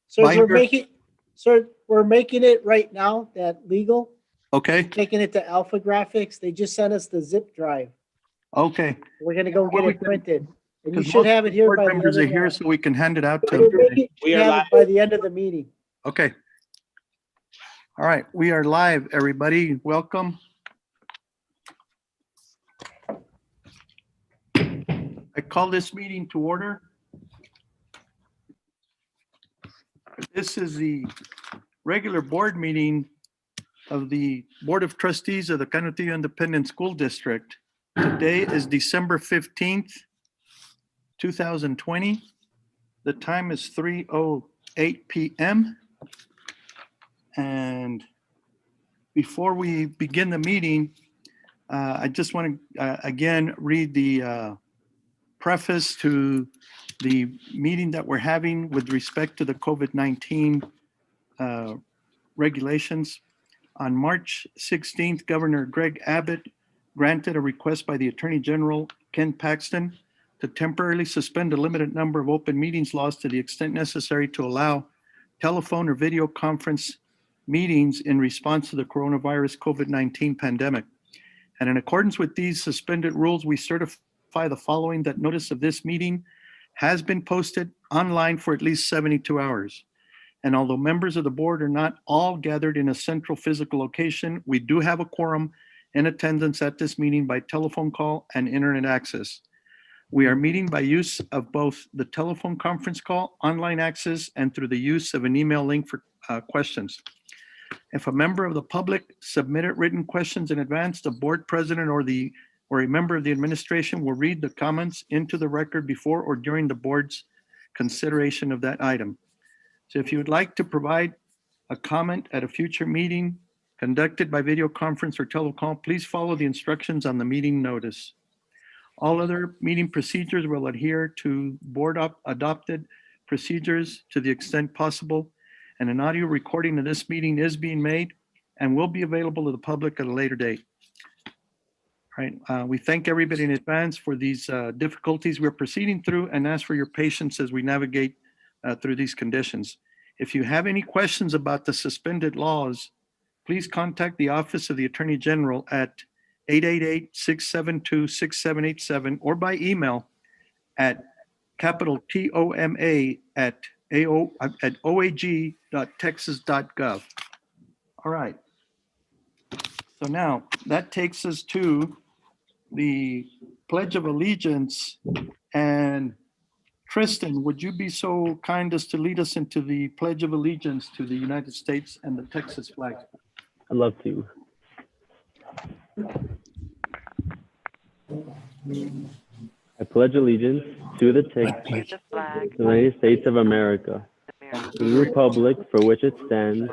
So binder? we're making it right now, that legal, Okay, taking it to Alpha Graphics. They just sent us the zip drive. okay. We're gonna go get Well, it printed. And you Because should have it here board by the members end are of here, the, so we can hand it out to we'll them. make it, We are have it live. by the end of the meeting. Okay. All right, we are live, everybody. Welcome. I call this meeting to order. This is the regular board meeting of the Board of Trustees of the Canutillo Independent School District. Today is December 15th, 2020. The time is 3:08 p.m. And before we begin the meeting, I just want to again read the preface to the meeting that we're having with respect to the COVID-19 regulations. On March 16th, Governor Greg Abbott granted a request by the Attorney General Ken Paxton to temporarily suspend a limited number of open meetings laws to the extent necessary to allow telephone or video conference meetings in response to the coronavirus COVID-19 pandemic. And in accordance with these suspended rules, we certify the following: that notice of this meeting has been posted online for at least 72 hours. And although members of the board are not all gathered in a central physical location, we do have a quorum in attendance at this meeting by telephone call and internet access. We are meeting by use of both the telephone conference call, online access, and through the use of an email link for questions. If a member of the public submitted written questions in advance, the board president or a member of the administration will read the comments into the record before or during the board's consideration of that item. So if you would like to provide a comment at a future meeting conducted by video conference or telecall, please follow the instructions on the meeting notice. All other meeting procedures will adhere to board adopted procedures to the extent possible, and an audio recording of this meeting is being made and will be available to the public at a later date. All right, we thank everybody in advance for these difficulties we're proceeding through and ask for your patience as we navigate through these conditions. If you have any questions about the suspended laws, please contact the Office of the Attorney General at 888-672-6787 or by email at capital TOMA at oag.texas.gov. All right. So now that takes us to the Pledge of Allegiance. And Tristan, would you be so kind as to lead us into the Pledge of Allegiance to the United States and the Texas flag? I'd love to. I pledge allegiance to the United States of America, to the republic for which it stands,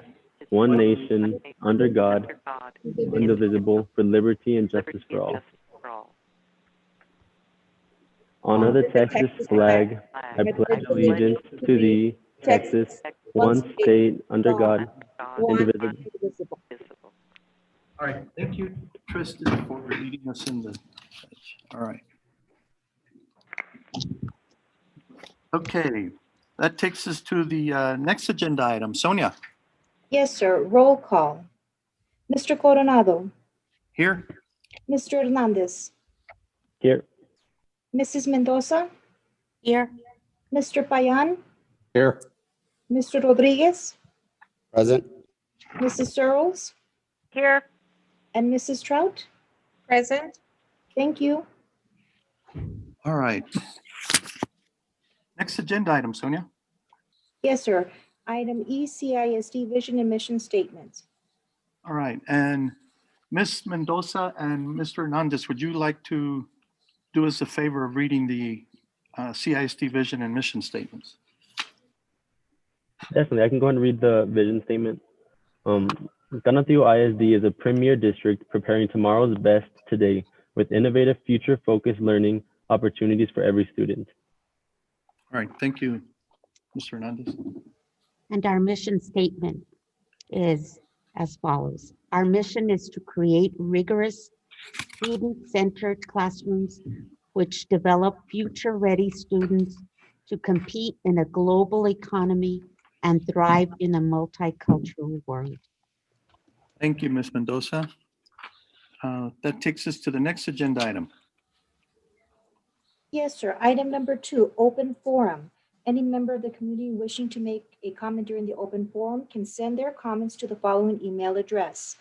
one nation, under God, indivisible, for liberty and justice for all. Honor the Texas flag. I pledge allegiance to the Texas, one state, under God, indivisible. All right, thank you, Tristan, for leading us in the pledge. All right. Okay, that takes us to the next agenda item. Sonia, Yes, sir. Roll call. Mr. Coronado, here? Mr. Hernandez, Here. Mrs. Mendoza, Here. Mr. Payan, Here. Mr. Rodriguez, Present. Mrs. Searles, Here. and Mrs. Trout. Present. Thank you. All right. Next agenda item, Sonia. Yes, sir. Item E, CISD Vision and Mission Statements. All right, and Ms. Mendoza and Mr. Hernandez, would you like to do us a favor of reading the CISD vision and mission statements? Definitely, I can go ahead and read the vision statement. Canutillo ISD is a premier district preparing tomorrow's best today with innovative future-focused learning opportunities for every student. All right, thank you, Mr. Hernandez. And our mission statement is as follows. Our mission is to create rigorous, student-centered classrooms which develop future-ready students to compete in a global economy and thrive in a multicultural world. Thank you, Ms. Mendoza. That takes us to the next agenda item. Yes, sir. Item number 2, open forum. Any member of the community wishing to make a comment during the open forum can send their comments to the following email address: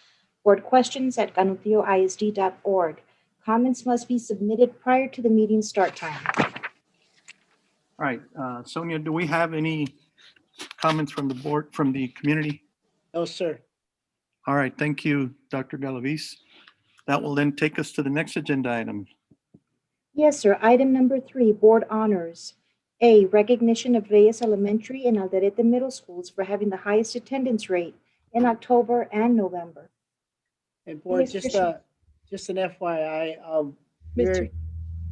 boardquestions@ganutioisd.org. Comments must be submitted prior to the meeting start time. All right, Sonia, do we have any comments from the board, from the community? No, sir. All right, thank you, Dr. Galaviz. That will then take us to the next agenda item. Yes, sir. Item number 3, board honors. A, recognition of Reyes Elementary and Alderete Middle Schools for having the highest attendance rate in October and November. And board, Mr. just an FYI, Mr. we're,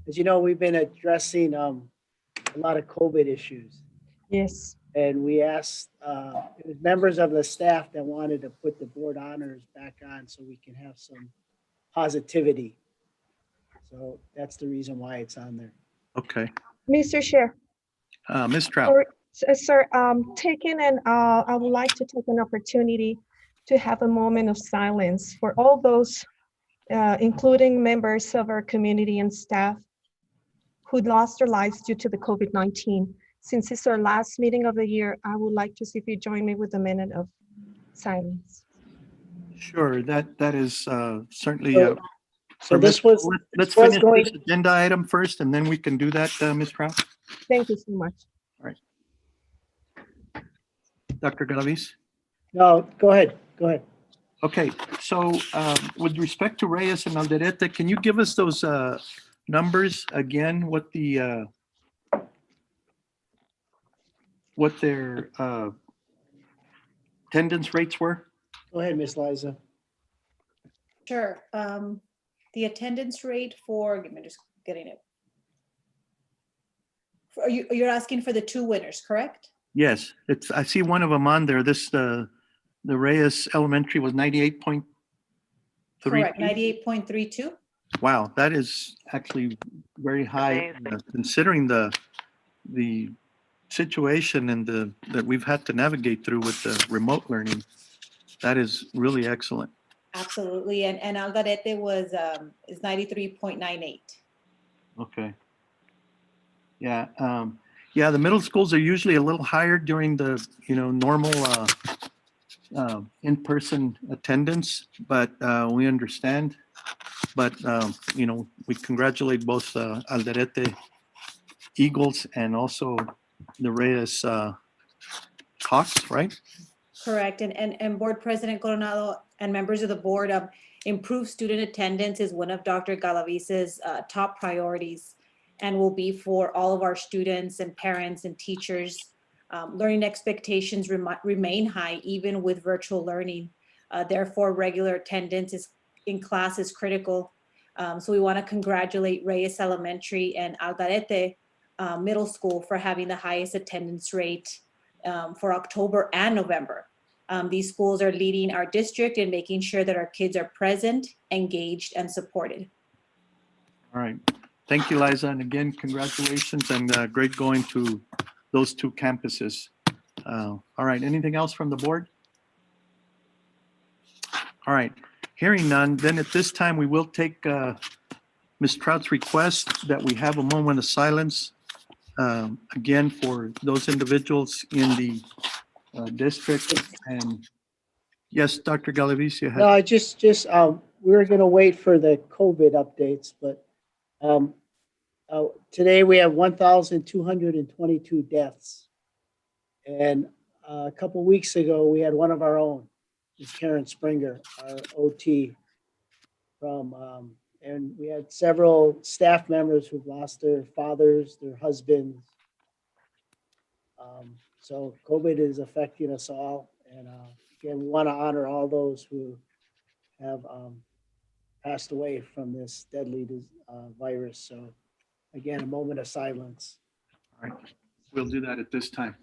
as you know, we've been addressing a lot of COVID issues. Yes. And we asked, it was members of the staff that wanted to put the board honors back on so we can have some positivity. So that's the reason why it's on there. Okay, Mr. Chair, Ms. Trout. or, sir, I would like to take an opportunity to have a moment of silence for all those, including members of our community and staff who lost their lives due to the COVID-19. Since it's our last meeting of the year, I would like to see if you join me with a minute of silence. Sure, that is certainly. So this was, Let's was finish going, this agenda item first, and then we can do that, Ms. Trout. Thank you so much. Dr. Galaviz. no, go ahead. Okay, so with respect to Reyes and Alderete, can you give us those numbers again? What their attendance rates were? Go ahead, Ms. Liza. Sure. The attendance rate for, give me just getting it. You're asking for the 2 winners, correct? Yes, I see one of them on there. The Reyes Elementary was 98.3. Correct, 98.32. Wow, that is actually very high, considering the situation and that we've had to navigate through with the remote learning. That is really excellent. Absolutely, and Alderete is 93.98. Okay. Yeah, the middle schools are usually a little higher during the, normal in-person attendance, but we understand. But, we congratulate both Alderete Eagles and also the Reyes Hawks, right? Correct, and Board President Coronado and members of the board, improved student attendance is one of Dr. Galaviz's top priorities, and will be for all of our students and parents and teachers. Learning expectations remain high even with virtual learning. Therefore, regular attendance in class is critical. So we want to congratulate Reyes Elementary and Alderete Middle School for having the highest attendance rate for October and November. These schools are leading our district in making sure that our kids are present, engaged, and supported. All right. Thank you, Liza. And again, congratulations and great going to those 2 campuses. All right. Anything else from the board? All right. Hearing none, then at this time, we will take Ms. Trout's request that we have a moment of silence again for those individuals in the district. And yes, Dr. Galaviz, you No, had. I just, we were gonna wait for the COVID updates, but today we have 1,222 deaths. And a couple weeks ago, we had one of our own, Ms. Karen Springer, our OT from, and we had several staff members who've lost their fathers, their husbands. So COVID is affecting us all. And again, we want to honor all those who have passed away from this deadly virus. So again, a moment of silence. All right. We'll do that at this time.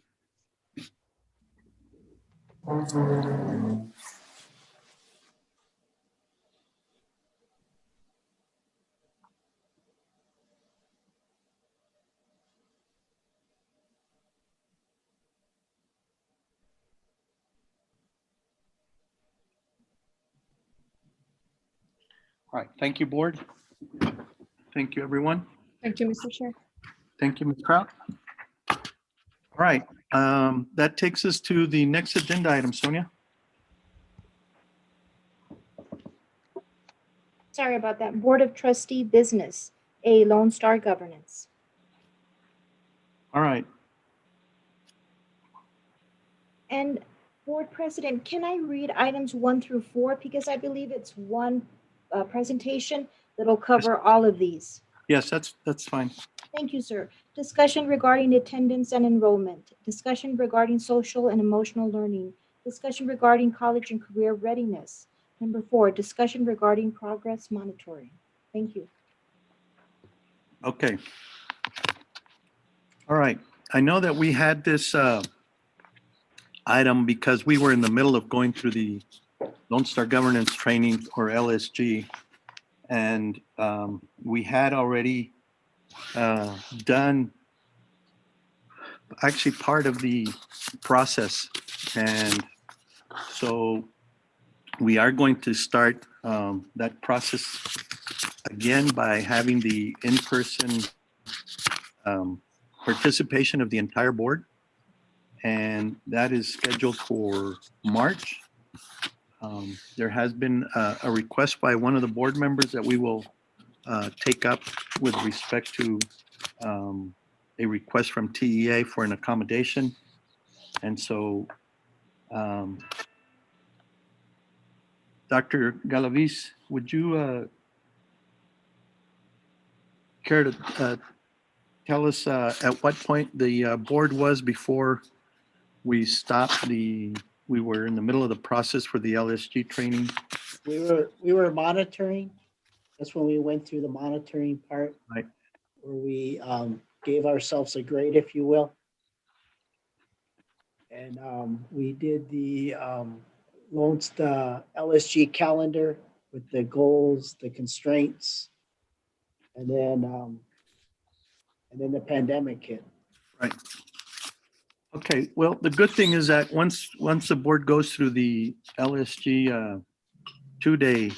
All right, thank you, board. Thank you, everyone. Thank you, Mr. Chair. Thank you, Ms. Kraut. All right, that takes us to the next agenda item, Sonia. Sorry about that. Board of Trustee Business, A, Lone Star Governance. All right, And Board President, can I read items 1 through 4? Because I believe it's one presentation that'll cover all of these. yes, that's fine. Thank you, sir. Discussion regarding attendance and enrollment. Discussion regarding social and emotional learning. Discussion regarding college and career readiness. Number 4, discussion regarding progress monitoring. Thank you. Okay. All right, I know that we had this item because we were in the middle of going through the Lone Star Governance Training, or LSG, and we had already done actually part of the process, and so we are going to start that process again by having the in-person participation of the entire board, and that is scheduled for March. There has been a request by one of the board members that we will take up with respect to a request from TEA for an accommodation. And so, Dr. Galaviz, would you care to tell us at what point the board was before we stopped we were in the middle of the process for the LSG training? We were monitoring. That's when we went through the monitoring part. Right. Where we gave ourselves a grade, if you will. And we did the LSG calendar with the goals, the constraints, and then the pandemic hit. Right. Okay, well, the good thing is that once the board goes through the LSG 2-day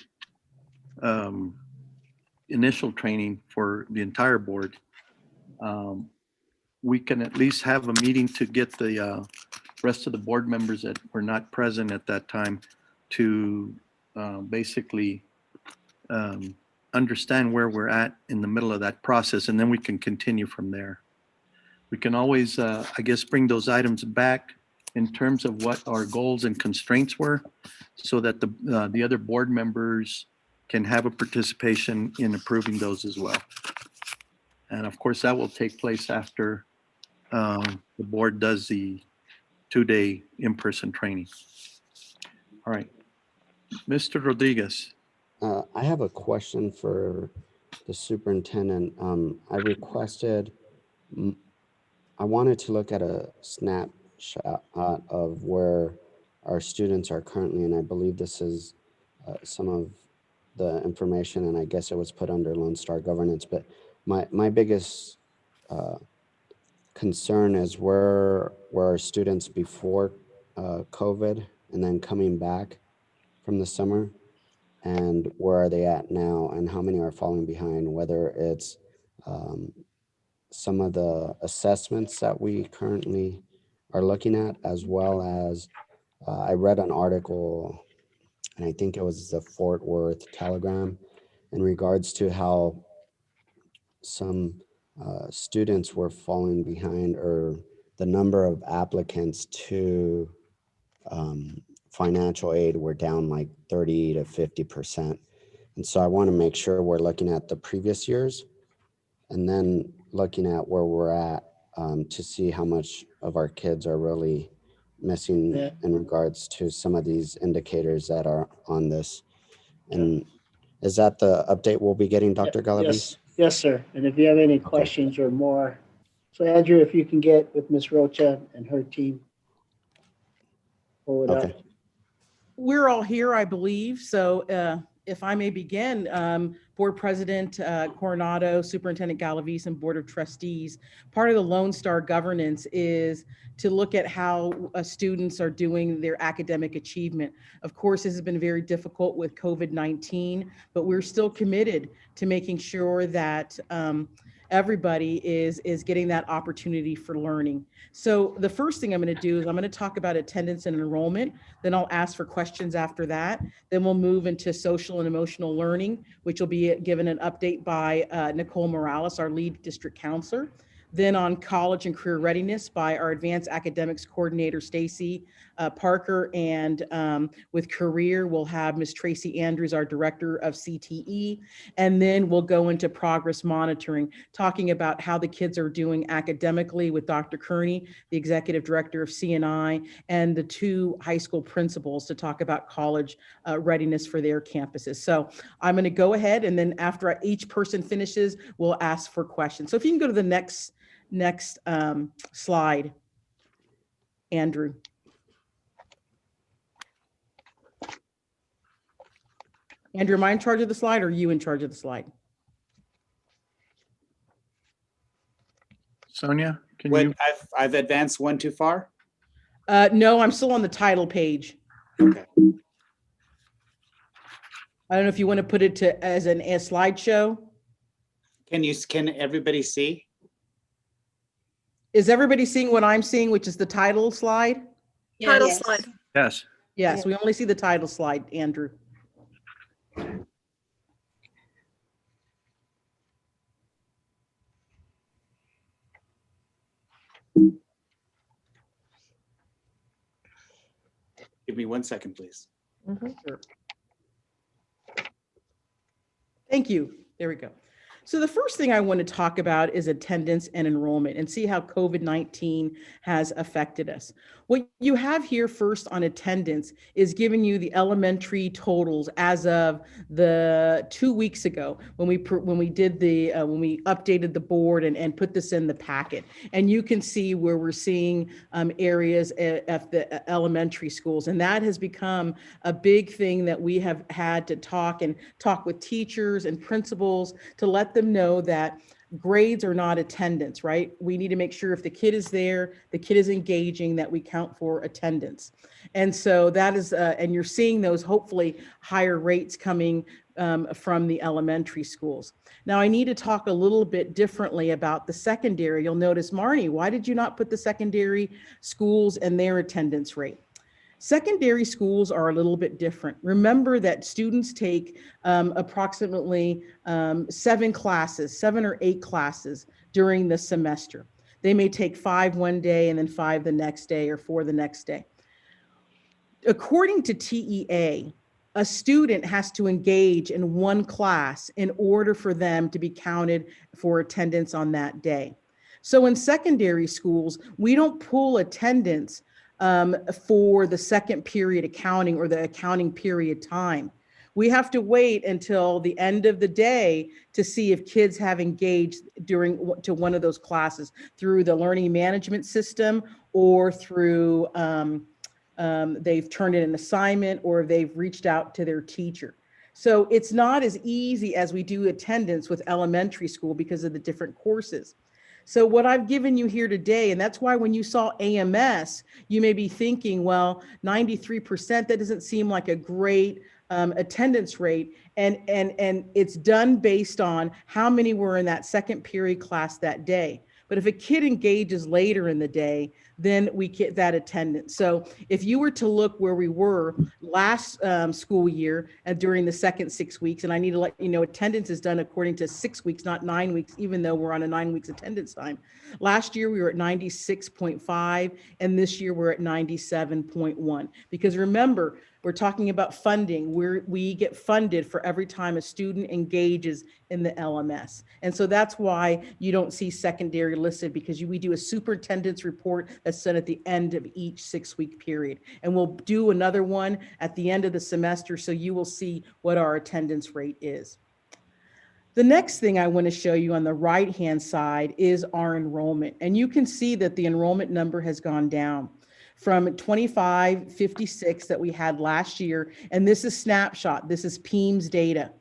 initial training for the entire board, we can at least have a meeting to get the rest of the board members that were not present at that time to basically understand where we're at in the middle of that process, and then we can continue from there. We can always, I guess, bring those items back in terms of what our goals and constraints were, so that the other board members can have a participation in approving those as well. And of course, that will take place after the board does the 2-day in-person training. All right, Mr. Rodriguez. I have a question for the superintendent. I wanted to look at a snapshot of where our students are currently, and I believe this is some of the information, and I guess it was put under Lone Star Governance, but my biggest concern is where our students before COVID and then coming back from the summer, and where are they at now, and how many are falling behind, whether it's some of the assessments that we currently are looking at, as well as I read an article, and I think it was the Fort Worth Telegram, in regards to how some students were falling behind, or the number of applicants to financial aid were down like 30 to 50%. And so I want to make sure we're looking at the previous years and then looking at where we're at to see how much of our kids are really missing in regards to some of these indicators that are on this. And is that the update we'll be getting, Dr. Galaviz? Yes, sir. And if you have any questions or more, so Andrew, if you can get with Ms. Rocha and her team, pull it up. We're all here, I believe. So if I may begin, Board President Coronado, Superintendent Galaviz, and Board of Trustees, part of the Lone Star governance is to look at how students are doing their academic achievement. Of course, this has been very difficult with COVID-19, but we're still committed to making sure that everybody is getting that opportunity for learning. So the first thing I'm going to do is I'm going to talk about attendance and enrollment. Then I'll ask for questions after that. Then we'll move into social and emotional learning, which will be given an update by Nicole Morales, our lead district counselor. Then on college and career readiness by our advanced academics coordinator, Stacy Parker. And with career, we'll have Ms. Tracy Andrews, our director of CTE. And then we'll go into progress monitoring, talking about how the kids are doing academically with Dr. Kearney, the executive director of CNI, and the 2 high school principals to talk about college readiness for their campuses. So I'm going to go ahead, and then after each person finishes, we'll ask for questions. So if you can go to the next slide, Andrew. Andrew, am I in charge of the slide or are you in charge of the slide? Sonia, can Wait, you? I've advanced one too far? No, I'm still on the title page. Okay. I don't know if you want to put it to as a slideshow. Can everybody see? Is everybody seeing what I'm seeing, which is the title slide? Title Yes. slide. Yes. Yes, we only see the title slide, Andrew. Give me 1 second, please. Sure. Thank you. There we go. So the first thing I want to talk about is attendance and enrollment and see how COVID-19 has affected us. What you have here first on attendance is giving you the elementary totals as of the 2 weeks ago when we updated the board and put this in the packet. And you can see where we're seeing areas at the elementary schools. And that has become a big thing that we have had to talk with teachers and principals to let them know that grades are not attendance, right? We need to make sure if the kid is there, the kid is engaging, that we count for attendance. And so that is, and you're seeing those hopefully higher rates coming from the elementary schools. Now I need to talk a little bit differently about the secondary. You'll notice, Marnie, why did you not put the secondary schools and their attendance rate? Secondary schools are a little bit different. Remember that students take approximately 7 or 8 classes during the semester. They may take 5 one day and then 5 the next day or 4 the next day. According to TEA, a student has to engage in 1 class in order for them to be counted for attendance on that day. So in secondary schools, we don't pull attendance for the second period accounting or the accounting period time. We have to wait until the end of the day to see if kids have engaged to one of those classes through the learning management system or through they've turned in an assignment or they've reached out to their teacher. So it's not as easy as we do attendance with elementary school because of the different courses. So what I've given you here today, and that's why when you saw AMS, you may be thinking, well, 93%, that doesn't seem like a great attendance rate. And it's done based on how many were in that second period class that day. But if a kid engages later in the day, then we get that attendance. So if you were to look where we were last school year and during the second 6 weeks, and I need to let you know, attendance is done according to 6 weeks, not 9 weeks, even though we're on a 9 weeks attendance time. Last year, we were at 96.5, and this year we're at 97.1. Because remember, we're talking about funding. We get funded for every time a student engages in the LMS. And so that's why you don't see secondary listed, because we do a superintendent's report that's done at the end of each 6 week period. And we'll do another one at the end of the semester, so you will see what our attendance rate is. The next thing I want to show you on the right-hand side is our enrollment. And you can see that the enrollment number has gone down. from 2556 that we had last year. And this is snapshot, this is PEIMS data,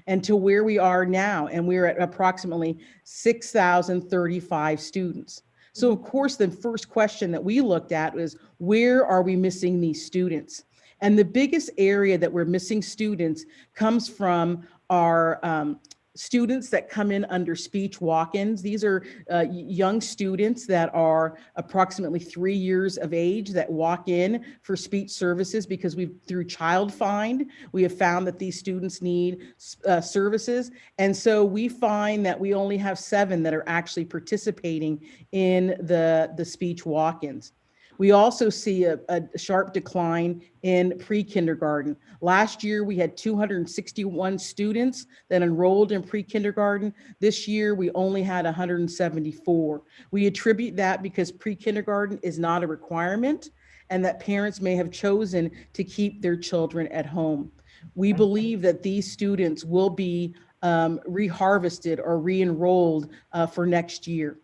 and to where we are now. And we're at approximately 6,035 students. So of course, the first question that we looked at was, where are we missing these students? And the biggest area that we're missing students comes from our students that come in under speech walk-ins. These are young students that are approximately 3 years of age that walk in for speech services, because through Child Find, we have found that these students need services. And so we find that we only have 7 that are actually participating in the speech walk-ins. We also see a sharp decline in pre-kindergarten. Last year, we had 261 students that enrolled in pre-kindergarten. This year, we only had 174. We attribute that because pre-kindergarten is not a requirement, and that parents may have chosen to keep their children at home. We believe that these students will be reharvested or re-enrolled for next year.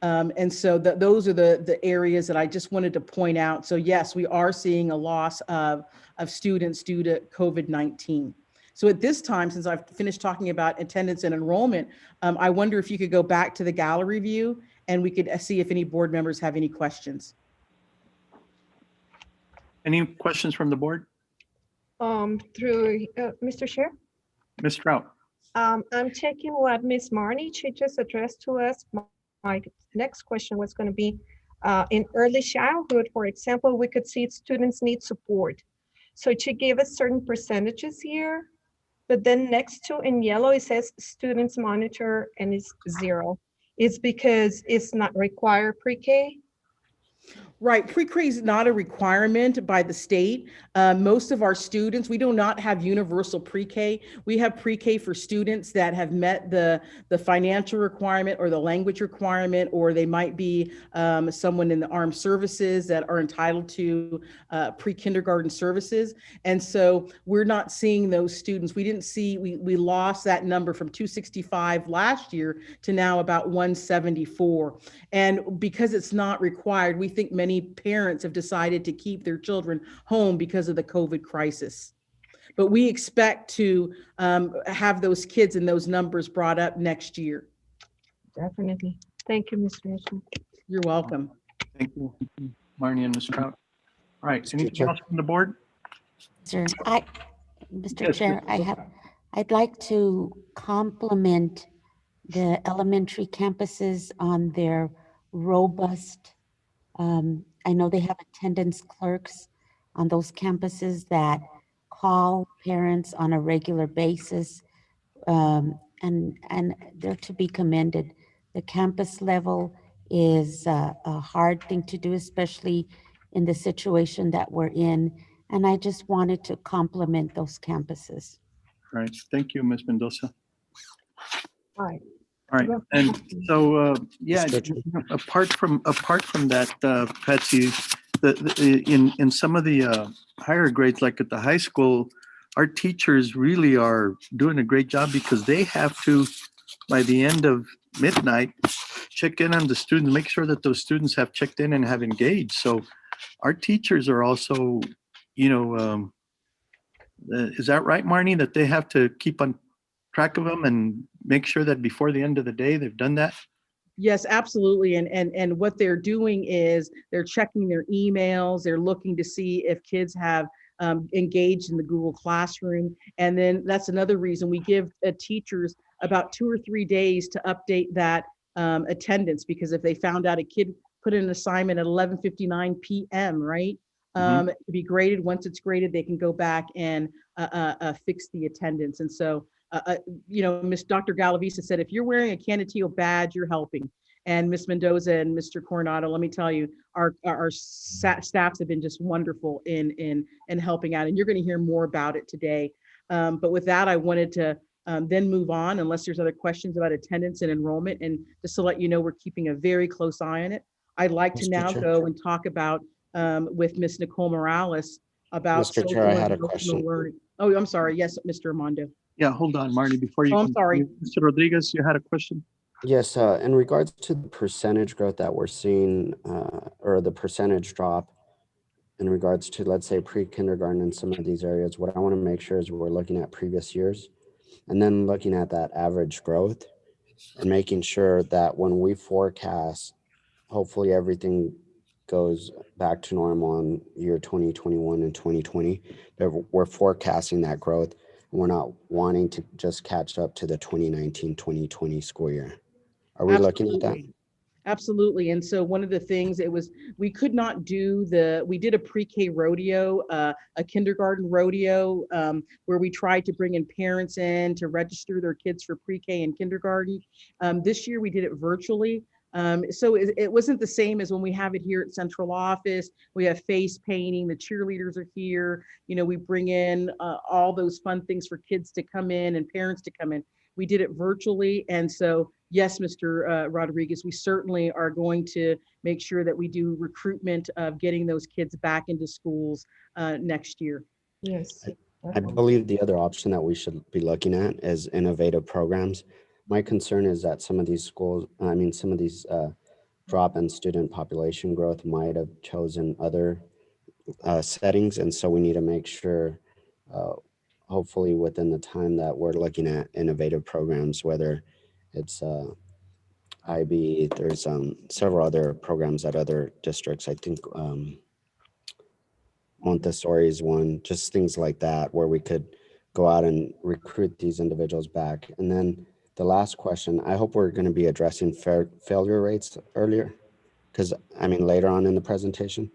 And so those are the areas that I just wanted to point out. So yes, we are seeing a loss of students due to COVID-19. So at this time, since I've finished talking about attendance and enrollment, I wonder if you could go back to the gallery view and we could see if any board members have any questions. Any questions from the board? Through Mr. Chair, Ms. Strout? I'm taking what Ms. Marnie, she just addressed to us. My next question was going to be, in early childhood, for example, we could see students need support. So she gave us certain percentages here, but then next to in yellow, it says students monitor and it's 0. It's because it's not required pre-K. Right, pre-K is not a requirement by the state. Most of our students, we do not have universal pre-K. We have pre-K for students that have met the financial requirement or the language requirement, or they might be someone in the armed services that are entitled to pre-kindergarten services. And so we're not seeing those students. We didn't see, we lost that number from 265 last year to now about 174. And because it's not required, we think many parents have decided to keep their children home because of the COVID crisis. But we expect to have those kids and those numbers brought up next year. Definitely. Thank you, Ms. Rachel. You're welcome. Thank you, Marnie and Ms. Strout. All right, Mr. anything Chair. else from the board? Sir, Mr. Yes, Chair, I'd like to compliment the elementary campuses on their robust, I know they have attendance clerks on those campuses that call parents on a regular basis, and they're to be commended. The campus level is a hard thing to do, especially in the situation that we're in. And I just wanted to compliment those campuses. All right, thank you, Ms. Mendoza. All right. All right, and so, yeah, Mr. Chair. apart from that, Patsy, in some of the higher grades, like at the high school, our teachers really are doing a great job because they have to, by the end of midnight, check in on the students, make sure that those students have checked in and have engaged. So our teachers are also, is that right, Marnie, that they have to keep on track of them and make sure that before the end of the day, they've done that? Yes, absolutely. And what they're doing is they're checking their emails. They're looking to see if kids have engaged in the Google Classroom. And then that's another reason we give teachers about 2 or 3 days to update that attendance, because if they found out a kid put in an assignment at 11:59 p.m., right? To be graded, once it's graded, they can go back and fix the attendance. And so Miss Dr. Galavisa said, if you're wearing a Canutillo badge, you're helping. And Miss Mendoza and Mr. Coronado, let me tell you, our staffs have been just wonderful in helping out. And you're going to hear more about it today. But with that, I wanted to then move on, unless there's other questions about attendance and enrollment. And just to let you know, we're keeping a very close eye on it. I'd like to Mr. now Chair. go and talk about with Miss Nicole Morales about Mr. Chair, I had a question. learning. Oh, I'm sorry. Yes, Mr. Armando. Yeah, hold on, Marnie, before you. Oh, I'm sorry. Mr. Rodriguez, you had a question? Yes, in regards to the percentage growth that we're seeing, or the percentage drop, in regards to, let's say, pre-kindergarten in some of these areas, what I want to make sure is we're looking at previous years and then looking at that average growth and making sure that when we forecast, hopefully everything goes back to normal in year 2021 and 2020, but we're forecasting that growth. And we're not wanting to just catch up to the 2019-2020 school year. Are we looking at that? Absolutely. Absolutely. And so one of the things we could not do we did a pre-K rodeo, a kindergarten rodeo, where we tried to bring in parents in to register their kids for pre-K and kindergarten. This year we did it virtually. So it wasn't the same as when we have it here at central office. We have face painting, the cheerleaders are here. You know, we bring in all those fun things for kids to come in and parents to come in. We did it virtually. And so, yes, Mr. Rodriguez, we certainly are going to make sure that we do recruitment of getting those kids back into schools next year. Yes. I believe the other option that we should be looking at is innovative programs. My concern is that some of these schools, some of these drop in student population growth might have chosen other settings. And so we need to make sure, hopefully within the time that we're looking at innovative programs, whether it's IB, there's several other programs at other districts. I think Montessori is one, just things like that, where we could go out and recruit these individuals back. And then the last question, I hope we're going to be addressing failure rates earlier, because later on in the presentation,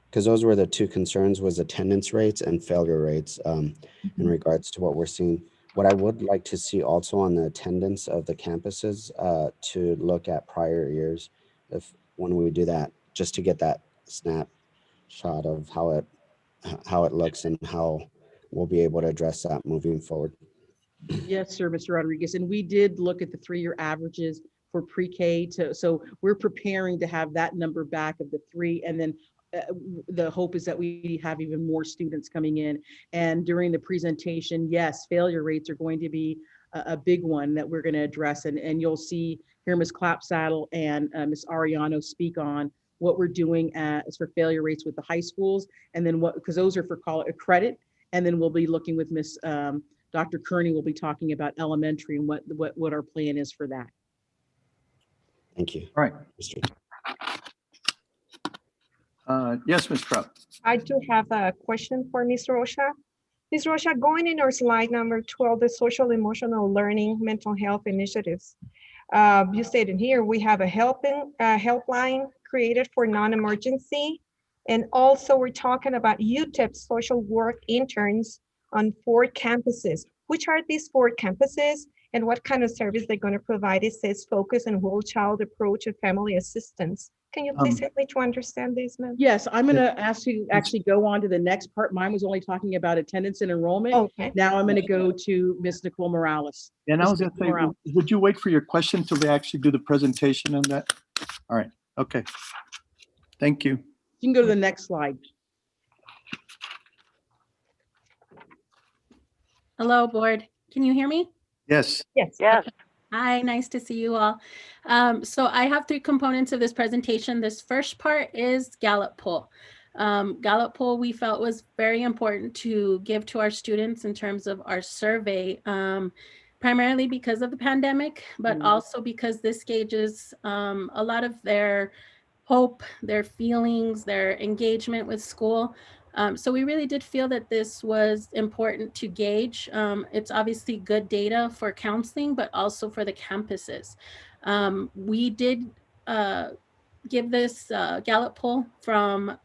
because those were the two concerns, was attendance rates and failure rates in regards to what we're seeing. What I would like to see also on the attendance of the campuses to look at prior years, when we do that, just to get that snapshot of how it looks and how we'll be able to address that moving forward. Yes, sir, Mr. Rodriguez. And we did look at the 3-year averages for pre-K so we're preparing to have that number back of the 3. And then the hope is that we have even more students coming in. And during the presentation, yes, failure rates are going to be a big one that we're going to address. And you'll see here Ms. Clapsaddle and Ms. Ariano speak on what we're doing as for failure rates with the high schools. And then because those are for credit. And then we'll be looking with Dr. Kearney will be talking about elementary and what our plan is for that. Thank you. All right. Yes, Ms. Trout. I do have a question for Ms. Rocha. Ms. Rocha, going in our slide number 12, the social emotional learning mental health initiatives. You stated here we have a helpline created for non-emergency. And also we're talking about UTEP social work interns on 4 campuses. Which are these 4 campuses and what kind of service they're going to provide? It says focus and whole child approach of family assistance. Can you please help me to understand these, ma'am? Yes, I'm going to ask you to actually go on to the next part. Mine was only talking about attendance and enrollment. Okay. Now I'm going to go to Ms. Nicole Morales. And I was going to say, would you wait for your question till they actually do the presentation on that? All right. Okay. Thank you. You can go to the next slide. Hello, board. Can you hear me? Yes. Yes. Yes. Hi, nice to see you all. So I have 3 components of this presentation. This first part is Gallup poll. Gallup poll we felt was very important to give to our students in terms of our survey, primarily because of the pandemic, but also because this gauges a lot of their hope, their feelings, their engagement with school. So we really did feel that this was important to gauge. It's obviously good data for counseling, but also for the campuses. We did give this Gallup poll from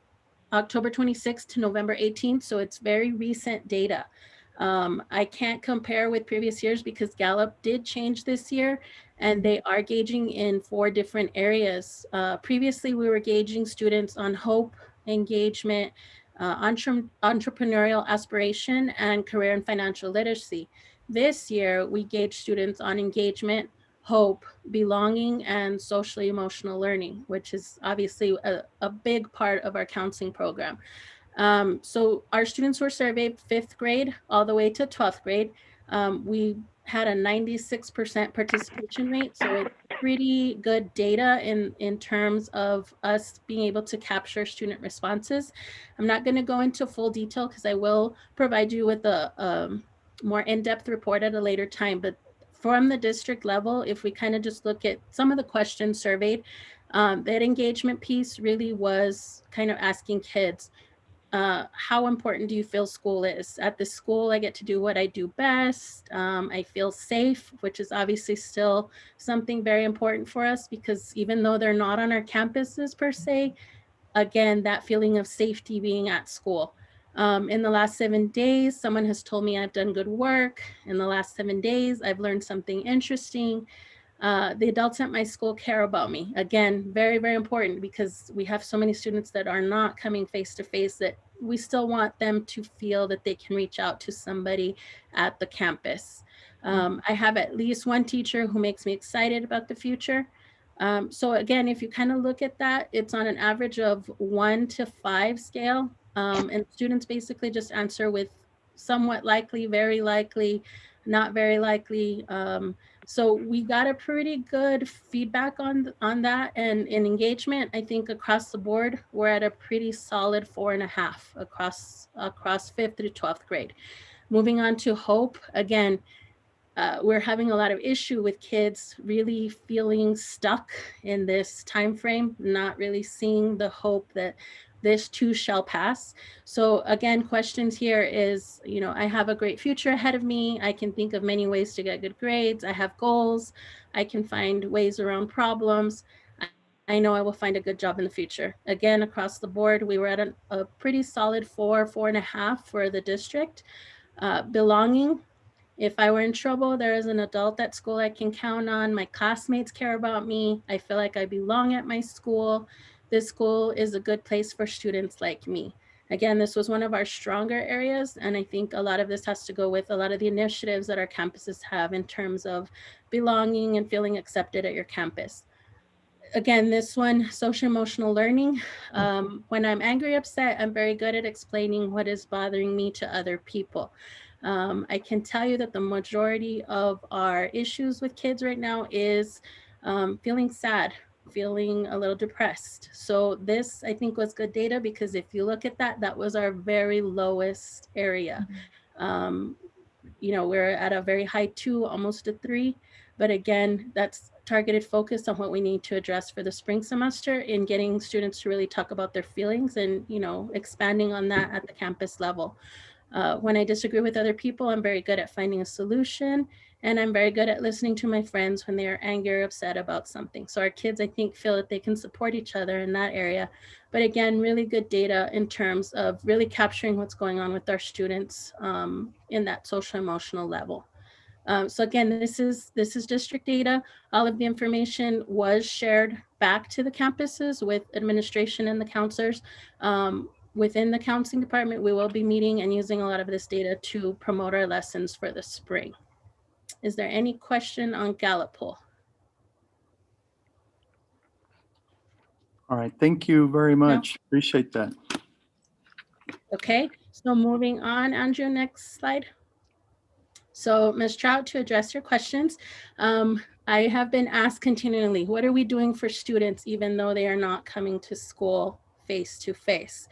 October 26th to November 18th, so it's very recent data. I can't compare with previous years because Gallup did change this year and they are gauging in 4 different areas. Previously, we were gauging students on hope, engagement, entrepreneurial aspiration, and career and financial literacy. This year, we gauge students on engagement, hope, belonging, and socially emotional learning, which is obviously a big part of our counseling program. So our students were surveyed 5th grade all the way to 12th grade. We had a 96% participation rate, so pretty good data in terms of us being able to capture student responses. I'm not going to go into full detail because I will provide you with a more in-depth report at a later time. But from the district level, if we kind of just look at some of the questions surveyed, that engagement piece really was kind of asking kids, how important do you feel school is? At the school, I get to do what I do best. I feel safe, which is obviously still something very important for us because even though they're not on our campuses per se, again, that feeling of safety being at school. In the last 7 days, someone has told me I've done good work. In the last 7 days, I've learned something interesting. The adults at my school care about me. Again, very, very important because we have so many students that are not coming face to face that we still want them to feel that they can reach out to somebody at the campus. I have at least one teacher who makes me excited about the future. So again, if you kind of look at that, it's on an average of 1 to 5 scale. And students basically just answer with somewhat likely, very likely, not very likely. So we got a pretty good feedback on that, and in engagement, I think across the board, we're at a pretty solid 4.5 across 5th through 12th grade. Moving on to hope, again, we're having a lot of issue with kids really feeling stuck in this time frame, not really seeing the hope that this too shall pass. So again, questions here is, you know, I have a great future ahead of me. I can think of many ways to get good grades. I have goals. I can find ways around problems. I know I will find a good job in the future. Again, across the board, we were at a pretty solid 4.5 for the district. Belonging, if I were in trouble, there is an adult at school I can count on. My classmates care about me. I feel like I belong at my school. This school is a good place for students like me. Again, this was one of our stronger areas, and I think a lot of this has to go with a lot of the initiatives that our campuses have in terms of belonging and feeling accepted at your campus. Again, this one, social emotional learning. When I'm angry, upset, I'm very good at explaining what is bothering me to other people. I can tell you that the majority of our issues with kids right now is feeling sad, feeling a little depressed. So this, I think, was good data because if you look at that, that was our very lowest area. You know, we're at a very high 2, almost a 3. But again, that's targeted focus on what we need to address for the spring semester in getting students to really talk about their feelings and, you know, expanding on that at the campus level. When I disagree with other people, I'm very good at finding a solution, and I'm very good at listening to my friends when they are angry or upset about something. So our kids, I think, feel that they can support each other in that area. But again, really good data in terms of really capturing what's going on with our students in that social emotional level. So again, this is district data. All of the information was shared back to the campuses with administration and the counselors. Within the counseling department, we will be meeting and using a lot of this data to promote our lessons for the spring. Is there any question on Gallup poll? All right, thank you very much. Appreciate that. Okay, so moving on, Andrew, next slide. So Ms. Trout, to address your questions, I have been asked continually, what are we doing for students even though they are not coming to school face to face?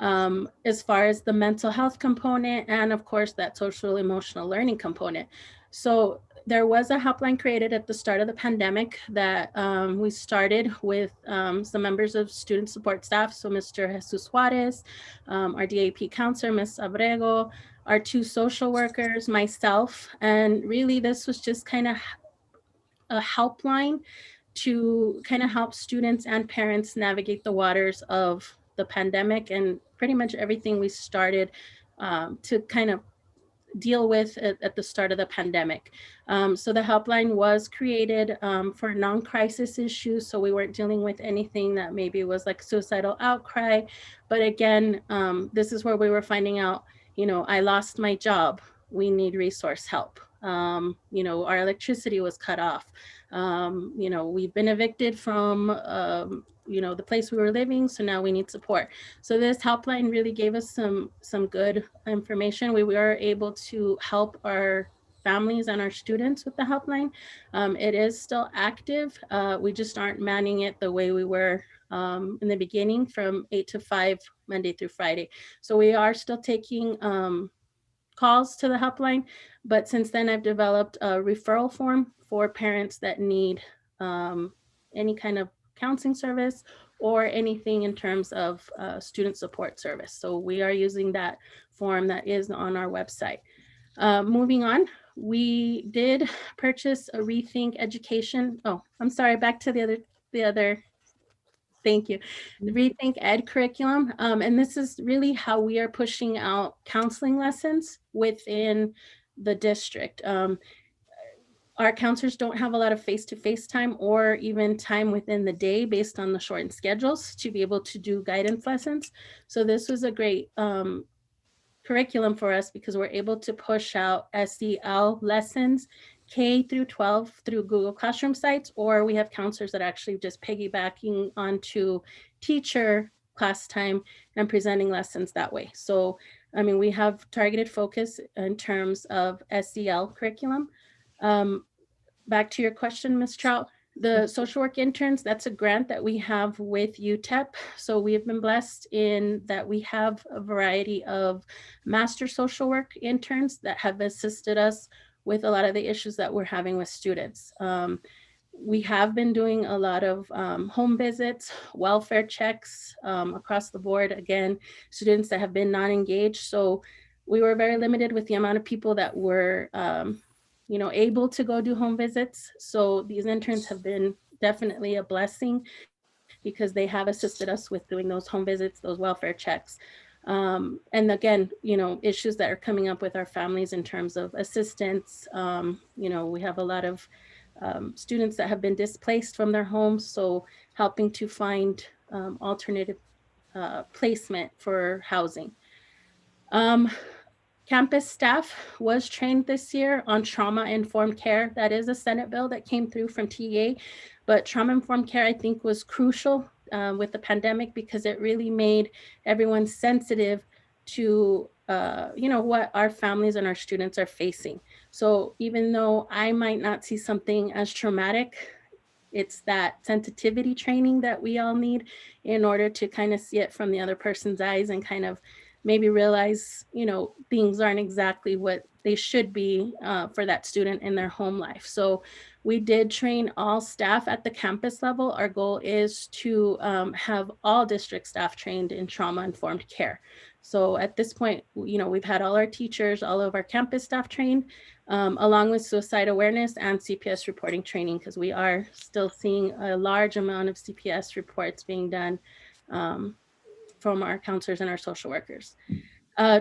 As far as the mental health component and of course that social emotional learning component. So there was a helpline created at the start of the pandemic that we started with some members of student support staff. So Mr. Jesus Juarez, our DAP counselor, Ms. Abrego, our 2 social workers, myself, and really this was just kind of a helpline to kind of help students and parents navigate the waters of the pandemic and pretty much everything we started to kind of deal with at the start of the pandemic. So the helpline was created for non-crisis issues. So we weren't dealing with anything that maybe was like suicidal outcry. But again, this is where we were finding out, you know, I lost my job. We need resource help. You know, our electricity was cut off. You know, we've been evicted from, you know, the place we were living. So now we need support. So this helpline really gave us some good information. We were able to help our families and our students with the helpline. It is still active. We just aren't manning it the way we were in the beginning from 8 to 5, Monday through Friday. So we are still taking calls to the helpline, but since then I've developed a referral form for parents that need any kind of counseling service or anything in terms of student support service. So we are using that form that is on our website. Moving on, we did purchase a Rethink Education. Oh, I'm sorry, back to the other. Thank you. The Rethink Ed curriculum. And this is really how we are pushing out counseling lessons within the district. Our counselors don't have a lot of face-to-face time or even time within the day based on the shortened schedules to be able to do guidance lessons. So this was a great curriculum for us because we're able to push out SEL lessons K through 12 through Google Classroom sites, or we have counselors that actually just piggybacking onto teacher class time and presenting lessons that way. So, I mean, we have targeted focus in terms of SEL curriculum. Back to your question, Ms. Trout, the social work interns, that's a grant that we have with UTEP. So we have been blessed in that we have a variety of master social work interns that have assisted us with a lot of the issues that we're having with students. We have been doing a lot of home visits, welfare checks across the board. Again, students that have been non-engaged. So we were very limited with the amount of people that were able to go do home visits. So these interns have been definitely a blessing because they have assisted us with doing those home visits, those welfare checks. And again, issues that are coming up with our families in terms of assistance. We have a lot of students that have been displaced from their homes. So helping to find alternative placement for housing. Campus staff was trained this year on trauma-informed care. That is a Senate bill that came through from TEA, but trauma-informed care, I think, was crucial with the pandemic because it really made everyone sensitive to, what our families and our students are facing. So even though I might not see something as traumatic, it's that sensitivity training that we all need in order to kind of see it from the other person's eyes and kind of maybe realize, things aren't exactly what they should be for that student in their home life. So we did train all staff at the campus level. Our goal is to have all district staff trained in trauma-informed care. So at this point, we've had all our teachers, all of our campus staff trained, along with suicide awareness and CPS reporting training, because we are still seeing a large amount of CPS reports being done from our counselors and our social workers.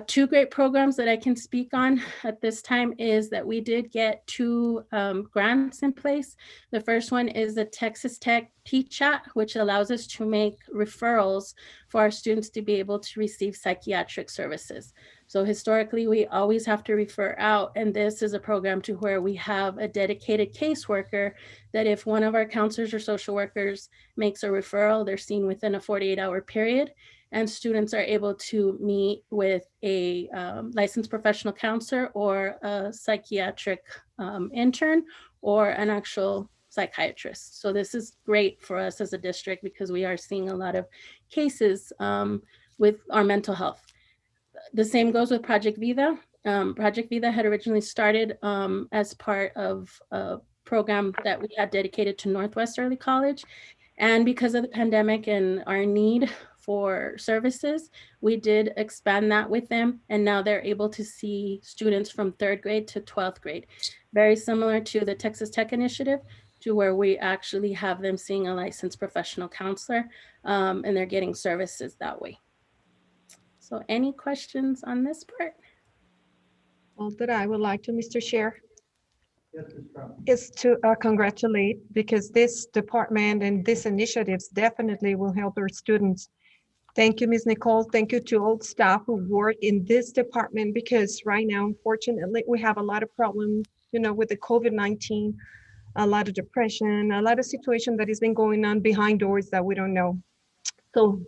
Two great programs that I can speak on at this time is that we did get 2 grants in place. The first one is the Texas Tech T-Chat, which allows us to make referrals for our students to be able to receive psychiatric services. So historically, we always have to refer out, and this is a program to where we have a dedicated caseworker that if one of our counselors or social workers makes a referral, they're seen within a 48-hour period. And students are able to meet with a licensed professional counselor or a psychiatric intern or an actual psychiatrist. So this is great for us as a district because we are seeing a lot of cases with our mental health. The same goes with Project Vida. Project Vida had originally started as part of a program that we had dedicated to Northwest Early College. And because of the pandemic and our need for services, we did expand that with them. And now they're able to see students from 3rd grade to 12th grade. Very similar to the Texas Tech initiative, to where we actually have them seeing a licensed professional counselor and they're getting services that way. So any questions on this part? All that I would like to, Mr. Chair, is to congratulate, because this department and these initiatives definitely will help our students. Thank you, Ms. Nicole. Thank you to all staff who work in this department, because right now, unfortunately, we have a lot of problems, with the COVID-19, a lot of depression, a lot of situation that has been going on behind doors that we don't know. So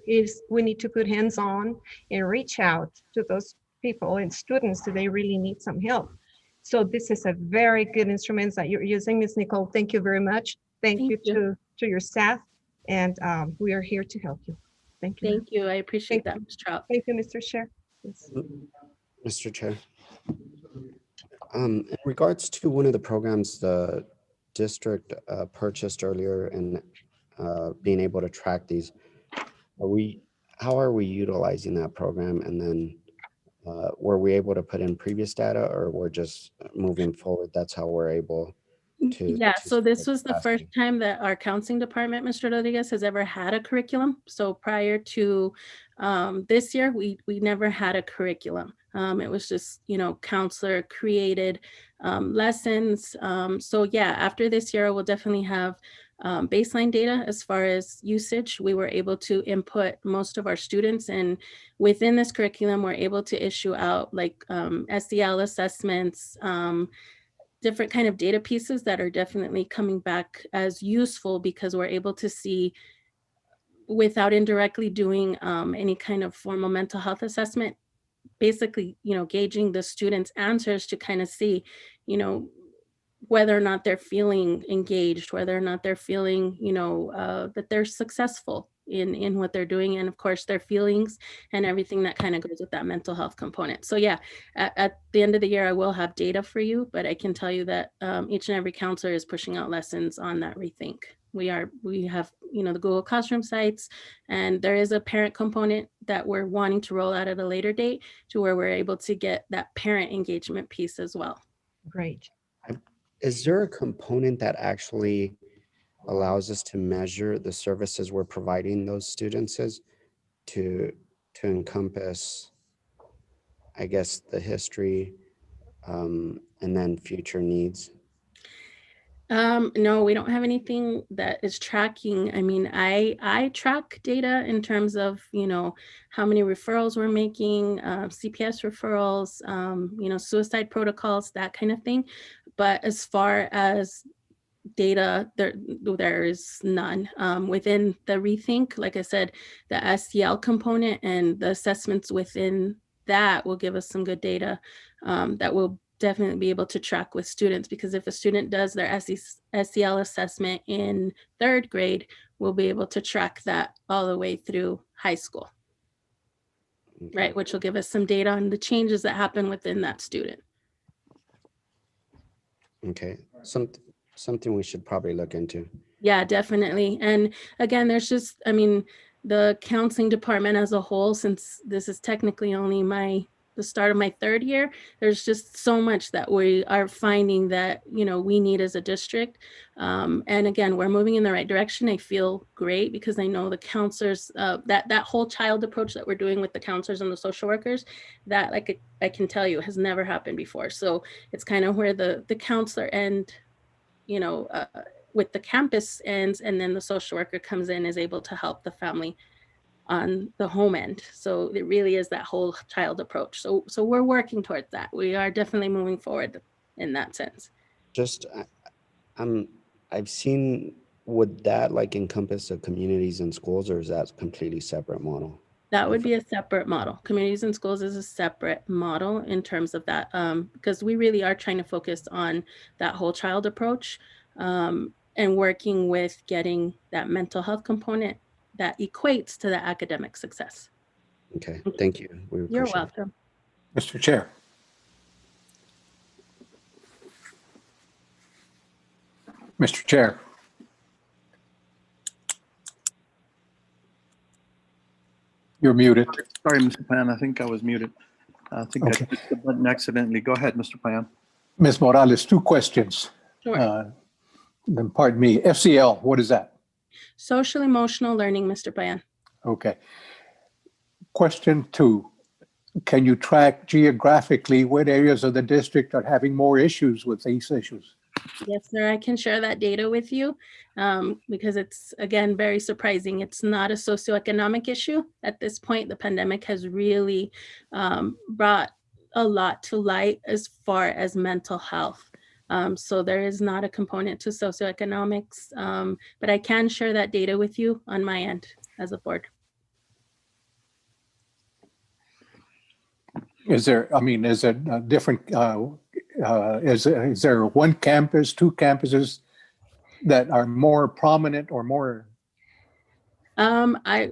we need to put hands on and reach out to those people and students that they really need some help. So this is a very good instrument that you're using, Ms. Nicole. Thank you very much. Thank you to your staff, and we are here to help you. Thank you. ma'am. Thank you. I appreciate Thank that, you. Ms. Trout. Thank you, Mr. Chair. Yes. Mr. Chair. In regards to one of the programs the district purchased earlier and being able to track these, how are we utilizing that program? And then were we able to put in previous data, or we're just moving forward? That's how we're able to. Yeah, to so this support was the first capacity. time that our counseling department, Mr. Rodriguez, has ever had a curriculum. So prior to this year, we never had a curriculum. It was just, counselor created lessons. So yeah, after this year, we'll definitely have baseline data as far as usage. We were able to input most of our students, and within this curriculum, we're able to issue out like SEL assessments, different kind of data pieces that are definitely coming back as useful because we're able to see without indirectly doing any kind of formal mental health assessment, basically, gauging the students' answers to kind of see, whether or not they're feeling engaged, whether or not they're feeling, that they're successful in what they're doing. And of course, their feelings and everything that kind of goes with that mental health component. So yeah, at the end of the year, I will have data for you, but I can tell you that each and every counselor is pushing out lessons on that rethink. We have, the Google Classroom sites, and there is a parent component that we're wanting to roll out at a later date to where we're able to get that parent engagement piece as well. Great. Is there a component that actually allows us to measure the services we're providing those students to encompass, I guess, the history and then future needs? No, we don't have anything that is tracking. I mean, I track data in terms of, how many referrals we're making, CPS referrals, suicide protocols, that kind of thing. But as far as data, there is none. Within the rethink, like I said, the SEL component and the assessments within that will give us some good data that will definitely be able to track with students, because if a student does their SEL assessment in 3rd grade, we'll be able to track that all the way through high school, right? Which will give us some data on the changes that happen within that student. Okay, something we should probably look into. Yeah, definitely. And again, there's just, the counseling department as a whole, since this is technically only the start of my 3rd year, there's just so much that we are finding that, we need as a district. And again, we're moving in the right direction. I feel great because I know the counselors, that whole child approach that we're doing with the counselors and the social workers, that like I can tell you has never happened before. So it's kind of where the counselor and, with the campus ends, and then the social worker comes in, is able to help the family on the home end. So it really is that whole child approach. So we're working towards that. We are definitely moving forward in that sense. Just, I've seen, would that like encompass the communities and schools, or is that a completely separate model? That would be a separate model. Communities and schools is a separate model in terms of that, because we really are trying to focus on that whole child approach and working with getting that mental health component that equates to the academic success. Okay, thank you. We You're appreciate it. welcome. Mr. Chair. Mr. Chair. You're muted. Sorry, Mr. Pan, I think I was muted. I think Okay. I clicked the button accidentally. Go ahead, Mr. Pan. Ms. Morales, 2 questions. Sure. Then pardon me, FCL, what is that? Social emotional learning, Mr. Payan. Okay. Question 2, can you track geographically what areas of the district are having more issues with these issues? Yes, sir. I can share that data with you because it's, again, very surprising. It's not a socioeconomic issue. At this point, the pandemic has really brought a lot to light as far as mental health. So there is not a component to socioeconomics, but I can share that data with you on my end as a board. Is there, is it different Is there one campus, two campuses that are more prominent or more? I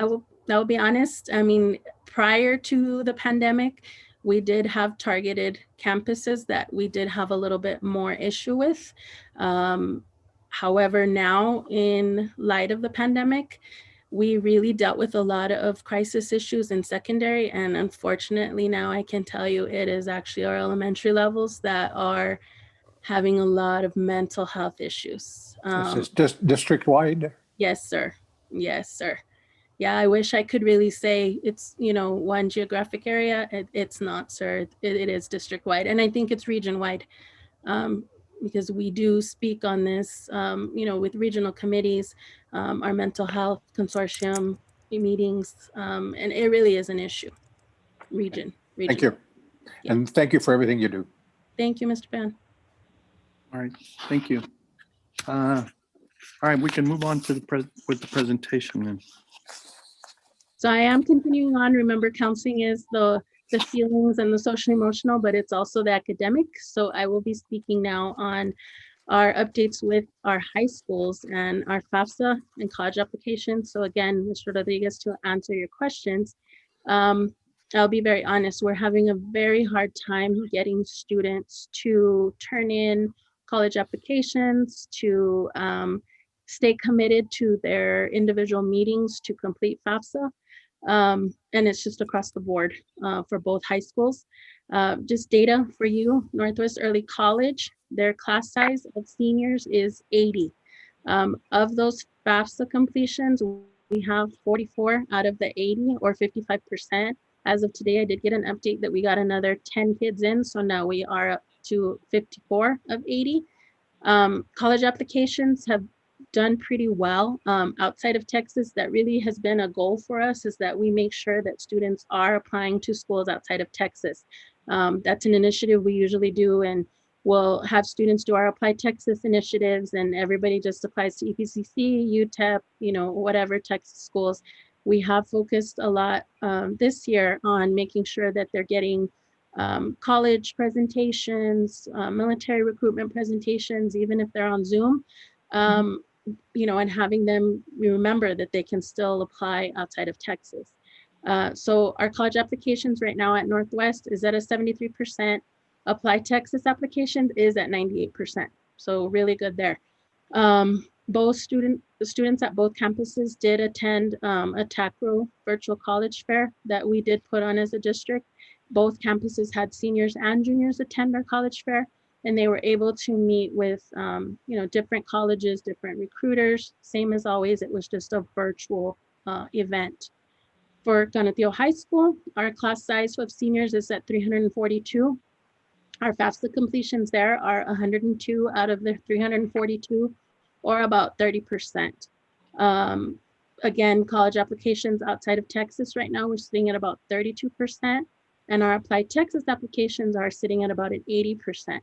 will be honest. I mean, prior to the pandemic, we did have targeted campuses that we did have a little bit more issue with. However, now in light of the pandemic, we really dealt with a lot of crisis issues in secondary. And unfortunately, now I can tell you it is actually our elementary levels that are having a lot of mental health issues. This is just district-wide? Yes, sir. Yes, sir. Yeah, I wish I could really say it's, one geographic area. It's not, sir. It is district-wide. And I think it's region-wide, because we do speak on this, with regional committees, our mental health consortium meetings, and it really is an issue. Region. Thank you. Yeah. And thank you for everything you do. Thank you, Mr. Pan. All right, thank you. All right, we can move on to with the presentation then. So I am continuing on. Remember, counseling is the feelings and the social emotional, but it's also the academic. So I will be speaking now on our updates with our high schools and our FAFSA and college applications. So again, Mr. Rodriguez, to answer your questions, I'll be very honest, we're having a very hard time getting students to turn in college applications, to stay committed to their individual meetings to complete FAFSA. And it's just across the board for both high schools. Just data for you, Northwest Early College, their class size of seniors is 80. Of those FAFSA completions, we have 44 out of the 80, or 55%. As of today, I did get an update that we got another 10 kids in, so now we are up to 54 of 80. College applications have done pretty well. Outside of Texas, that really has been a goal for us, is that we make sure that students are applying to schools outside of Texas. That's an initiative we usually do, and we'll have students do our Apply Texas initiatives, and everybody just applies to EPCC, UTEP, whatever Texas schools. We have focused a lot this year on making sure that they're getting college presentations, military recruitment presentations, even if they're on Zoom, and having them remember that they can still apply outside of Texas. So our college applications right now at Northwest is at a 73%. Apply Texas applications is at 98%. So really good there. The students at both campuses did attend a TACRO virtual college fair that we did put on as a district. Both campuses had seniors and juniors attend our college fair, and they were able to meet with different colleges, different recruiters. Same as always, it was just a virtual event. For Donatiu High School, our class size of seniors is at 342. Our FAFSA completions there are 102 out of the 342, or about 30%. Again, college applications outside of Texas right now, we're sitting at about 32%, and our Applied Texas applications are sitting at about an 80%.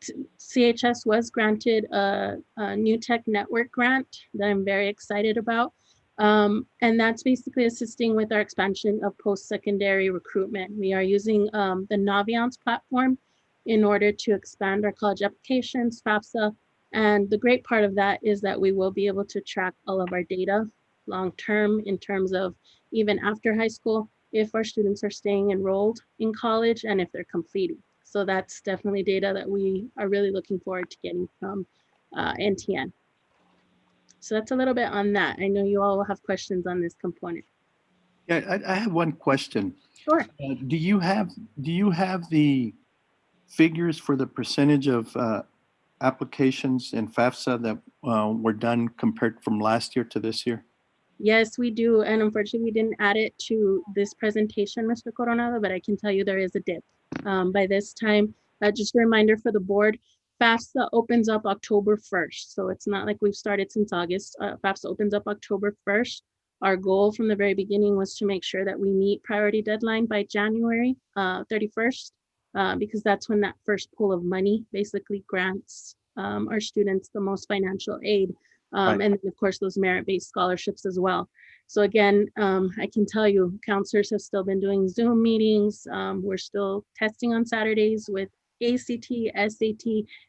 CHS was granted a New Tech Network grant that I'm very excited about. And that's basically assisting with our expansion of post-secondary recruitment. We are using the Naviance platform in order to expand our college applications, FAFSA. And the great part of that is that we will be able to track all of our data long-term in terms of even after high school, if our students are staying enrolled in college and if they're completing. So that's definitely data that we are really looking forward to getting from NTN. So that's a little bit on that. I know you all will have questions on this component. Yeah, I have one question. Sure. Do you have the figures for the percentage of applications in FAFSA that were done compared from last year to this year? Yes, we do. And unfortunately, we didn't add it to this presentation, Mr. Coronado, but I can tell you there is a dip. By this time, just a reminder for the board, FAFSA opens up October 1st. So it's not like we've started since August. FAFSA opens up October 1st. Our goal from the very beginning was to make sure that we meet priority deadline by January 31st, because that's when that first pool of money basically grants our students the most financial aid. Right. And then of course, those merit-based scholarships as well. So again, I can tell you, counselors have still been doing Zoom meetings. We're still testing on Saturdays with ACT, SAT,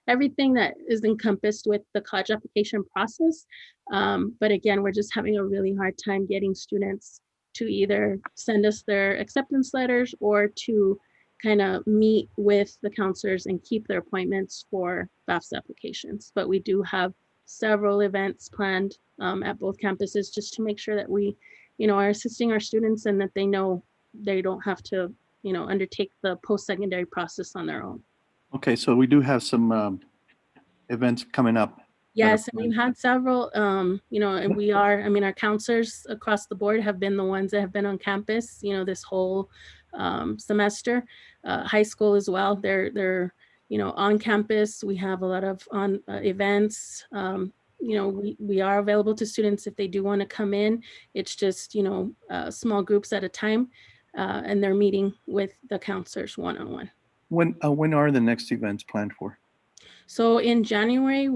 everything that is encompassed with the college application process. But again, we're just having a really hard time getting students to either send us their acceptance letters or to kind of meet with the counselors and keep their appointments for FAFSA applications. But we do have several events planned at both campuses just to make sure that we, are assisting our students and that they know they don't have to, undertake the post-secondary process on their own. Okay, so we do have some events coming up. Yes, and we've had several, and our counselors across the board have been the ones that have been on campus, this whole semester. High school as well, they're on campus. We have a lot of events. We are available to students if they do want to come in. It's just, small groups at a time, and they're meeting with the counselors one-on-one. When are the next events planned for? So in January,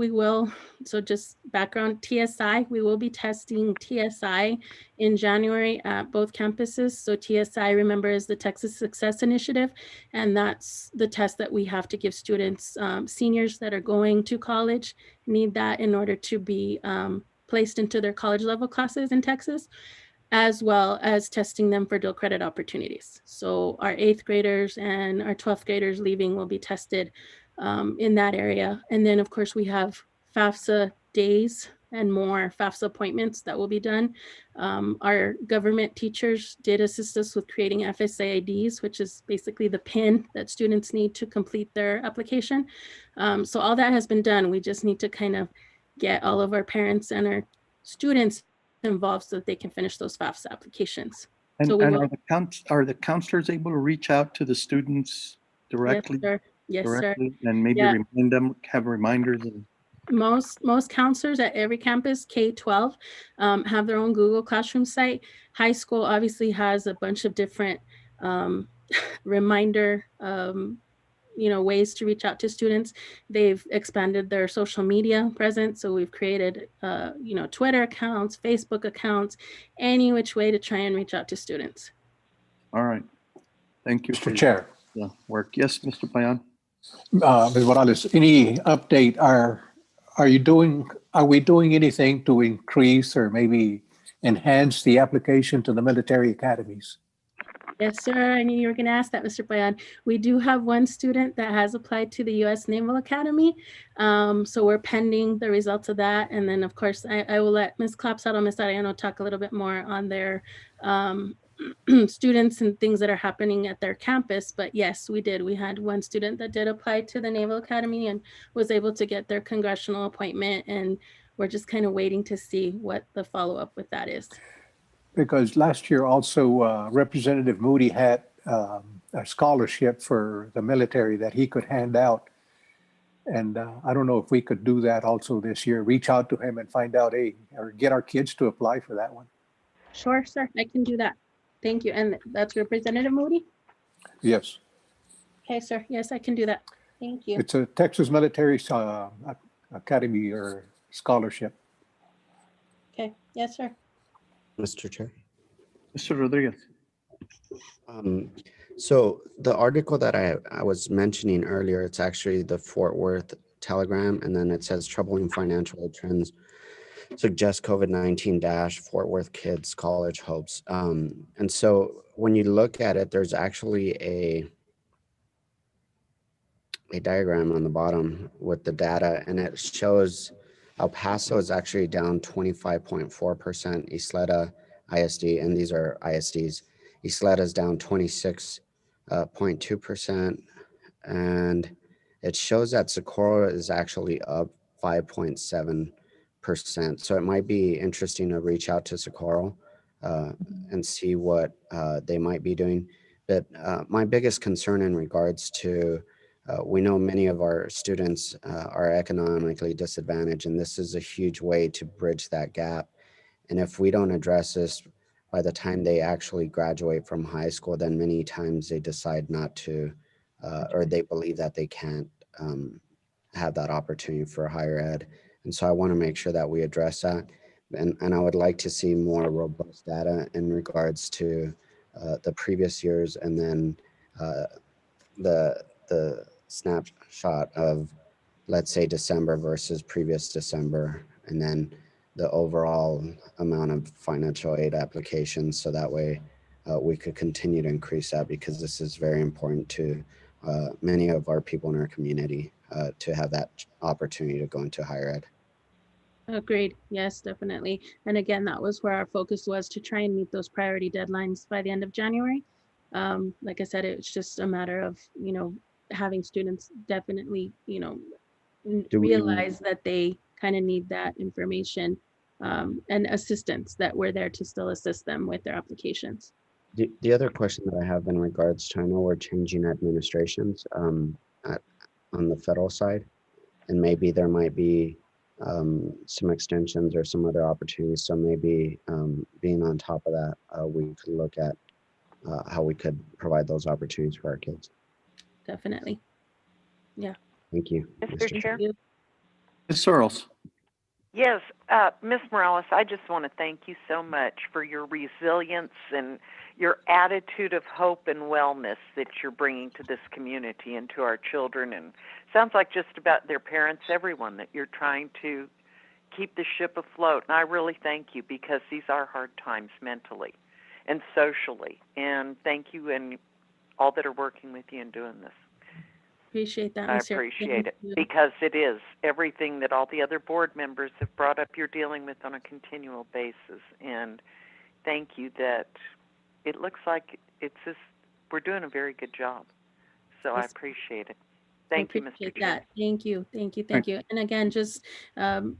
just background, TSI, we will be testing TSI in January at both campuses. So TSI, remember, is the Texas Success Initiative, and that's the test that we have to give students, seniors that are going to college, need that in order to be placed into their college level classes in Texas, as well as testing them for dual credit opportunities. So our 8th graders and our 12th graders leaving will be tested in that area. And then of course we have FAFSA days and more FAFSA appointments that will be done. Our government teachers did assist us with creating FSA IDs, which is basically the PIN that students need to complete their application. So all that has been done. We just need to kind of get all of our parents and our students involved so that they can finish those FAFSA applications. And, so are the counselors able to reach out to the students directly? Yes, sir. Yes, directly, sir. and maybe Yeah. remind them, have reminders? Most counselors at every campus, K-12, have their own Google Classroom site. High school obviously has a bunch of different reminder ways to reach out to students. They've expanded their social media presence. So we've created, Twitter accounts, Facebook accounts, any which way to try and reach out to students. All right. Thank you. Mr. Chair. Work. Yes, Mr. Payan. Ms. Morales, any update? Are we doing anything to increase or maybe enhance the application to the military academies? Yes, sir. I knew you were going to ask that, Mr. Payan. We do have one student that has applied to the U.S. Naval Academy. So we're pending the results of that. And then, of course, I will let Ms. Clapsaddle, Ms. Arellano talk a little bit more on their students and things that are happening at their campus. But yes, we did. We had one student that did apply to the Naval Academy and was able to get their congressional appointment. And we're just kind of waiting to see what the follow-up with that is. Because last year also Representative Moody had a scholarship for the military that he could hand out. And I don't know if we could do that also this year, reach out to him and find out, or get our kids to apply for that one. Sure, sir. I can do that. Thank you. And that's Representative Moody? Yes. Okay, sir. Yes, I can do that. Thank you. It's a Texas Military Academy or scholarship. Okay. Yes, sir. Mr. Chair. Mr. Rodriguez. So the article that I was mentioning earlier, it's actually the Fort Worth Telegram, and then it says troubling financial trends suggest COVID-19 dash Fort Worth kids college hopes. And so when you look at it, there's actually a diagram on the bottom with the data, and it shows El Paso is actually down 25.4%, Isleta ISD, and these are ISDs. Isleta is down 26.2%, and it shows that Socorro is actually up 5.7%. So it might be interesting to reach out to Socorro and see what they might be doing. But my biggest concern in regards to we know many of our students are economically disadvantaged, and this is a huge way to bridge that gap. And if we don't address this by the time they actually graduate from high school, then many times they decide not to, or they believe that they can't have that opportunity for higher ed. And so I want to make sure that we address that. and I would like to see more robust data in regards to the previous years, and then the snapshot of, let's say, December versus previous December, and then the overall amount of financial aid applications, so that way we could continue to increase that, because this is very important to many of our people in our community to have that opportunity to go into higher ed. Agreed. Yes, definitely. And again, that was where our focus was, to try and meet those priority deadlines by the end of January. Like I said, it's just a matter of, having students definitely, realize that they kind of need that information and assistance, that we're there to still assist them with their applications. The other question that I have in regards to, I know we're changing administrations on the federal side, and maybe there might be some extensions or some other opportunities. So maybe being on top of that, we could look at how we could provide those opportunities for our kids. Definitely. Yeah. Thank you. Mr. Chair? Ms. Searles. Yes, Ms. Morales, I just want to thank you so much for your resilience and your attitude of hope and wellness that you're bringing to this community and to our children, and sounds like just about their parents, everyone, that you're trying to keep the ship afloat. And I really thank you, because these are hard times mentally and socially. And thank you and all that are working with you in doing this. Appreciate that. I Ms. Sarah. appreciate it, Thank you. because it is everything that all the other board members have brought up you're dealing with on a continual basis. And thank you that it looks like it's just, we're doing a very good job. So Yes. I appreciate it. Thank you, Mr. Appreciate Chair. that. Thank you. Thank you. Thank you. And again, just to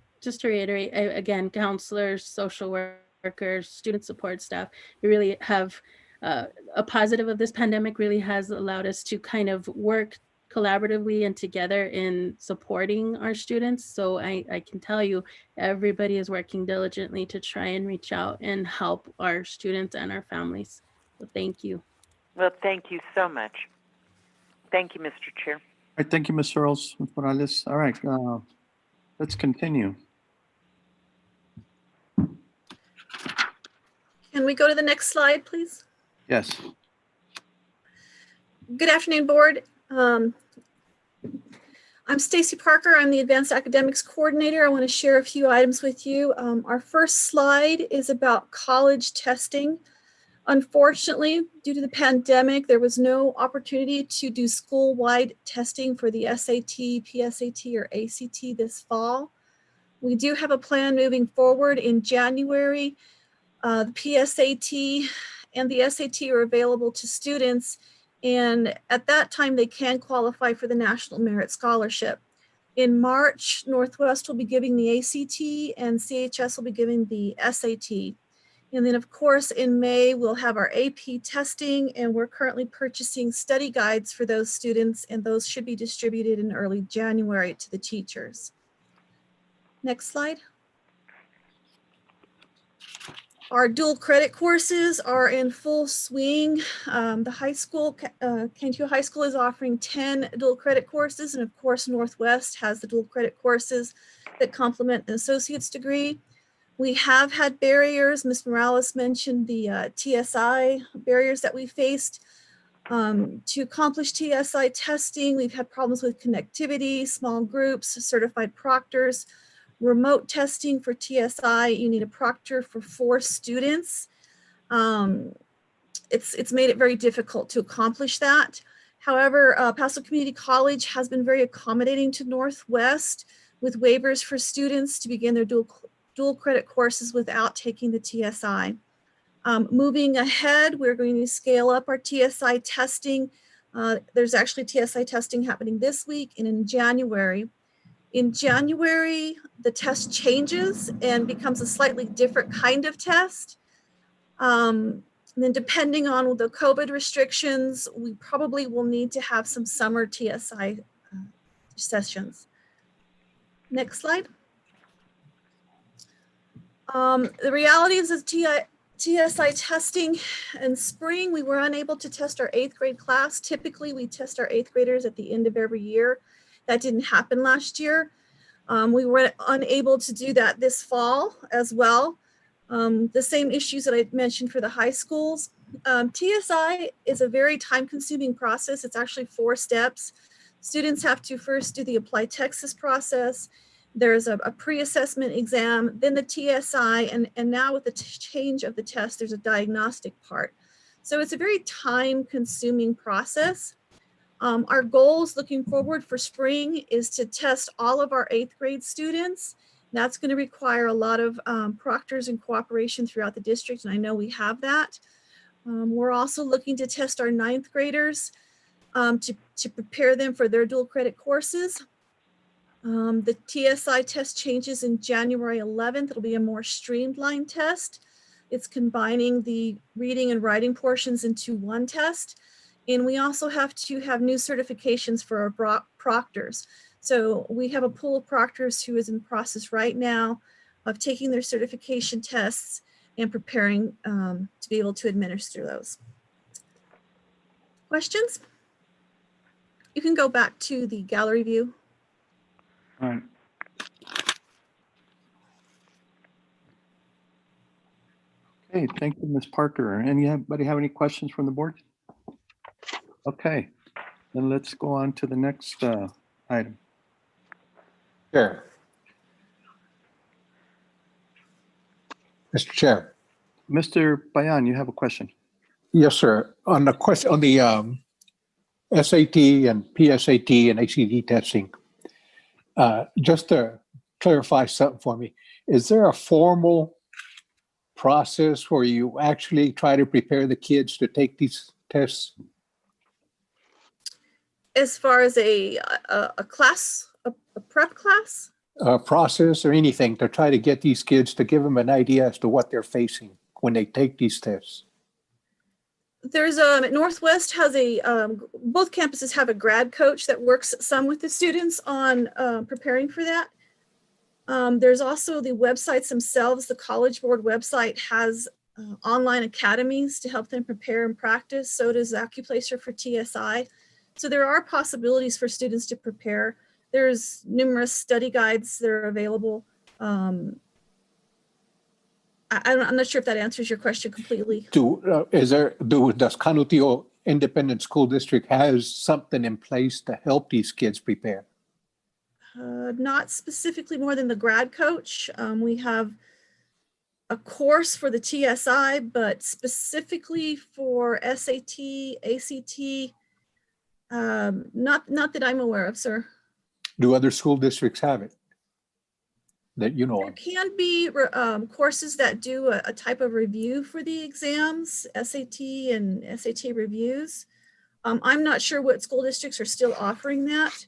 reiterate, again, counselors, social workers, student support staff, you really have a positive of this pandemic really has allowed us to kind of work collaboratively and together in supporting our students. So I can tell you, everybody is working diligently to try and reach out and help our students and our families. So thank you. Well, thank you so much. Thank you, Mr. Chair. All right, thank you, Ms. Searles. Ms. Morales. All right, let's continue. Can we go to the next slide, please? Yes. Good afternoon, board. I'm Stacy Parker. I'm the Advanced Academics Coordinator. I want to share a few items with you. Our first slide is about college testing. Unfortunately, due to the pandemic, there was no opportunity to do school-wide testing for the SAT, PSAT, or ACT this fall. We do have a plan moving forward. In January. The PSAT and the SAT are available to students, and at that time they can qualify for the National Merit Scholarship. In March, Northwest will be giving the ACT and CHS will be giving the SAT. And then of course in May we'll have our AP testing, and we're currently purchasing study guides for those students, and those should be distributed in early January to the teachers. Next slide. Our dual credit courses are in full swing. The high school, Kankakee High School is offering 10 dual credit courses, and of course Northwest has the dual credit courses that complement an associate's degree. We have had barriers. Ms. Morales mentioned the TSI barriers that we faced. To accomplish TSI testing, we've had problems with connectivity, small groups, certified proctors. Remote testing for TSI, you need a proctor for 4 students. It's made it very difficult to accomplish that. However, Paso Community College has been very accommodating to Northwest with waivers for students to begin their dual credit courses without taking the TSI. Moving ahead, we're going to scale up our TSI testing. There's actually TSI testing happening this week and in January. In January, the test changes and becomes a slightly different kind of test. And then depending on the COVID restrictions, we probably will need to have some summer TSI sessions. Next slide. The realities of TSI testing in spring, we were unable to test our 8th grade class. Typically, we test our 8th graders at the end of every year. That didn't happen last year. We were unable to do that this fall as well. The same issues that I mentioned for the high schools. TSI is a very time-consuming process. It's actually 4 steps. Students have to first do the Apply Texas process. There's a pre-assessment exam, then the TSI, and now with the change of the test, there's a diagnostic part. So it's a very time-consuming process. Our goals looking forward for spring is to test all of our 8th grade students. That's going to require a lot of proctors and cooperation throughout the district, and I know we have that. We're also looking to test our 9th graders to prepare them for their dual credit courses. The TSI test changes in January 11th. It'll be a more streamlined test. It's combining the reading and writing portions into one test. And we also have to have new certifications for our proctors. So we have a pool of proctors who is in process right now of taking their certification tests and preparing to be able to administer those. Questions? You can go back to the gallery view. All right. Okay, thank you, Ms. Parker. Anybody have any questions from the board? Okay, then let's go on to the next item. Chair. Mr. Chair. Mr. Bayan, you have a question? Yes, sir. On the question on the SAT and PSAT and ACT testing, just to clarify something for me, is there a formal process where you actually try to prepare the kids to take these tests? As far as a class, a prep class? Process or anything to try to get these kids to give them an idea as to what they're facing when they take these tests? There's Northwest has a both campuses have a grad coach that works some with the students on preparing for that. There's also the websites themselves. The College Board website has online academies to help them prepare and practice. So does Acuplacer for TSI. So there are possibilities for students to prepare. There's numerous study guides that are available. I'm not sure if that answers your question completely. Does Canutio Independent School District has something in place to help these kids prepare? Not specifically more than the grad coach. We have a course for the TSI, but specifically for SAT, ACT, not that I'm aware of, sir. Do other school districts have it that you know There of? can be courses that do a type of review for the exams, SAT and SAT reviews. I'm not sure what school districts are still offering that.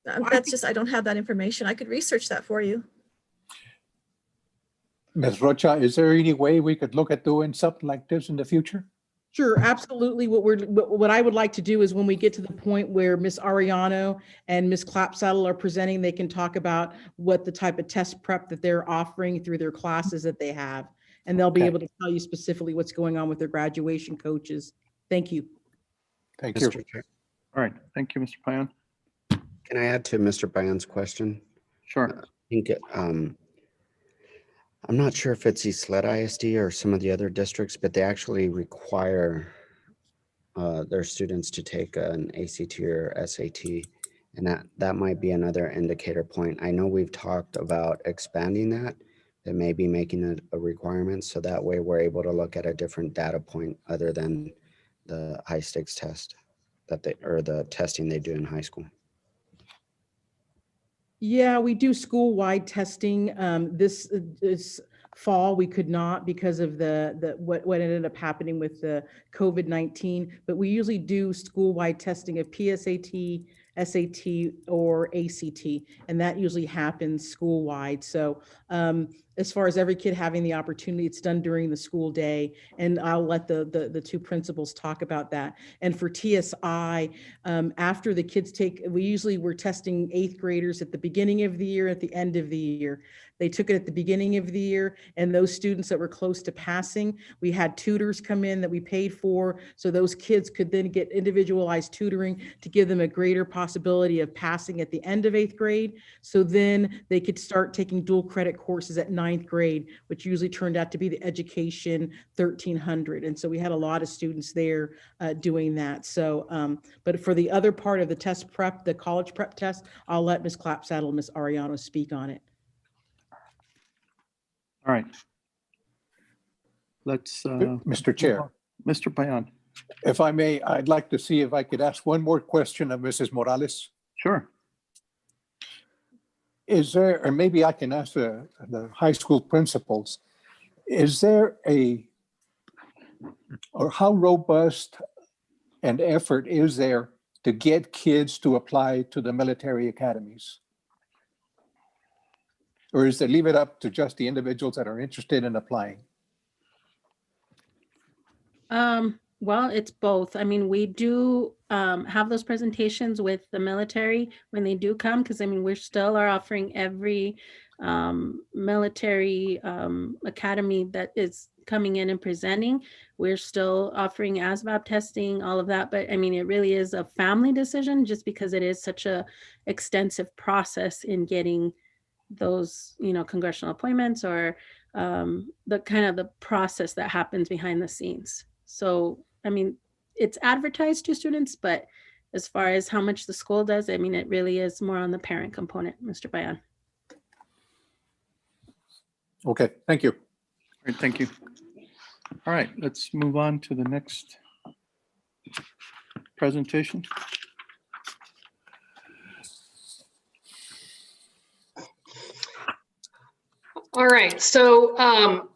That's just, I don't have that information. I could research that for you. Ms. Rocha, is there any way we could look at doing something like this in the future? Sure, absolutely. What I would like to do is when we get to the point where Ms. Ariano and Ms. Clapsaddle are presenting, they can talk about what the type of test prep that they're offering through their classes that they have. And they'll be able to tell you specifically what's going on with their graduation coaches. Thank you. Thank you. Mr. Chair, All right, thank you, Mr. Payan. can I add to Mr. Bayan's question? Sure. I think I'm not sure if it's East Sled ISD or some of the other districts, but they actually require their students to take an ACT or SAT, and that might be another indicator point. I know we've talked about expanding that, and maybe making it a requirement, so that way we're able to look at a different data point other than the high stakes test or the testing they do in high school. Yeah, we do school-wide testing. This fall we could not because of what ended up happening with the COVID-19. But we usually do school-wide testing of PSAT, SAT, or ACT, and that usually happens school-wide. So as far as every kid having the opportunity. It's done during the school day, and I'll let the two principals talk about that. And for TSI, after the kids we're testing 8th graders at the beginning of the year, at the end of the year. They took it at the beginning of the year, and those students that were close to passing, we had tutors come in that we paid for, so those kids could then get individualized tutoring to give them a greater possibility of passing at the end of 8th grade. So then they could start taking dual credit courses at 9th grade, which usually turned out to be the Education 1300. And so we had a lot of students there doing that. So, but for the other part of the test prep, the college prep test, I'll let Ms. Clapsaddle and Ms. Ariano speak on it. All right. Let's. Mr. Chair, Mr. Payan. if I may, I'd like to see if I could ask one more question of Mrs. Morales. Sure. Is there, or maybe I can ask the high school principals, is there or how robust an effort is there to get kids to apply to the military academies? Or is it leave it up to just the individuals that are interested in applying? Well, it's both. I mean, we do have those presentations with the military when they do come, because I mean, we still are offering every military academy that is coming in and presenting. We're still offering ASVAB testing, all of that. But I mean, it really is a family decision, just because it is such a extensive process in getting those, you know, congressional appointments, or the kind of the process that happens behind the scenes. So, I mean, it's advertised to students, but as far as how much the school does, I mean, it really is more on the parent component, Mr. Bayan. Okay, thank you. All right, thank you. All right, let's move on to the next presentation. All right, so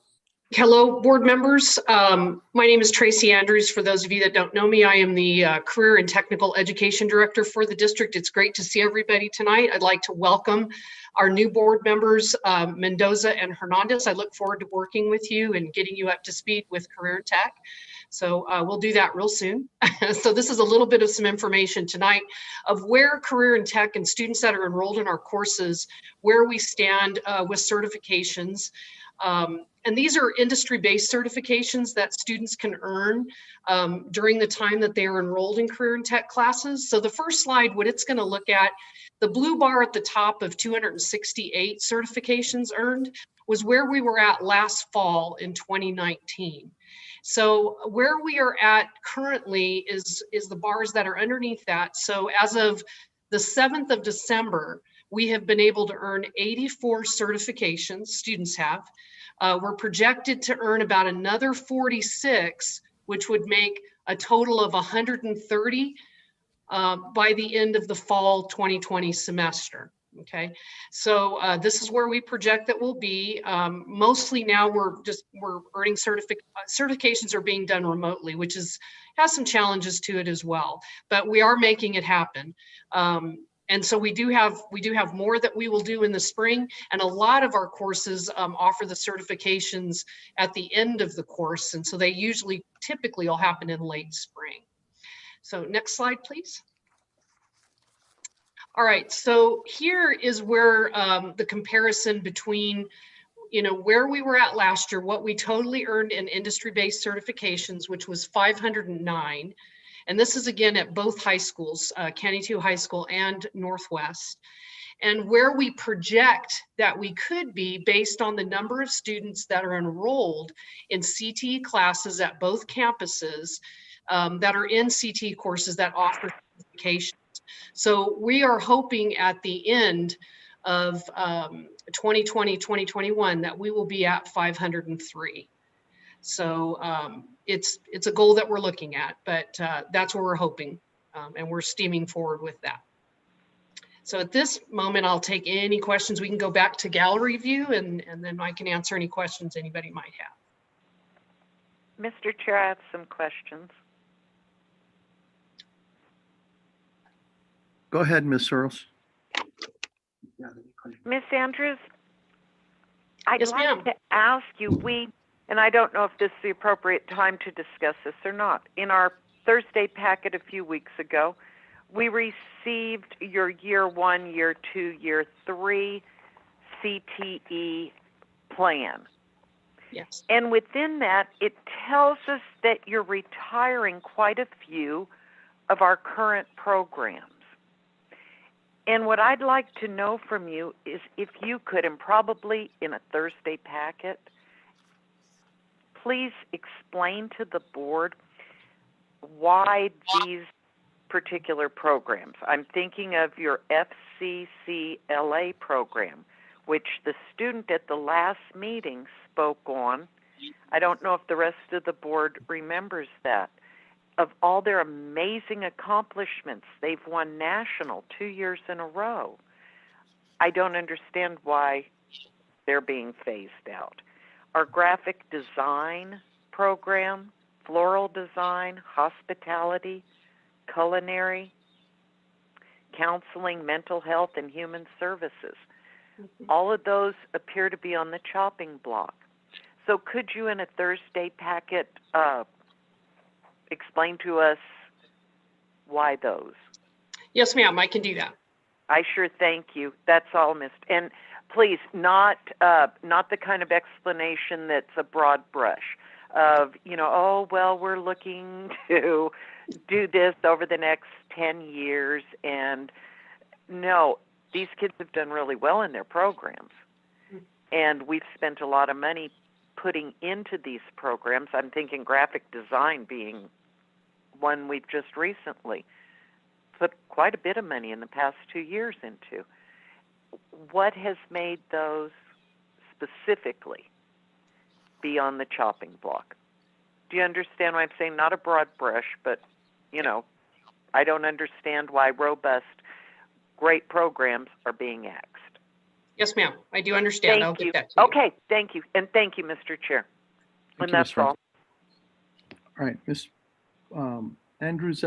hello, board members. My name is Tracy Andrews. For those of you that don't know me, I am the Career and Technical Education Director for the district. It's great to see everybody tonight. I'd like to welcome our new board members, Mendoza and Hernandez. I look forward to working with you and getting you up to speed with Career and Tech. So we'll do that real soon. So this is a little bit of some information tonight of where Career and Tech and students that are enrolled in our courses, where we stand with certifications. And these are industry-based certifications that students can earn during the time that they are enrolled in Career and Tech classes. So the first slide, what it's going to look at, the blue bar at the top of 268 certifications earned was where we were at last fall in 2019. So where we are at currently is the bars that are underneath that. So as of the 7th of December, we have been able to earn 84 certifications, students have. We're projected to earn about another 46, which would make a total of 130 by the end of the fall 2020 semester. Okay, so this is where we project that we'll be. Mostly now we're earning certifications are being done remotely, which has some challenges to it as well, but we are making it happen. And so we do have more that we will do in the spring, and a lot of our courses offer the certifications at the end of the course, and so they typically all happen in late spring. So next slide, please. All right, so here is where the comparison between, you know, where we were at last year, what we totally earned in industry-based certifications, which was 509. And this is again at both high schools, Caney-2 High School and Northwest. And where we project that we could be based on the number of students that are enrolled in CTE classes at both campuses that are in CTE courses that offer certifications. So we are hoping at the end of 2020, 2021 that we will be at 503. So it's a goal that we're looking at, but that's where we're hoping, and we're steaming forward with that. So at this moment, I'll take any questions. We can go back to gallery view, and then I can answer any questions anybody might have. Mr. Chair, I have some questions. Go ahead, Ms. Searles. Ms. Andrews, I'd Yes, like ma'am. to ask you, and I don't know if this is the appropriate time to discuss this or not. In our Thursday packet a few weeks ago, we received your year 1, year 2, year 3 CTE plan. Yes. And within that, it tells us that you're retiring quite a few of our current programs. And what I'd like to know from you is if you could, and probably in a Thursday packet, please explain to the board why these particular programs. I'm thinking of your FCCLA program, which the student at the last meeting spoke on. I don't know if the rest of the board remembers that. Of all their amazing accomplishments, they've won national 2 years in a row. I don't understand why they're being phased out. Our graphic design program, floral design, hospitality, culinary, counseling, mental health, and human services. All of those appear to be on the chopping block. So could you, in a Thursday packet, explain to us why those? Yes, ma'am, I can do that. I sure thank you. That's all, Miss. And please, not the kind of explanation that's a broad brush of, oh, well, we're looking to do this over the next 10 years. And no, these kids have done really well in their programs. And we've spent a lot of money putting into these programs. I'm thinking graphic design being one we've just recently put quite a bit of money in the past 2 years into. What has made those specifically be on the chopping block? Do you understand what I'm saying? Not a broad brush, but, I don't understand why robust, great programs are being axed. Yes, ma'am, I do understand. I'll Thank you. get that to you. Okay, thank you. And thank you, Mr. Chair. Thank And you, that's Ms. all. Frank. All right, Ms. Andrews,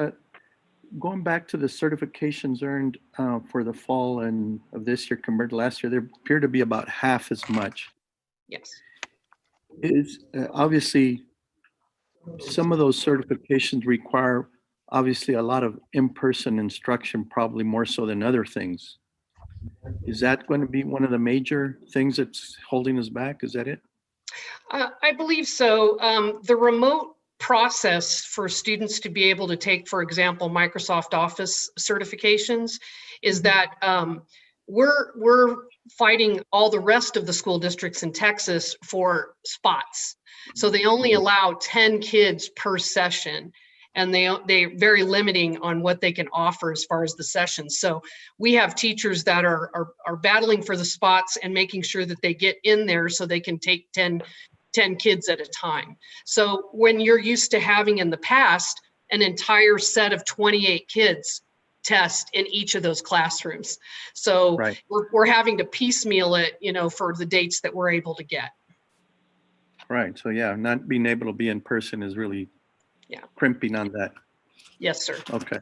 going back to the certifications earned for the fall and of this year compared to last year, there appear to be about half as much. Yes. Is obviously some of those certifications require obviously a lot of in-person instruction, probably more so than other things. Is that going to be one of the major things that's holding us back? Is that it? I believe so. The remote process for students to be able to take, for example, Microsoft Office certifications is that we're fighting all the rest of the school districts in Texas for spots. So they only allow 10 kids per session, and they're very limiting on what they can offer as far as the sessions. So we have teachers that are battling for the spots and making sure that they get in there so they can take 10 kids at a time. So when you're used to having in the past an entire set of 28 kids test in each of those classrooms. So right. we're having to piecemeal it, for the dates that we're able to get. Right. So yeah, not being able to be in person is really crimping on that. Yes, sir. Okay.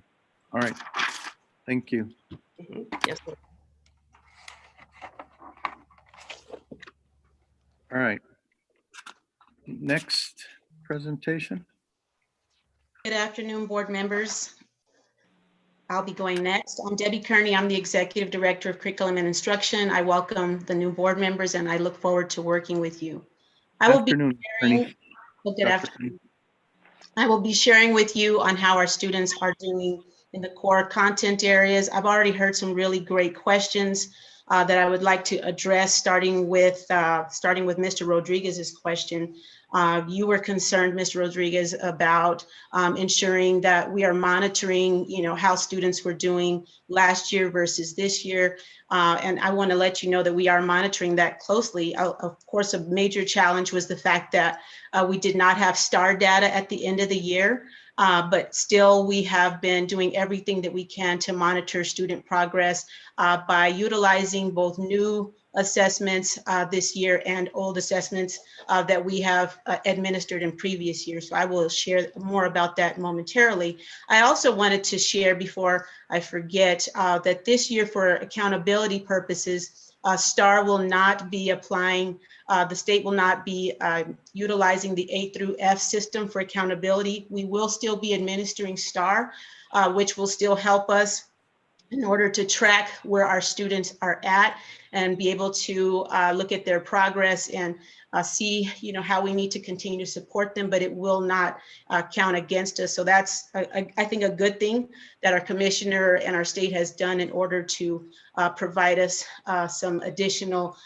All right. Thank you. Yes, sir. All right. Next presentation. Good afternoon, board members. I'll be going next. I'm Debbie Kearney. I'm the Executive Director of Curriculum and Instruction. I welcome the new board members and I look forward to working with you. I will be sharing, good afternoon. I will be sharing with you on how our students are doing in the core content areas. I've already heard some really great questions that I would like to address, starting with Mr. Rodriguez's question. You were concerned, Mr. Rodriguez, about ensuring that we are monitoring, how students were doing last year versus this year. And I want to let you know that we are monitoring that closely. Of course, a major challenge was the fact that we did not have STAR data at the end of the year. But still, we have been doing everything that we can to monitor student progress by utilizing both new assessments this year and old assessments that we have administered in previous years. So I will share more about that momentarily. I also wanted to share, before I forget, that this year, for accountability purposes, STAR will not be applying, the state will not be utilizing the A through F system for accountability. We will still be administering STAR, which will still help us in order to track where our students are at and be able to look at their progress and see, how we need to continue to support them, but it will not count against us. So that's, I think, a good thing that our commissioner and our state has done in order to provide us some additional,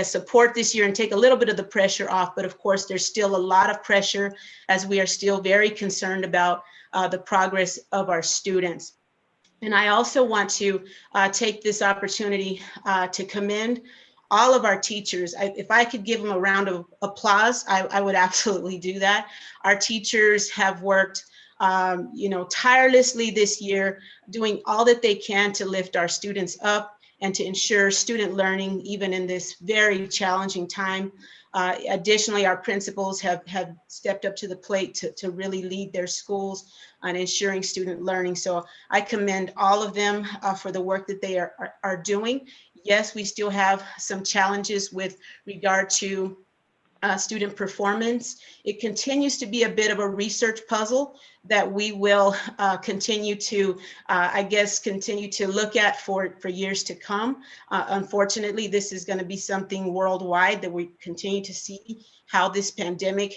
support this year and take a little bit of the pressure off. But of course, there's still a lot of pressure as we are still very concerned about the progress of our students. And I also want to take this opportunity to commend all of our teachers. If I could give them a round of applause, I would absolutely do that. Our teachers have worked tirelessly this year, doing all that they can to lift our students up and to ensure student learning, even in this very challenging time. Additionally, our principals have stepped up to the plate to really lead their schools on ensuring student learning. So I commend all of them for the work that they are doing. Yes, we still have some challenges with regard to student performance. It continues to be a bit of a research puzzle that we will continue to, continue to look at for years to come. Unfortunately, this is going to be something worldwide that we continue to see how this pandemic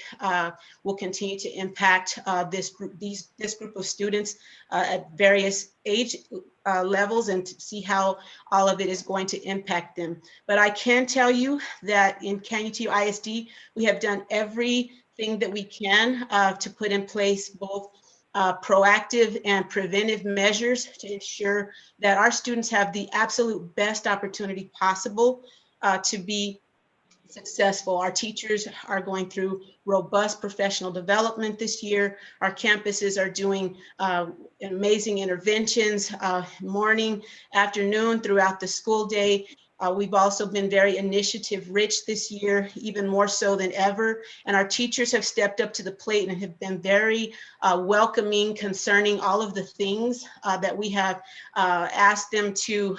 will continue to impact this group of students at various age levels, and to see how all of it is going to impact them. But I can tell you that in Canutillo ISD, we have done everything that we can to put in place both proactive and preventive measures to ensure that our students have the absolute best opportunity possible to be successful. Our teachers are going through robust professional development this year. Our campuses are doing amazing interventions morning, afternoon, throughout the school day. We've also been very initiative rich this year, even more so than ever. And our teachers have stepped up to the plate and have been very welcoming concerning all of the things that we have asked them to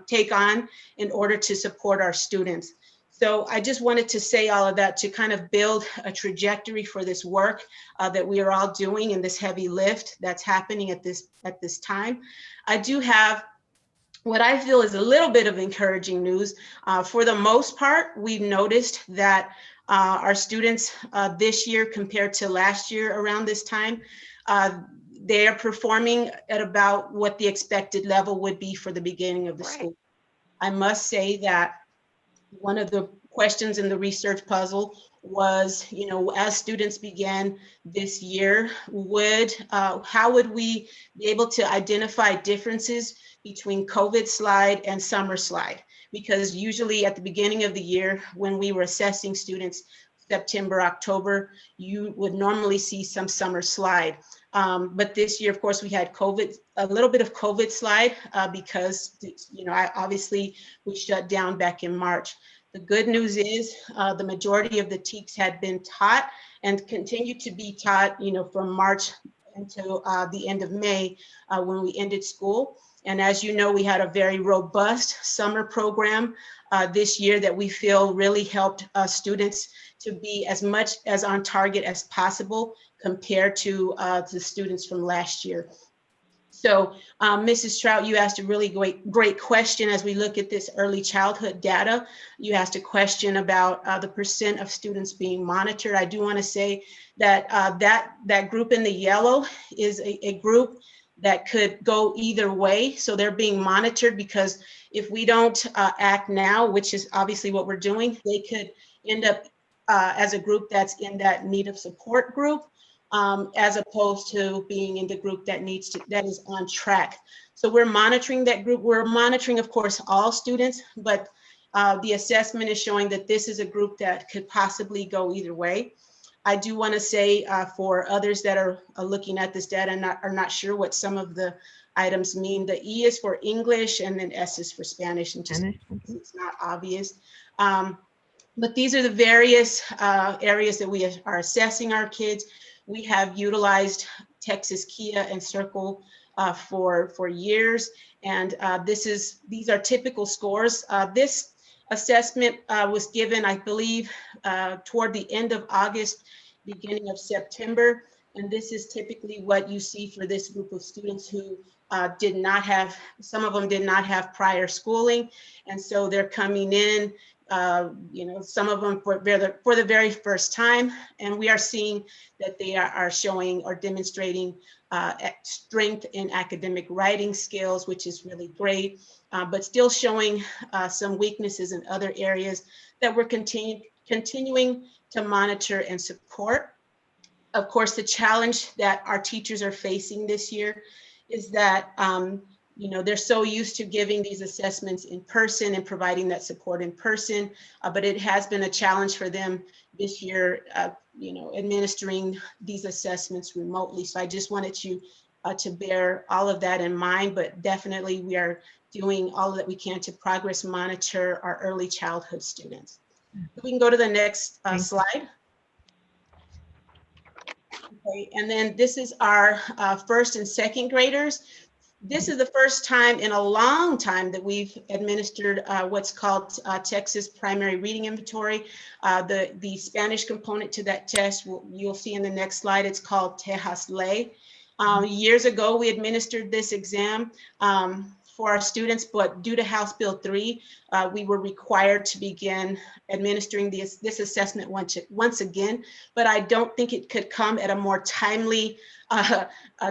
take on in order to support our students. So I just wanted to say all of that to kind of build a trajectory for this work that we are all doing in this heavy lift that's happening at this time. I do have what I feel is a little bit of encouraging news. For the most part, we've noticed that our students this year compared to last year around this time, they are performing at about what the expected level would be for the beginning of the school. I must say that one of the questions in the research puzzle was, as students began this year, how would we be able to identify differences between COVID slide and summer slide? Because usually at the beginning of the year, when we were assessing students, September, October, you would normally see some summer slide. But this year, of course, we had COVID, a little bit of COVID slide because, obviously we shut down back in March. The good news is the majority of the TEKS had been taught and continue to be taught, from March until the end of May when we ended school. And as you know, we had a very robust summer program this year that we feel really helped students to be as much as on target as possible compared to the students from last year. So Mrs. Trout, you asked a really great question as we look at this early childhood data. You asked a question about the percent of students being monitored. I do want to say that that group in the yellow is a group that could go either way. So they're being monitored because if we don't act now, which is obviously what we're doing, they could end up as a group that's in that need of support group. As opposed to being in the group that is on track. So we're monitoring that group. We're monitoring, of course, all students, but the assessment is showing that this is a group that could possibly go either way. I do want to say for others that are looking at this data and are not sure what some of the items mean, the E is for English and then S is for Spanish, and just it's not obvious. But these are the various areas that we are assessing our kids. We have utilized Texas Kia and Circle for years, and these are typical scores. This assessment was given, I believe, toward the end of August, beginning of September. And this is typically what you see for this group of students who did not have, some of them did not have prior schooling. And so they're coming in, some of them for the very first time. And we are seeing that they are showing or demonstrating strength in academic writing skills, which is really great, but still showing some weaknesses in other areas that we're continuing to monitor and support. Of course, the challenge that our teachers are facing this year is that they're so used to giving these assessments in person and providing that support in person, but it has been a challenge for them this year, administering these assessments remotely. So I just wanted you to bear all of that in mind, but definitely we are doing all that we can to progress monitor our early childhood students. We can go to the next slide. Okay, and then this is our first and second graders. This is the first time in a long time that we've administered what's called Texas Primary Reading Inventory. The Spanish component to that test, you'll see in the next slide, it's called Tejas Ley. Years ago, we administered this exam for our students, but due to House Bill 3, we were required to begin administering this assessment once again, but I don't think it could come at a more timely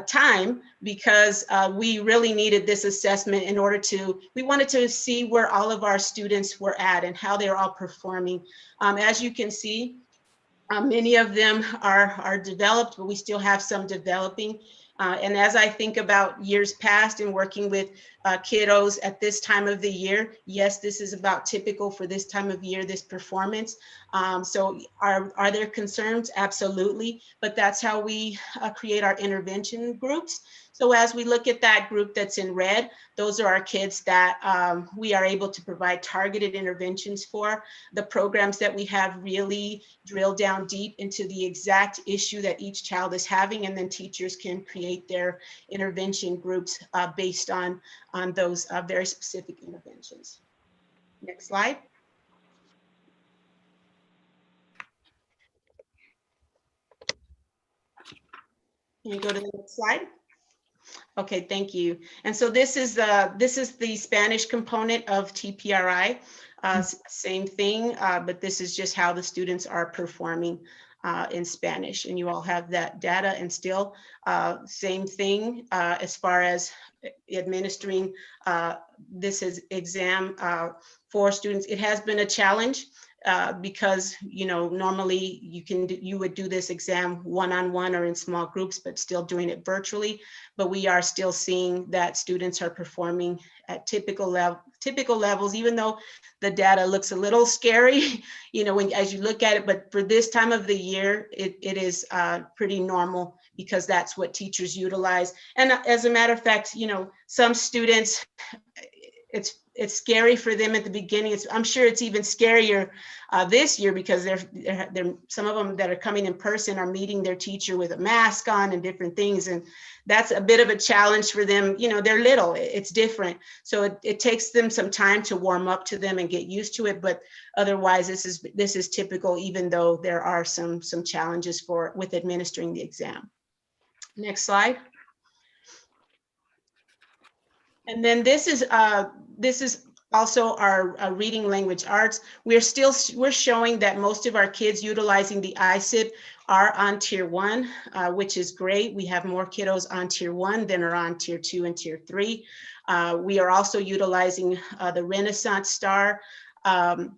time, because we really needed this assessment in order to, we wanted to see where all of our students were at and how they're all performing. As you can see, many of them are developed, but we still have some developing. And as I think about years past and working with kiddos at this time of the year, yes, this is about typical for this time of year, this performance. So are there concerns? Absolutely. But that's how we create our intervention groups. So as we look at that group that's in red, those are our kids that we are able to provide targeted interventions for. The programs that we have really drill down deep into the exact issue that each child is having, and then teachers can create their intervention groups based on those very specific interventions. Next slide. Can you go to the next slide? Okay, thank you. And so this is the Spanish component of TPRI. Same thing, but this is just how the students are performing in Spanish, and you all have that data. And still, same thing as far as administering this exam for students. It has been a challenge. Because normally you would do this exam one-on-one or in small groups, but still doing it virtually. But we are still seeing that students are performing at typical levels, even though the data looks a little scary, as you look at it. But for this time of the year, it is pretty normal, because that's what teachers utilize. And as a matter of fact, some students, it's scary for them at the beginning. I'm sure it's even scarier this year, because they're some of them that are coming in person are meeting their teacher with a mask on and different things. And that's a bit of a challenge for them. They're little, it's different. So it takes them some time to warm up to them and get used to it. But otherwise, this is typical, even though there are some challenges with administering the exam. Next slide. And then this is also our reading language arts. We're showing that most of our kids utilizing the ISIP are on tier 1, which is great. We have more kiddos on tier 1 than are on tier 2 and tier 3. We are also utilizing the Renaissance Star. And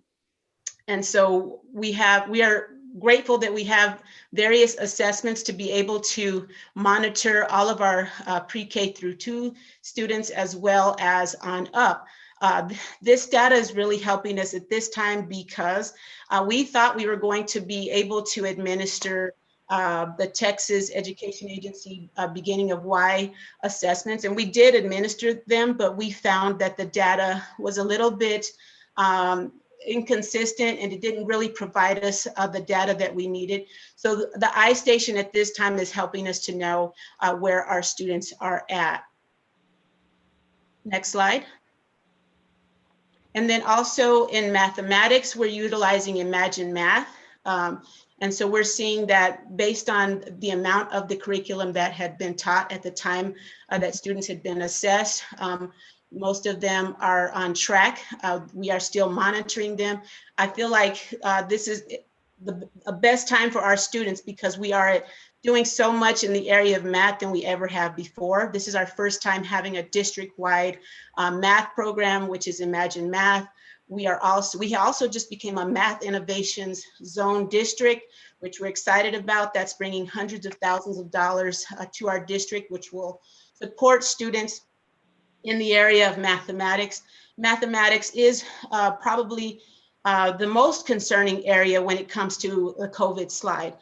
so we are grateful that we have various assessments to be able to monitor all of our pre-K through 2 students, as well as on up. This data is really helping us at this time, because we thought we were going to be able to administer the Texas Education Agency beginning of Y assessments, and we did administer them, but we found that the data was a little bit inconsistent, and it didn't really provide us the data that we needed. So the iStation at this time is helping us to know where our students are at. Next slide. And then also in mathematics, we're utilizing Imagine Math. And so we're seeing that based on the amount of the curriculum that had been taught at the time that students had been assessed, most of them are on track. We are still monitoring them. I feel like this is the best time for our students because we are doing so much in the area of math than we ever have before. This is our first time having a district-wide math program, which is Imagine Math. We also just became a Math Innovations Zone district, which we're excited about. That's bringing hundreds of thousands of dollars to our district, which will support students in the area of mathematics. Mathematics is probably the most concerning area when it comes to the COVID slide.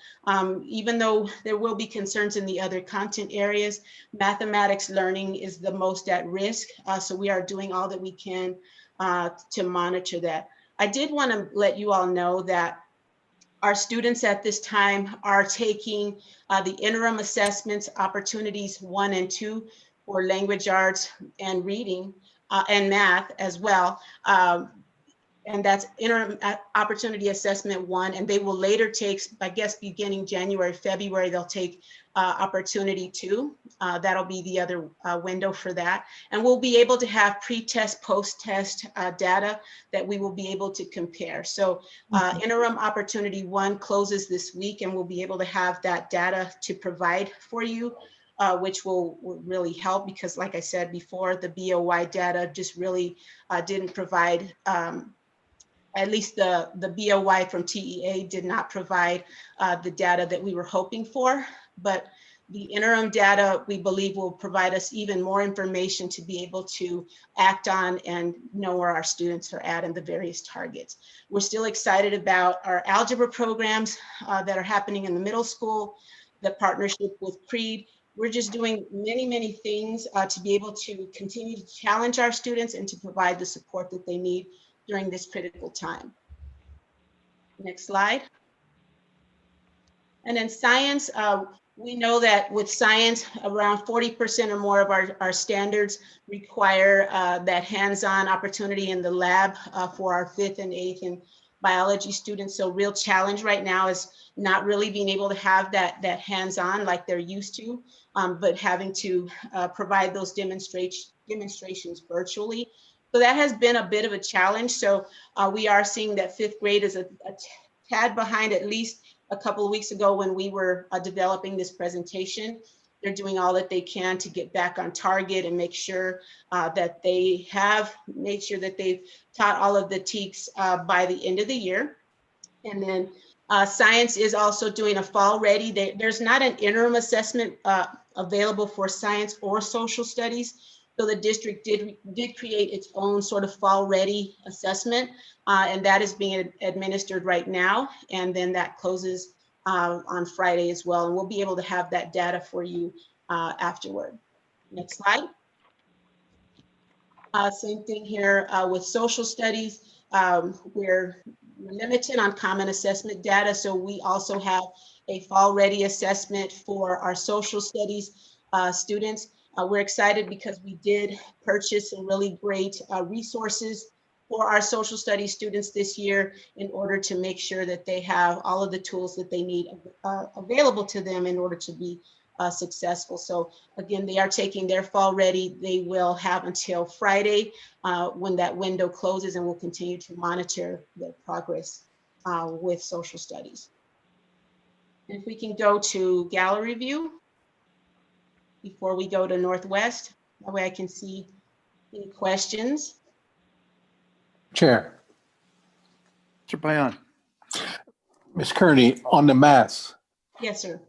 Even though there will be concerns in the other content areas, mathematics learning is the most at risk. So we are doing all that we can to monitor that. I did want to let you all know that our students at this time are taking the interim assessments, opportunities 1 and 2 for language arts and reading and math as well. And that's interim opportunity assessment 1, and they will later take, I guess, beginning January, February, they'll take opportunity 2. That'll be the other window for that. And we'll be able to have pre-test, post-test data that we will be able to compare. So interim opportunity 1 closes this week, and we'll be able to have that data to provide for you, which will really help because, like I said before, the BOY data just really didn't provide at least the BOY from TEA did not provide the data that we were hoping for, but the interim data we believe will provide us even more information to be able to act on and know where our students are at and the various targets. We're still excited about our algebra programs that are happening in the middle school, the partnership with CREED. We're just doing many, many things to be able to continue to challenge our students and to provide the support that they need during this critical time. Next slide. And then science, we know that with science, around 40% or more of our standards require that hands-on opportunity in the lab for our 5th and 8th and biology students. So real challenge right now is not really being able to have that hands-on like they're used to, but having to provide those demonstrations virtually. So that has been a bit of a challenge. So we are seeing that 5th grade is a tad behind, at least a couple of weeks ago when we were developing this presentation. They're doing all that they can to get back on target and make sure that they have made sure that they've taught all of the TEKS by the end of the year. And then science is also doing a fall ready. There's not an interim assessment available for science or social studies. So the district did create its own sort of fall ready assessment, and that is being administered right now. And then that closes on Friday as well. And we'll be able to have that data for you afterward. Next slide. Same thing here with social studies. We're limited on common assessment data. So we also have a fall ready assessment for our social studies students. We're excited because we did purchase some really great resources for our social studies students this year in order to make sure that they have all of the tools that they need available to them in order to be successful. So again, they are taking their fall ready. They will have until Friday when that window closes, and we'll continue to monitor their progress with social studies. And if we can go to gallery view before we go to Northwest, that way I can see any questions. Chair. Mr. Payan. Ms. Kearney, on the math, Yes, sir.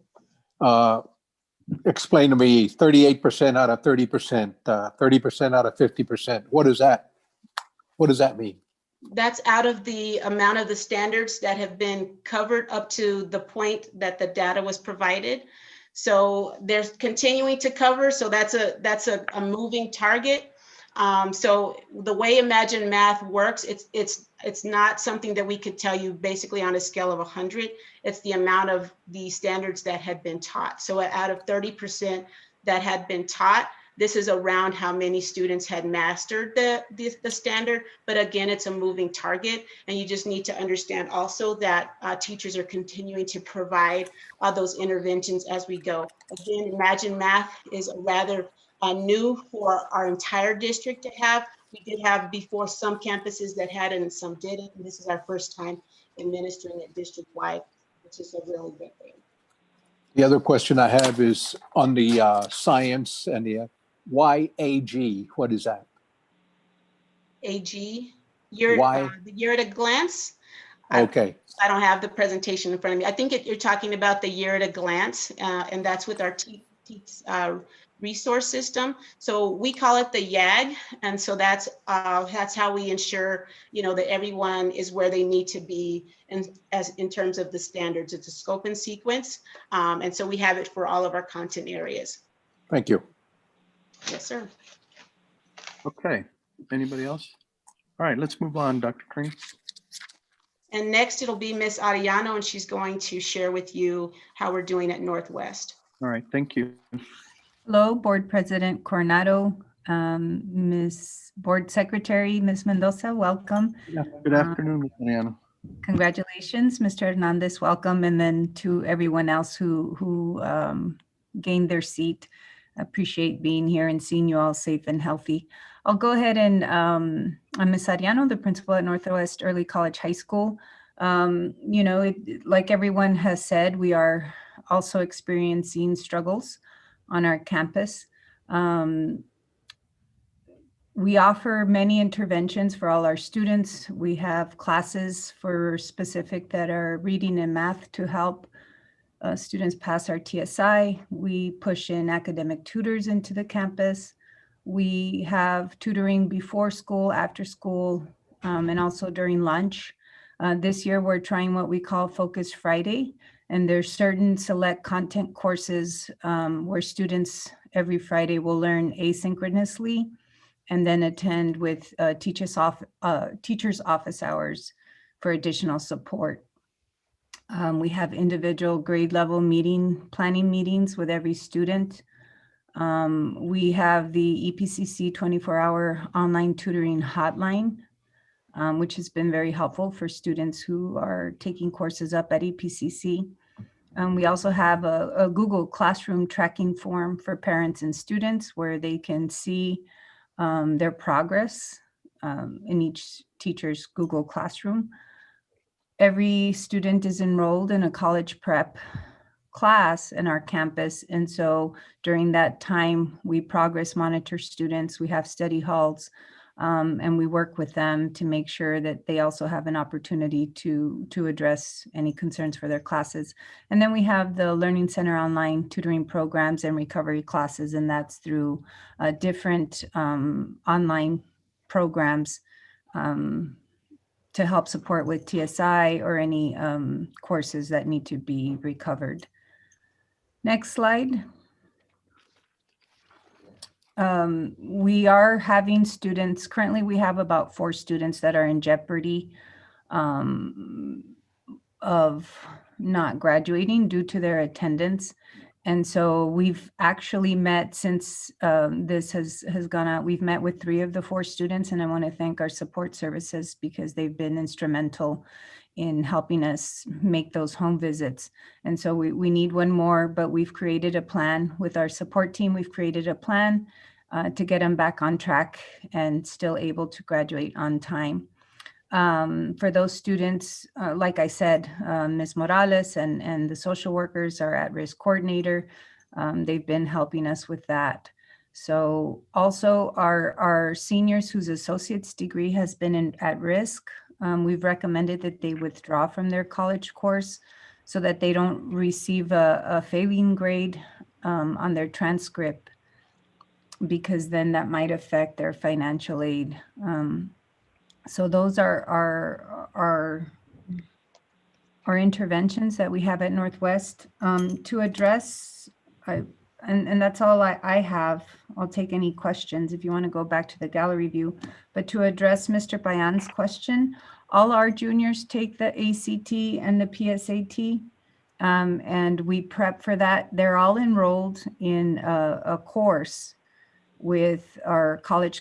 explain to me 38% out of 30%, 30% out of 50%. What does that mean? That's out of the amount of the standards that have been covered up to the point that the data was provided. So there's continuing to cover. So that's a moving target. So the way Imagine Math works, it's not something that we could tell you basically on a scale of 100. It's the amount of the standards that had been taught. So out of 30% that had been taught, This is around how many students had mastered the standard, but again, it's a moving target, and you just need to understand also that teachers are continuing to provide those interventions as we go. Again, Imagine Math is rather new for our entire district to have. We did have before some campuses that had it and some didn't, and this is our first time administering it district-wide, which is a really good thing. The other question I have is on the science and the YAG. What is that? AG, Why? the year at a glance. Okay. I don't have the presentation in front of me. I think you're talking about the year at a glance, and that's with our resource system. So we call it the YAG, and so that's how we ensure, that everyone is where they need to be in terms of the standards. It's a scope and sequence, and so we have it for all of our content areas. Thank you. Yes, sir. Okay, anybody else? All right, let's move on, Dr. Crane. And next it'll be Miss Arellano, and she's going to share with you how we're doing at Northwest. All right, thank you. Hello, Board President Coronado, Ms. Board Secretary, Ms. Mendoza, welcome. Good afternoon, Ms. Mariano. Congratulations, Mr. Hernandez, welcome. And then to everyone else who gained their seat. Appreciate being here and seeing you all safe and healthy. I'll go ahead and I'm Ms. Ariano, the principal at Northwest Early College High School. Like everyone has said, we are also experiencing struggles on our campus. We offer many interventions for all our students. We have classes for specific that are reading and math to help students pass our TSI. We push in academic tutors into the campus. We have tutoring before school, after school, and also during lunch. This year, we're trying what we call Focus Friday, and there's certain select content courses where students every Friday will learn asynchronously and then attend with teachers' office hours for additional support. We have individual grade level planning meetings with every student. We have the EPCC 24-hour online tutoring hotline, which has been very helpful for students who are taking courses up at EPCC. We also have a Google Classroom tracking form for parents and students where they can see their progress in each teacher's Google Classroom. Every student is enrolled in a college prep class in our campus. And so during that time, we progress monitor students, we have study halls, and we work with them to make sure that they also have an opportunity to address any concerns for their classes. And then we have the Learning Center online tutoring programs and recovery classes, and that's through different online programs to help support with TSI or any courses that need to be recovered. Next slide. We are having students, currently we have about 4 students that are in jeopardy of not graduating due to their attendance. And so we've actually met since this has gone out, we've met with 3 of the 4 students, and I want to thank our support services because they've been instrumental in helping us make those home visits. And so we need 1 more, but we've created a plan with our support team. We've created a plan to get them back on track and still able to graduate on time. For those students, like I said, Ms. Morales and the social workers, our at-risk coordinator, they've been helping us with that. So also our seniors whose associate's degree has been at risk, we've recommended that they withdraw from their college course so that they don't receive a failing grade on their transcript, because then that might affect their financial aid. So those are our interventions that we have at Northwest to address, and that's all I have. I'll take any questions if you want to go back to the gallery view. But to address Mr. Payan's question, all our juniors take the ACT and the PSAT, and we prep for that. They're all enrolled in a course with our college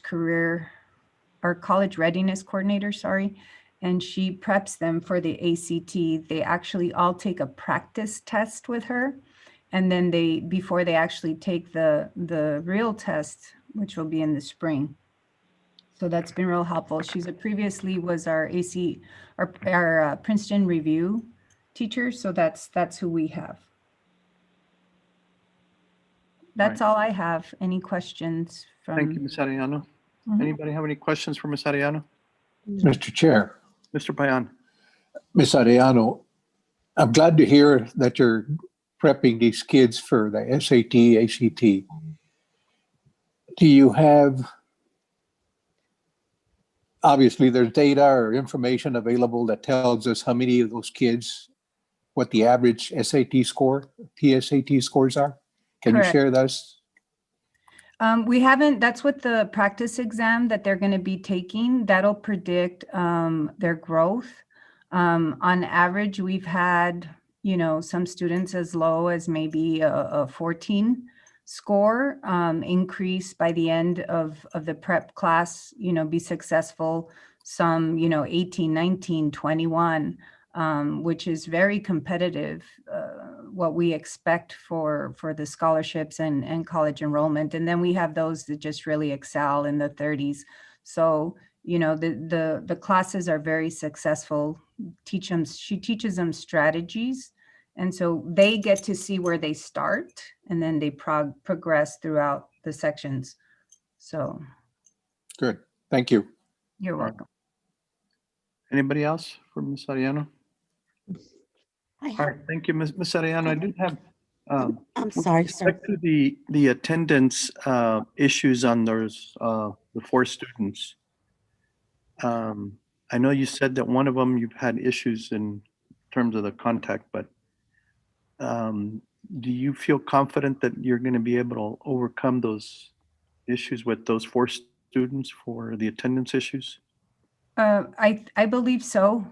readiness coordinator, sorry, and she preps them for the ACT. They actually all take a practice test with her. And then before they actually take the real test, which will be in the spring. So that's been real helpful. She's previously was our Princeton review teacher. So that's who we have. That's all I have. Any questions from? Thank you, Ms. Arellano. Anybody have any questions for Ms. Arellano? Mr. Chair. Mr. Payan. Ms. Arellano, I'm glad to hear that you're prepping these kids for the SAT, ACT. Do you have, obviously there's data or information available that tells us how many of those kids, what the average SAT score, TSAT scores are? Can Correct. you share those? We haven't, that's what the practice exam that they're going to be taking, that'll predict their growth. On average, we've had, some students as low as maybe a 14 score increase by the end of the prep class, be successful. Some, 18, 19, 21, which is very competitive, what we expect for the scholarships and college enrollment. And then we have those that just really excel in the 30s. So, the classes are very successful. She teaches them strategies. And so they get to see where they start and then they progress throughout the sections. So. Good. Thank you. You're welcome. Anybody else for Ms. Arellano? All right, thank you, Ms. Arellano. I do have, I'm sorry, sir. with respect to the attendance issues on those, the 4 students. I know you said that one of them you've had issues in terms of the contact, but do you feel confident that you're going to be able to overcome those issues with those 4 students for the attendance issues? I believe so.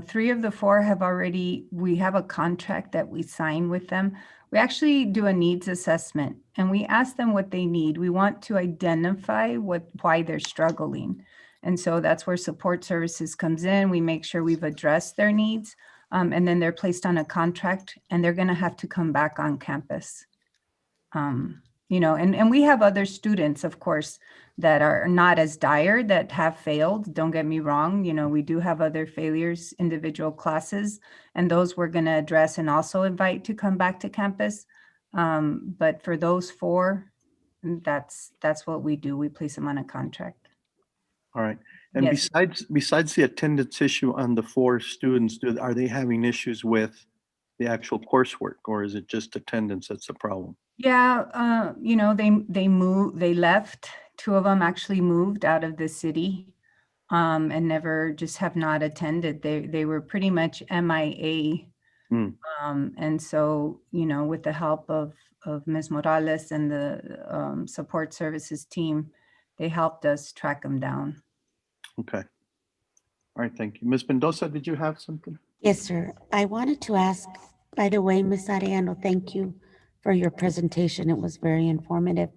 3 of the 4 we have a contract that we sign with them. We actually do a needs assessment and we ask them what they need. We want to identify why they're struggling. And so that's where support services comes in. We make sure we've addressed their needs. And then they're placed on a contract and they're going to have to come back on campus. And we have other students, of course, that are not as dire that have failed. Don't get me wrong. We do have other failures, individual classes, and those we're going to address and also invite to come back to campus. But for those 4, that's what we do. We place them on a contract. All right. And Yes. besides the attendance issue on the 4 students, are they having issues with the actual coursework, or is it just attendance that's the problem? Yeah, they left. 2 of them actually moved out of the city and never just have not attended. They were pretty much MIA. And so, with the help of Ms. Morales and the support services team, they helped us track them down. Okay. All right, thank you. Ms. Mendoza, did you have something? Yes, sir. I wanted to ask, by the way, Ms. Arellano, thank you for your presentation. It was very informative.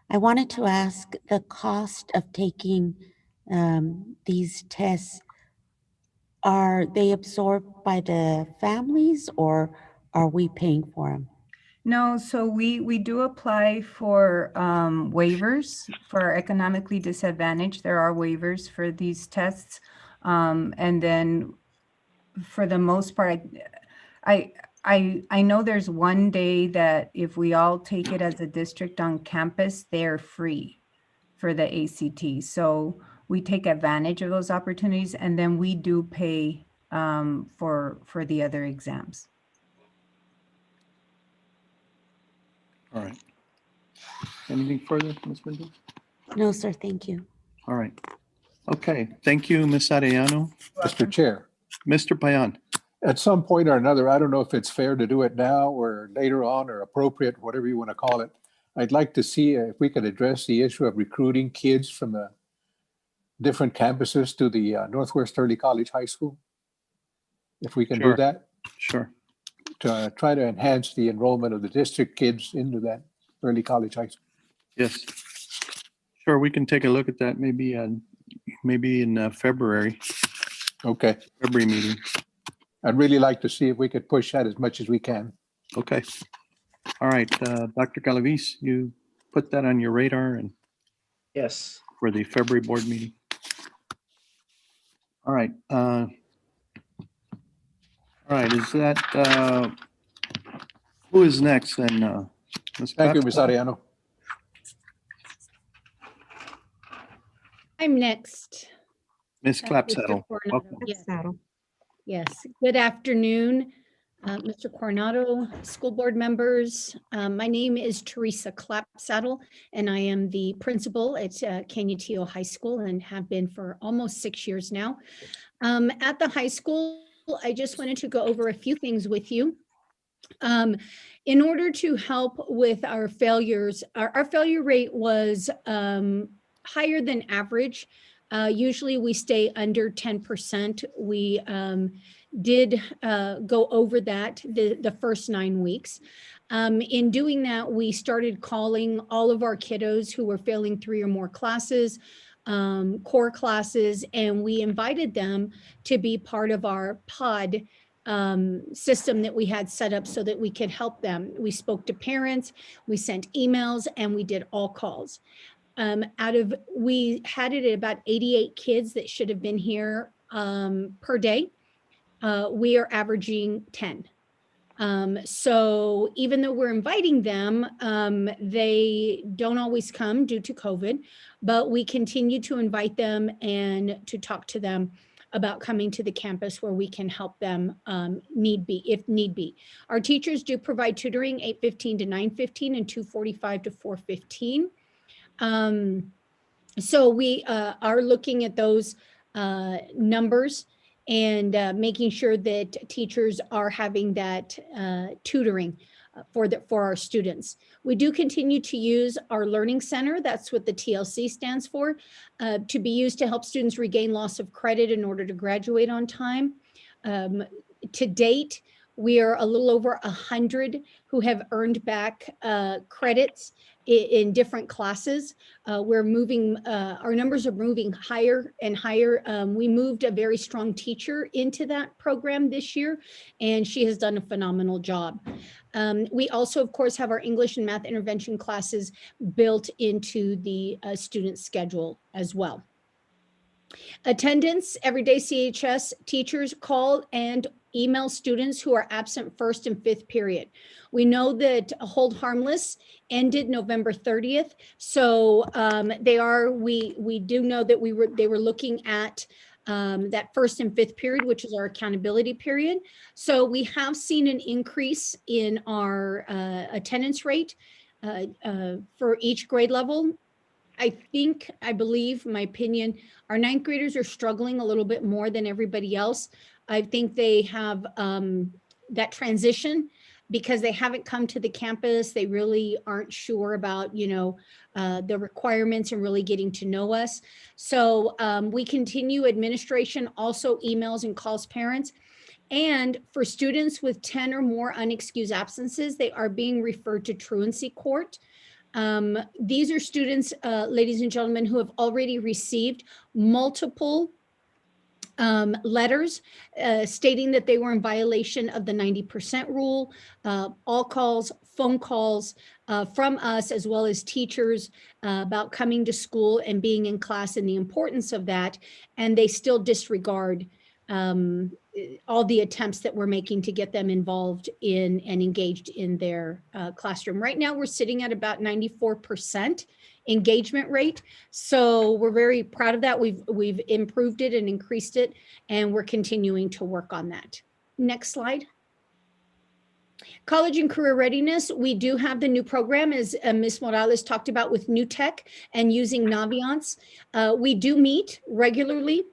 I wanted to ask the cost of taking these tests. Are they absorbed by the families or are we paying for them? No, so we do apply for waivers for economically disadvantaged. There are waivers for these tests. And then for the most part, I know there's one day that if we all take it as a district on campus, they're free for the ACT. So we take advantage of those opportunities and then we do pay for the other exams. All right. Anything further, Ms. Mendoza? No, sir, thank you. All right. Okay, thank you, Ms. Arellano. Mr. Chair. Mr. Payan. At some point or another, I don't know if it's fair to do it now or later on or appropriate, whatever you want to call it. I'd like to see if we could address the issue of recruiting kids from the different campuses to the Northwest Early College High School. If we can do that. Sure. To try to enhance the enrollment of the district kids into that early college high school. Yes. Sure, we can take a look at that maybe in February, Okay. February meeting. I'd really like to see if we could push that as much as we can. Okay. All right, Dr. Galaviz, you put that on your radar and Yes. for the February board meeting. All right. Is that, who is next then? Ms. Thank you, Clapp? Ms. Arellano. I'm next. Ms. Mr. Clapsaddle, Coronado. welcome. Yes. Yes. Good afternoon, Mr. Coronado, school board members. My name is Teresa Clapsaddle, and I am the principal at Canutillo High School and have been for almost 6 years now. At the high school, I just wanted to go over a few things with you. In order to help with our failures, our failure rate was higher than average. Usually we stay under 10%. We did go over that the first 9 weeks. In doing that, we started calling all of our kiddos who were failing 3 or more classes, core classes, and we invited them to be part of our pod system that we had set up so that we could help them. We spoke to parents, we sent emails, and we did all calls. We had it at about 88 kids that should have been here per day. We are averaging 10. So even though we're inviting them, they don't always come due to COVID, but we continue to invite them and to talk to them about coming to the campus where we can help them if need be. Our teachers do provide tutoring 8:15 to 9:15 and 2:45 to 4:15. So we are looking at those numbers and making sure that teachers are having that tutoring for our students. We do continue to use our Learning Center, that's what the TLC stands for, to be used to help students regain loss of credit in order to graduate on time. To date, we are a little over 100 who have earned back credits in different classes. We're moving, our numbers are moving higher and higher. We moved a very strong teacher into that program this year, and she has done a phenomenal job. We also, of course, have our English and math intervention classes built into the student schedule as well. Attendance, everyday CHS teachers call and email students who are absent first and fifth period. We know that Hold Harmless ended November 30th. So we do know that they were looking at that first and fifth period, which is our accountability period. So we have seen an increase in our attendance rate for each grade level. I believe, my opinion, our ninth graders are struggling a little bit more than everybody else. I think they have that transition because they haven't come to the campus. They really aren't sure about, the requirements and really getting to know us. So we continue. Administration also emails and calls parents. And for students with 10 or more unexcused absences, they are being referred to truancy court. These are students, ladies and gentlemen, who have already received multiple letters stating that they were in violation of the 90% rule, all calls, phone calls from us, as well as teachers about coming to school and being in class and the importance of that. And they still disregard all the attempts that we're making to get them involved in and engaged in their classroom. Right now, we're sitting at about 94% engagement rate. So we're very proud of that. We've improved it and increased it, and we're continuing to work on that. Next slide. College and career readiness. We do have the new program, as Ms. Morales talked about, with New Tech and using Naviance. We do meet regularly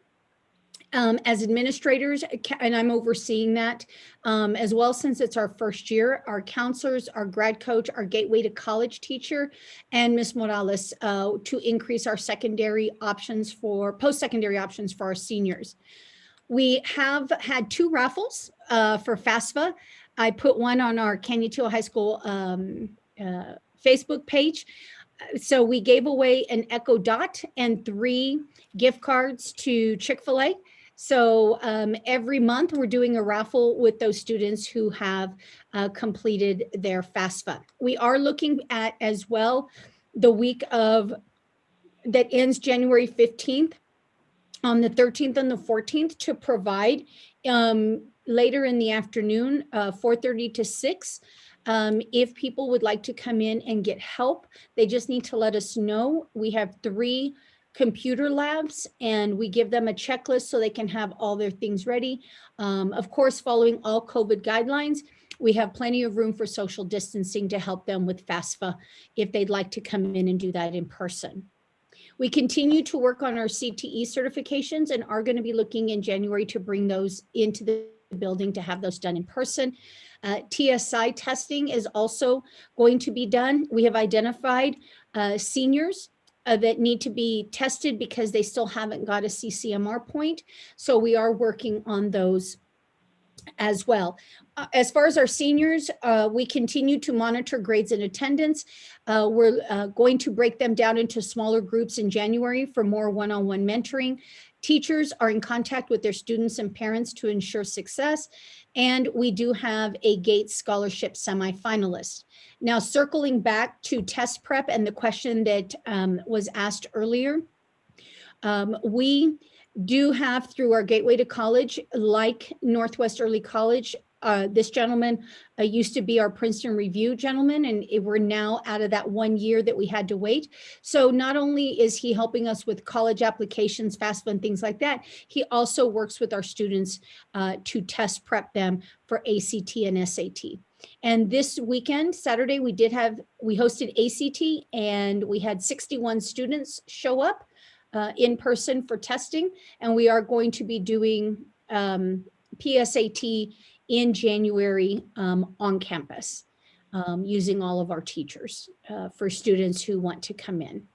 as administrators, and I'm overseeing that as well, since it's our first year. Our counselors, our grad coach, our gateway to college teacher, and Ms. Morales to increase our secondary options for post-secondary options for our seniors. We have had 2 raffles for FAFSA. I put one on our Canutillo High School Facebook page. So we gave away an Echo Dot and 3 gift cards to Chick-fil-A. So every month we're doing a raffle with those students who have completed their FAFSA. We are looking at as well the week of that ends January 15th, on the 13th and the 14th, to provide later in the afternoon, 4:30 to 6. If people would like to come in and get help, they just need to let us know. We have 3 computer labs and we give them a checklist so they can have all their things ready. Of course, following all COVID guidelines, we have plenty of room for social distancing to help them with FAFSA if they'd like to come in and do that in person. We continue to work on our CTE certifications and are going to be looking in January to bring those into the building to have those done in person. TSI testing is also going to be done. We have identified seniors that need to be tested because they still haven't got a CCMR point. So we are working on those as well. As far as our seniors, we continue to monitor grades and attendance. We're going to break them down into smaller groups in January for more one-on-one mentoring. Teachers are in contact with their students and parents to ensure success. And we do have a GATE scholarship semifinalist. Now, circling back to test prep and the question that was asked earlier, we do have, through our Gateway to College, like Northwest Early College, this gentleman used to be our Princeton Review gentleman, and we're now out of that 1 year that we had to wait. So not only is he helping us with college applications, FAFSA, and things like that, he also works with our students to test prep them for ACT and SAT. And this weekend, Saturday, we hosted ACT, and we had 61 students show up in person for testing, and we are going to be doing PSAT in January on campus using all of our teachers for students who want to come in.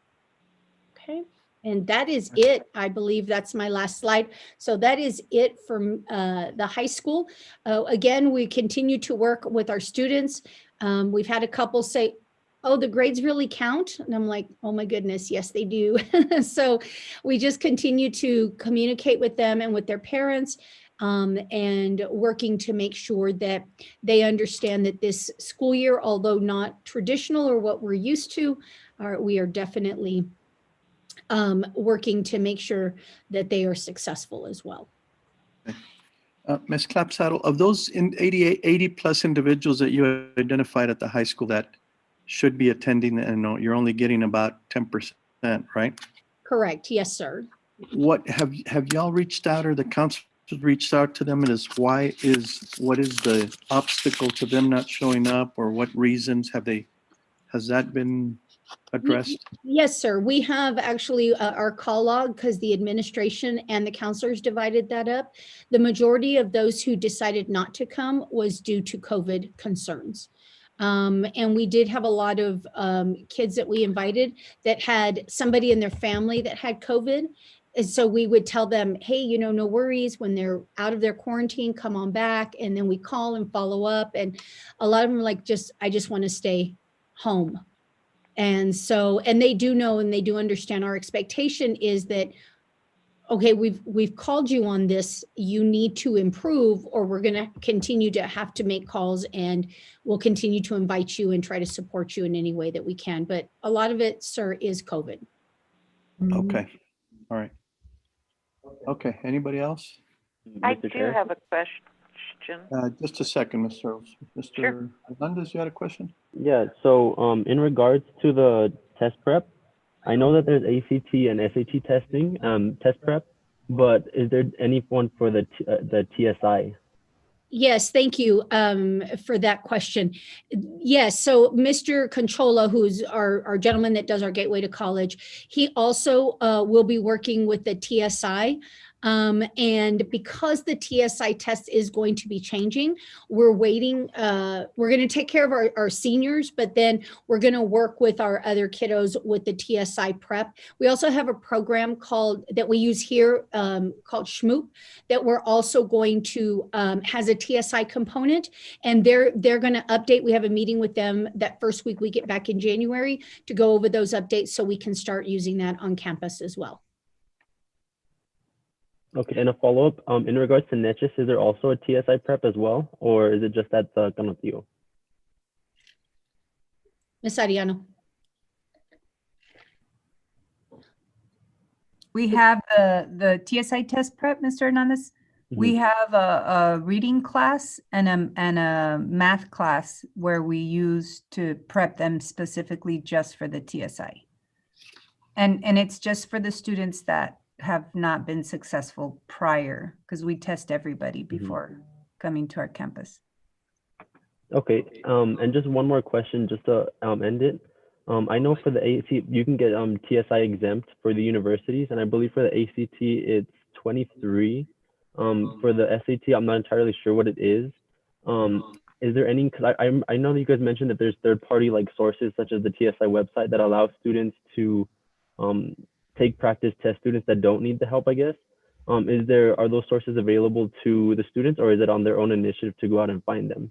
Okay, and that is it. I believe that's my last slide. So that is it from the high school. Again, we continue to work with our students. We've had a couple say, oh, the grades really count? And I'm like, oh my goodness, yes, they do. So we just continue to communicate with them and with their parents, and working to make sure that they understand that this school year, although not traditional or what we're used to, we are definitely working to make sure that they are successful as well. Ms. Clapsaddle, of those 80 plus individuals that you identified at the high school that should be attending, and you're only getting about 10%, right? Correct. Yes, sir. What have y'all reached out, or the council reached out to them, and what is the obstacle to them not showing up, or what reasons has that been addressed? Yes, sir. We have actually our call log, because the administration and the counselors divided that up. The majority of those who decided not to come was due to COVID concerns. And we did have a lot of kids that we invited that had somebody in their family that had COVID. And so we would tell them, hey, no worries, when they're out of their quarantine, come on back. And then we call and follow up. And a lot of them are like, I just want to stay home. And so, and they do know, and they do understand our expectation is that, okay, we've called you on this, you need to improve, or we're going to continue to have to make calls, and we'll continue to invite you and try to support you in any way that we can. But a lot of it, sir, is COVID. Okay. All right. Okay. Anybody else? I do have a question. Just a second, Mr. Sure. Hernandez, you had a question? Yeah, so in regards to the test prep, I know that there's ACT and SAT testing, test prep, but is there any one for the TSI? Yes, thank you for that question. Yes, so Mr. Conchola, who's our gentleman that does our Gateway to College, he also will be working with the TSI And because the TSI test is going to be changing, we're waiting. We're going to take care of our seniors, but then we're going to work with our other kiddos with the TSI prep. We also have a program that we use here called Schmoop that we're also going to has a TSI component, and they're going to update. We have a meeting with them that first week we get back in January to go over those updates so we can start using that on campus as well. Okay, and a follow-up, in regards to NECHIS, is there also a TSI prep as well, or is it just at the Canotio? Ms. Ariano. We have the TSI test prep, Mr. Hernandez. We have a reading class and a math class where we use to prep them specifically just for the TSI. And it's just for the students that have not been successful prior, because we test everybody before coming to our campus. Okay, and just one more question just to end it. I know for the ACT, you can get TSI exempt for the universities, and I believe for the ACT, it's 23. For the SAT, I'm not entirely sure what it is. Is there any, because I know that you guys mentioned that there's third-party like sources such as the TSI website that allow students to take practice test students that don't need the help, I guess. Are those sources available to the students, or is it on their own initiative to go out and find them?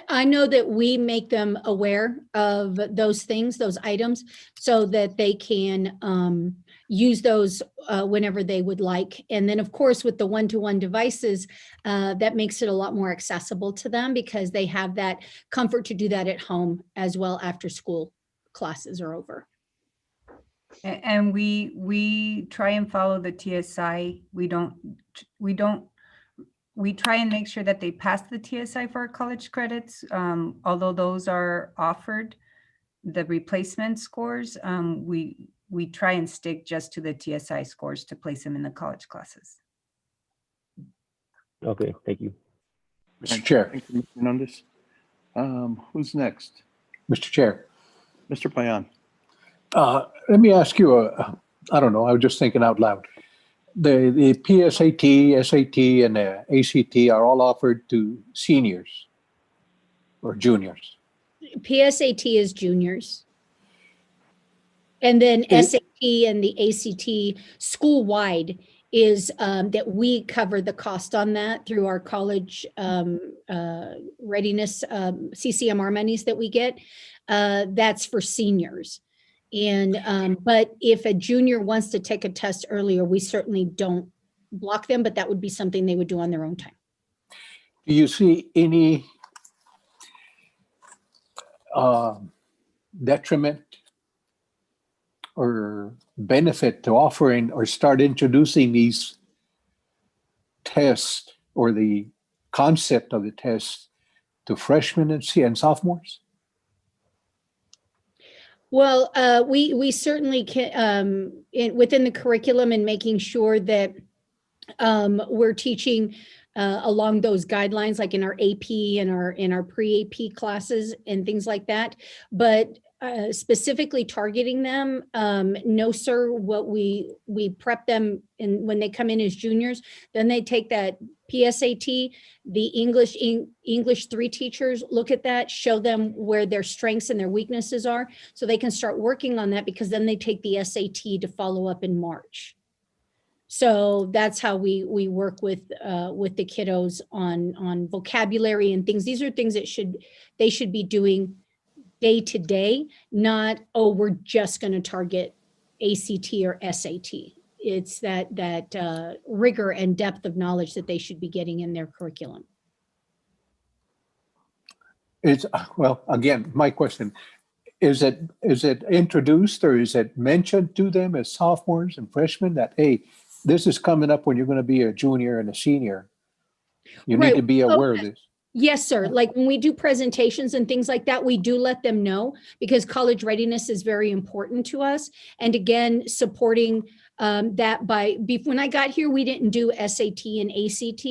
I know that we make them aware of those things, those items, so that they can use those whenever they would like. And then, of course, with the one-to-one devices, that makes it a lot more accessible to them because they have that comfort to do that at home as well after school classes are over. And we try and follow the TSI. We try and make sure that they pass the TSI for our college credits. Although those are offered, the replacement scores, we try and stick just to the TSI scores to place them in the college classes. Okay, thank you. Mr. Chair. Thank you, Mr. Hernandez. Who's next? Mr. Chair. Mr. Payan. Let me ask you, I don't know, I was just thinking out loud. The PSAT, SAT, and ACT are all offered to seniors or juniors. PSAT is juniors. And then SAT and the ACT school-wide is that we cover the cost on that through our college readiness CCMR monies that we get. That's for seniors. And but if a junior wants to take a test earlier, we certainly don't block them, but that would be something they would do on their own time. Do you see any detriment or benefit to offering or start introducing these tests or the concept of the test to freshmen and sophomores? Well, we certainly can within the curriculum and making sure that we're teaching along those guidelines, like in our AP and in our pre-AP classes and things like that. But specifically targeting them, no, sir. What we prep them when they come in as juniors, then they take that PSAT, the English 3 teachers look at that, show them where their strengths and their weaknesses are, so they can start working on that, because then they take the SAT to follow up in March. So that's how we work with the kiddos on vocabulary and things. These are things that they should be doing day to day, not, oh, we're just going to target ACT or SAT. It's that rigor and depth of knowledge that they should be getting in their curriculum. It's, well, again, my question, is it introduced or is it mentioned to them as sophomores and freshmen that, hey, this is coming up when you're going to be a junior and a senior? You need to be aware of this. Yes, sir. Like when we do presentations and things like that, we do let them know, because college readiness is very important to us. And again, supporting that when I got here, we didn't do SAT and ACT.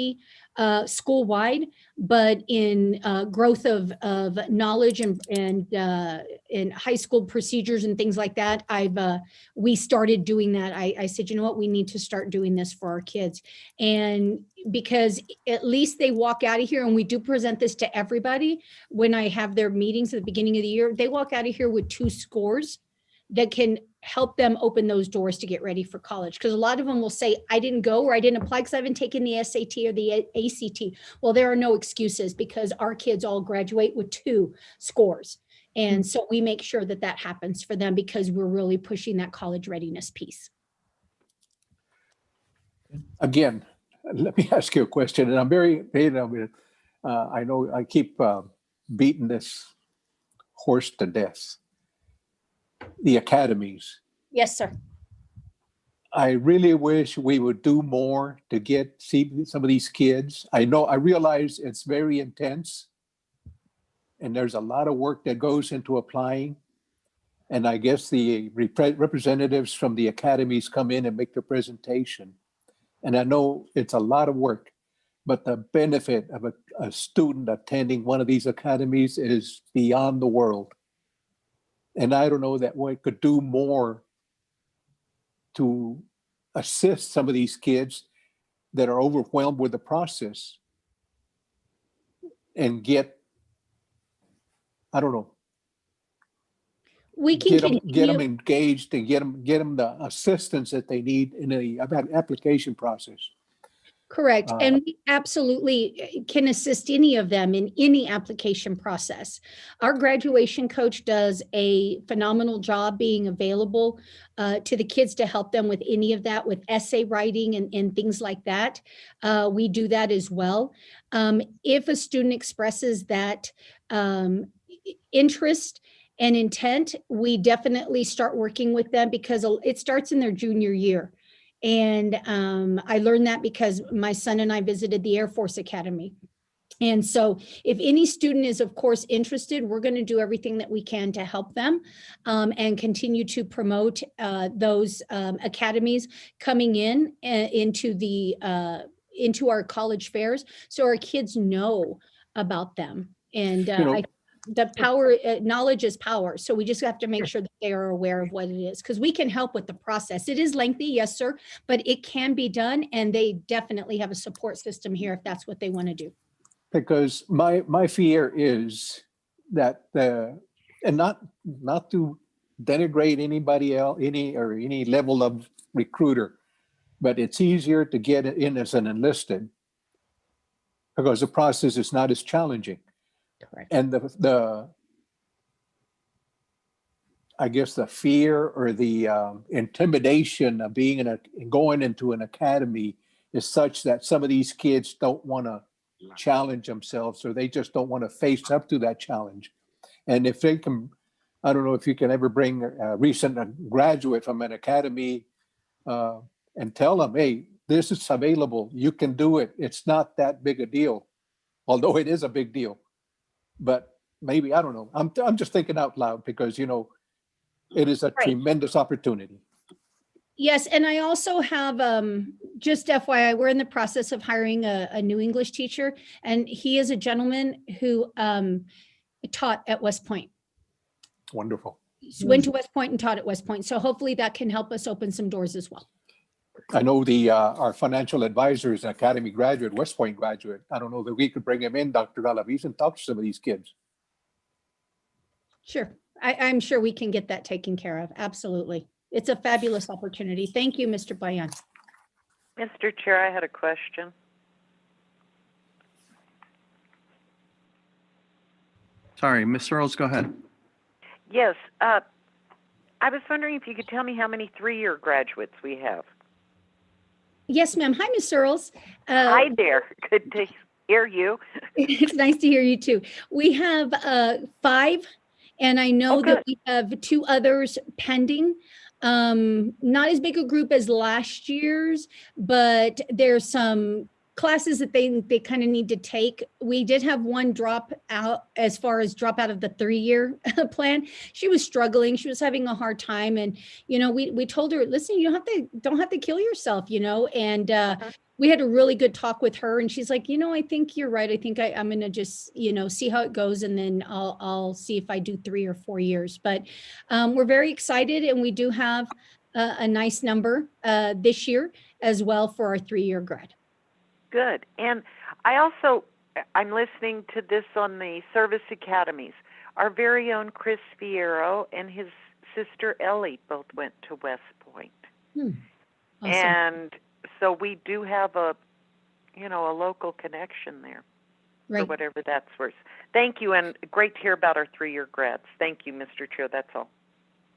school-wide, but in growth of knowledge and in high school procedures and things like that, we started doing that. I said, you know what, we need to start doing this for our kids. And because at least they walk out of here, and we do present this to everybody when I have their meetings at the beginning of the year, they walk out of here with 2 scores that can help them open those doors to get ready for college. Because a lot of them will say, I didn't go or I didn't apply because I haven't taken the SAT or the ACT. Well, there are no excuses because our kids all graduate with 2 scores. And so we make sure that that happens for them because we're really pushing that college readiness piece. Again, let me ask you a question, and I'm very, I know I keep beating this horse to death. The academies. Yes, sir. I really wish we would do more to see some of these kids. I realize it's very intense, and there's a lot of work that goes into applying. And I guess the representatives from the academies come in and make their presentation. And I know it's a lot of work, but the benefit of a student attending one of these academies is beyond the world. And I don't know that we could do more to assist some of these kids that are overwhelmed with the process and get, I don't know, we can get them engaged and get them the assistance that they need in the application process. Correct. And we absolutely can assist any of them in any application process. Our graduation coach does a phenomenal job being available to the kids to help them with any of that, with essay writing and things like that. We do that as well. If a student expresses that interest and intent, we definitely start working with them because it starts in their junior year. And I learned that because my son and I visited the Air Force Academy. And so if any student is, of course, interested, we're going to do everything that we can to help them and continue to promote those academies coming into our college fairs so our kids know about them. And the power, knowledge is power. So we just have to make sure that they are aware of what it is, because we can help with the process. It is lengthy, yes, sir, but it can be done. And they definitely have a support system here if that's what they want to do. Because my fear is that and not to denigrate anybody else, any level of recruiter, but it's easier to get in as an enlisted because the process is not as challenging. Correct. And I guess the fear or the intimidation of going into an academy is such that some of these kids don't want to challenge themselves, or they just don't want to face up to that challenge. And if they can, I don't know if you can ever bring a recent graduate from an academy and tell them, hey, this is available. You can do it. It's not that big a deal, although it is a big deal. But maybe, I don't know. I'm just thinking out loud because, it is a tremendous opportunity. Yes, and I also have, just FYI, we're in the process of hiring a new English teacher, and he is a gentleman who taught at West Point. Wonderful. Went to West Point and taught at West Point. So hopefully that can help us open some doors as well. I know our financial advisor is an Academy graduate, West Point graduate. I don't know that we could bring him in, Dr. Galaviz, and talk to some of these kids. Sure. I'm sure we can get that taken care of. Absolutely. It's a fabulous opportunity. Thank you, Mr. Bayan. Mr. Chair, I had a question. Sorry, Ms. Searles, go ahead. Yes. I was wondering if you could tell me how many 3-year graduates we have. Yes, ma'am. Hi, Ms. Searles. Hi there. Good to hear you. It's nice to hear you too. We have 5, and I know that we have 2 others pending. Not as big a group as last year's, but there's some classes that they kind of need to take. We did have one drop out as far as drop out of the 3-year plan. She was struggling. She was having a hard time. And, we told her, listen, you don't have to kill yourself, and we had a really good talk with her, and she's like, I think you're right. I think I'm going to just, see how it goes. And then I'll see if I do 3 or 4 years, but we're very excited, and we do have a nice number this year as well for our 3-year grad. Good. And I'm listening to this on the service academies. Our very own Chris Fierro and his sister Ellie both went to West Point. Awesome. And so we do have a local connection there, right, for whatever that's worth. Thank you, and great to hear about our 3-year grads. Thank you, Mr. Chair. That's all.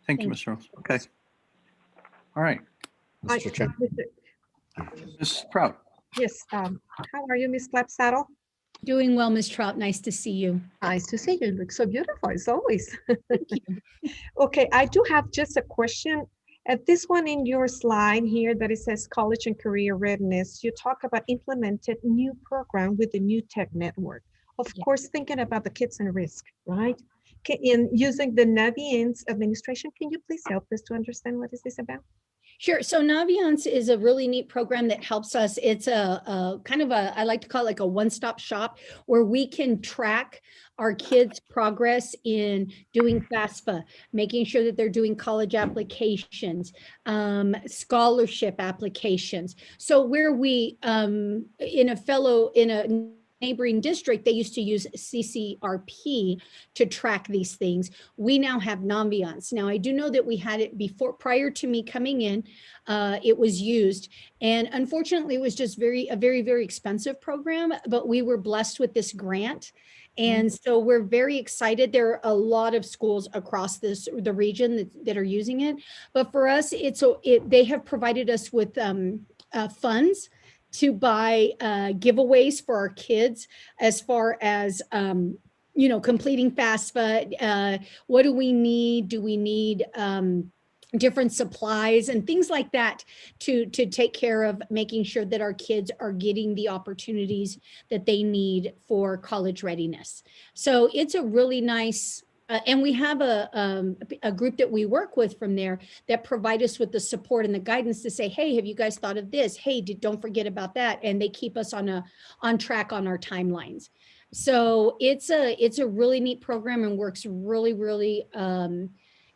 Thank you, Ms. Rose. Okay. All right. Mr. Chair. Ms. Trout. Yes, how are you, Ms. Clapsaddle? Doing well, Ms. Trout. Nice to see you. Nice to see you. You look so beautiful as always. Okay, I do have just a question. At this one in your slide here that it says college and career readiness, you talk about implemented new program with the new tech network. Of course, thinking about the kids in risk, right? In using the Naviance administration, can you please help us to understand what is this about? Sure. So Naviance is a really neat program that helps us. It's a kind of I like to call it like a one-stop shop where we can track our kids' progress in doing FAFSA, making sure that they're doing college applications, scholarship applications. So where we, in a neighboring district, they used to use CCRP to track these things. We now have Naviance. Now, I do know that we had it before, prior to me coming in, it was used. And unfortunately, it was just a very, very expensive program, but we were blessed with this grant. And so we're very excited. There are a lot of schools across the region that are using it. But for us, they have provided us with funds to buy giveaways for our kids as far as, completing FAFSA. What do we need? Do we need different supplies and things like that to take care of making sure that our kids are getting the opportunities that they need for college readiness? So it's a really nice, and we have a group that we work with from there that provide us with the support and the guidance to say, hey, have you guys thought of this? Hey, don't forget about that. And they keep us on track on our timelines. So it's a really neat program and works really, really,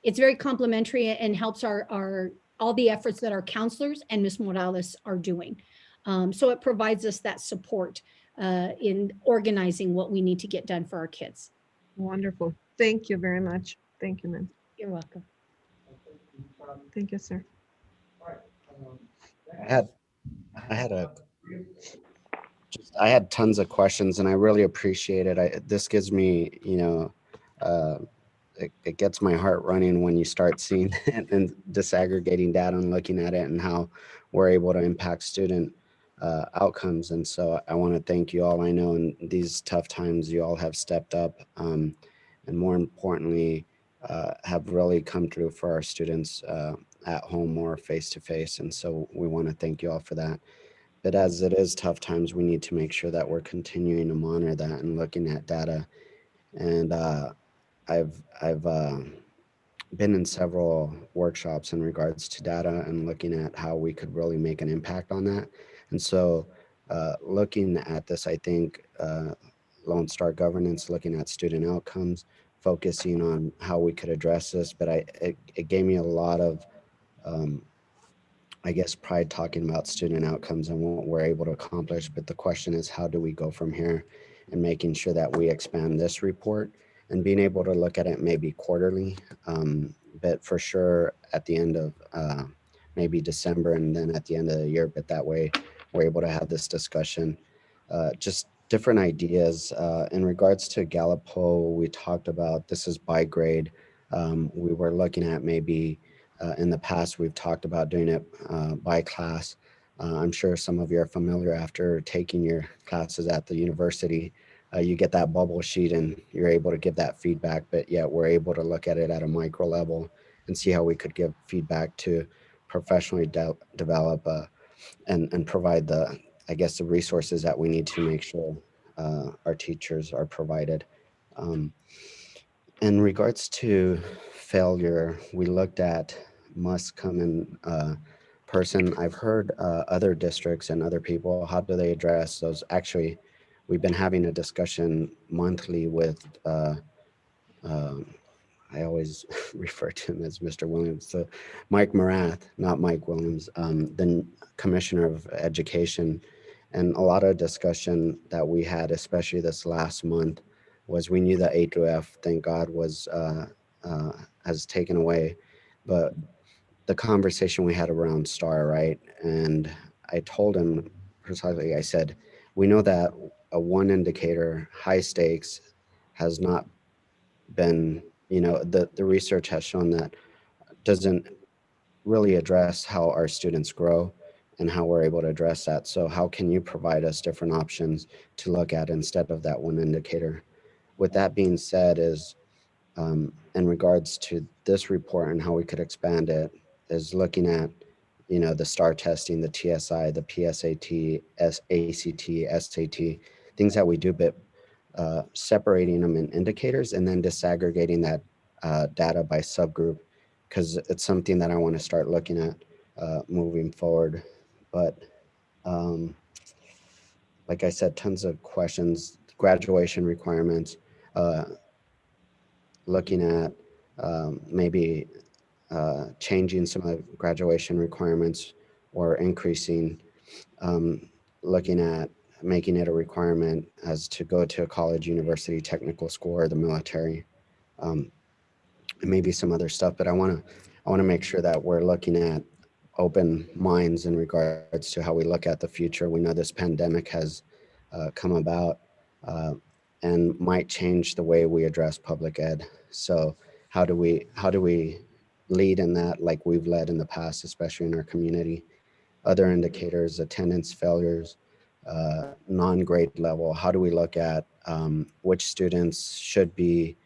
it's very complimentary and helps all the efforts that our counselors and Ms. Morales are doing. So it provides us that support in organizing what we need to get done for our kids. Wonderful. Thank you very much. Thank you, ma'am. You're welcome. Thank you, sir. I had tons of questions, and I really appreciate it. This gives me, it gets my heart running when you start seeing it and disaggregating data and looking at it and how we're able to impact student outcomes. And so I want to thank you all. I know in these tough times, you all have stepped up, and more importantly, have really come through for our students at home or face-to-face. And so we want to thank you all for that. But as it is tough times, we need to make sure that we're continuing to monitor that and looking at data. And I've been in several workshops in regards to data and looking at how we could really make an impact on that. And so looking at this, I think Lone Star governance, looking at student outcomes, focusing on how we could address this. But it gave me a lot of, I guess, pride talking about student outcomes and what we're able to accomplish. But the question is, how do we go from here, and making sure that we expand this report and being able to look at it maybe quarterly, but for sure at the end of maybe December and then at the end of the year. But that way we're able to have this discussion, just different ideas. In regards to Gallup poll, we talked about this is by grade. We were looking at maybe in the past, we've talked about doing it by class. I'm sure some of you are familiar after taking your classes at the university. You get that bubble sheet and you're able to give that feedback, but yet we're able to look at it at a micro level and see how we could give feedback to professionally develop and provide the, I guess, the resources that we need to make sure our teachers are provided. In regards to failure, we looked at must come in person. I've heard other districts and other people, how do they address those? Actually, we've been having a discussion monthly with, I always refer to him as Mr. Williams, so Mike Marath, not Mike Williams, the Commissioner of Education. And a lot of discussion that we had, especially this last month, was we knew that A through F, thank God, was has taken away, but the conversation we had around STAR, right? And I told him precisely, I said, we know that a one indicator, high stakes, has not been, the research has shown that doesn't really address how our students grow and how we're able to address that. So how can you provide us different options to look at instead of that one indicator? With that being said, is in regards to this report and how we could expand it, is looking at, the STAR testing, the TSI, the PSAT, ACT, SAT, things that we do, but separating them in indicators and then disaggregating that data by subgroup, because it's something that I want to start looking at moving forward. But like I said, tons of questions, graduation requirements, looking at maybe changing some of the graduation requirements or increasing, looking at making it a requirement as to go to a college, university, technical school, or the military, and maybe some other stuff. But I want to make sure that we're looking at open minds in regards to how we look at the future. We know this pandemic has come about and might change the way we address public ed. So how do we lead in that, like we've led in the past, especially in our community? Other indicators, attendance failures, non-grade level. How do we look at which students should be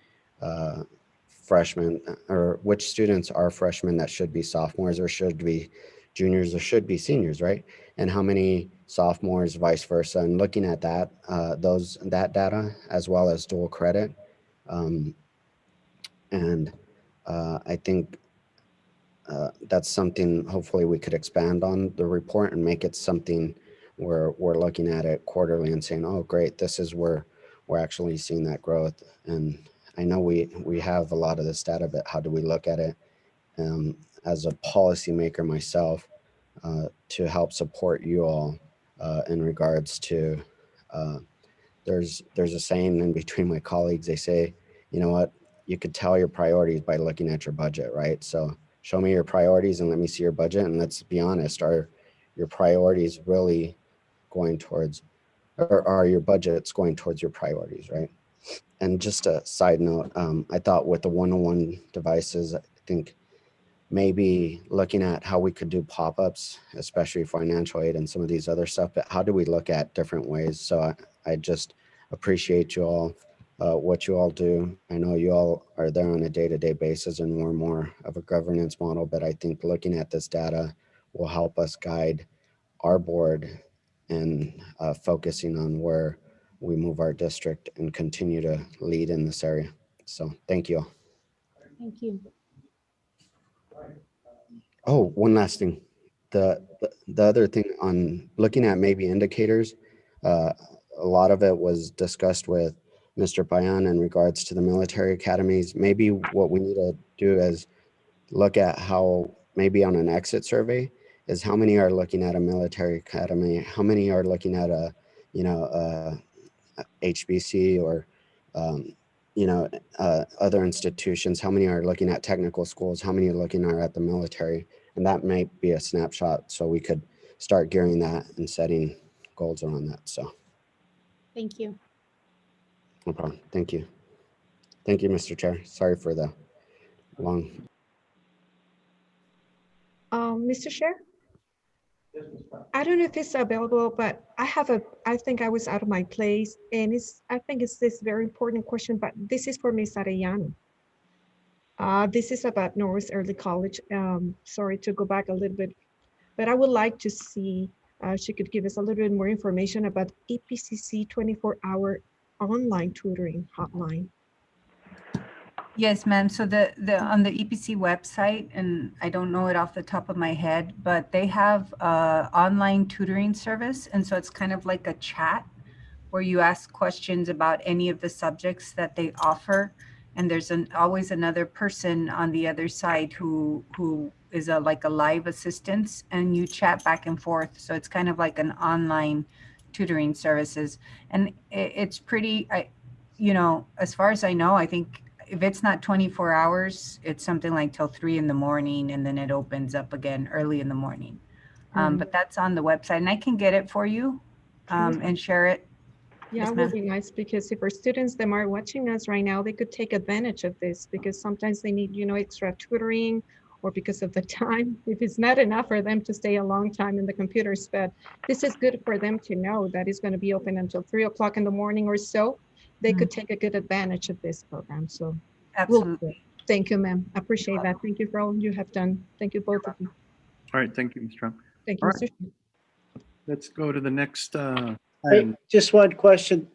freshmen, or which students are freshmen that should be sophomores or should be juniors or should be seniors, right? And how many sophomores, vice versa, and looking at that, that data, as well as dual credit. And I think that's something hopefully we could expand on the report and make it something where we're looking at it quarterly and saying, oh, great, this is where we're actually seeing that growth. And I know we have a lot of this data, but how do we look at it as a policymaker myself to help support you all in regards to, there's a saying in between my colleagues, they say, you know what, you could tell your priorities by looking at your budget, right? So show me your priorities and let me see your budget. And let's be honest, are your priorities really going towards, or are your budgets going towards your priorities, right? And just a side note, I thought with the one-on-one devices, I think maybe looking at how we could do pop-ups, especially financial aid and some of these other stuff, but how do we look at different ways? So I just appreciate you all, what you all do. I know you all are there on a day-to-day basis and more of a governance model, but I think looking at this data will help us guide our board and focusing on where we move our district and continue to lead in this area. So thank you all. Thank you. Oh, one last thing. The other thing on looking at maybe indicators, a lot of it was discussed with Mr. Payan in regards to the military academies. Maybe what we need to do is look at how, maybe on an exit survey, is how many are looking at a military academy, how many are looking at a, HBC or, other institutions, how many are looking at technical schools, how many are looking at the military, and that may be a snapshot, so we could start gearing that and setting goals around that. So Thank you. no problem. Thank you. Thank you, Mr. Chair. Sorry for the long. Mr. Chair? I don't know if it's available, but I think I was out of my place, and I think it's this very important question, but this is for Ms. Arellano. This is about Norris Early College. Sorry to go back a little bit, but I would like to see, she could give us a little bit more information about EPCC 24-hour online tutoring hotline. Yes, ma'am. So the on the EPC website, and I don't know it off the top of my head, but they have online tutoring service, and so it's kind of like a chat where you ask questions about any of the subjects that they offer, and there's always another person on the other side who is like a live assistant, and you chat back and forth. So it's kind of like an online tutoring services, and it's pretty. As far as I know, I think if it's not 24 hours, it's something like till 3 in the morning, and then it opens up again early in the morning. But that's on the website, and I can get it for you and share it. Yeah, Yes, it would ma'am. be nice because if our students that are watching us right now, they could take advantage of this because sometimes they need, extra tutoring or because of the time, if it's not enough for them to stay a long time in the computers, but this is good for them to know that it's going to be open until 3 o'clock in the morning or so. They could take a good advantage of this program. So Absolutely. thank you, ma'am. I appreciate that. Thank you for all you have done. Thank you, both of you. All right, thank you, Ms. Trump. Thank you, All Mr. right, Schmidt. let's go to the next Hey, item. just one question,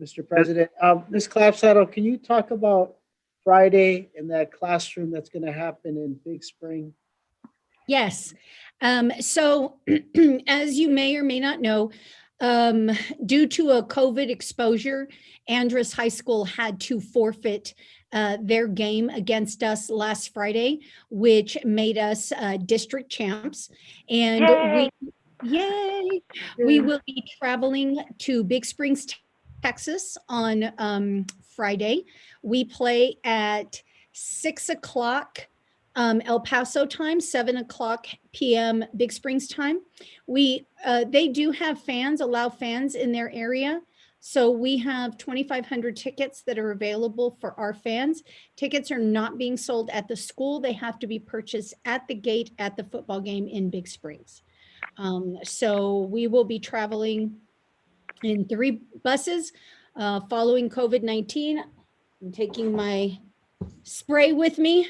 Mr. President. Ms. Clapsaddle, can you talk about Friday in that classroom that's going to happen in Big Spring? Yes. So as you may or may not know, due to a COVID exposure, Andrus High School had to forfeit their game against us last Friday, which made us district champs. And yay, we will be traveling to Big Springs, Texas on Friday. We play at 6 o'clock El Paso time, 7 o'clock p.m. Big Springs time. They do have allow fans in their area. So we have 2,500 tickets that are available for our fans. Tickets are not being sold at the school. They have to be purchased at the gate at the football game in Big Springs. So we will be traveling in 3 buses following COVID-19. I'm taking my spray with me.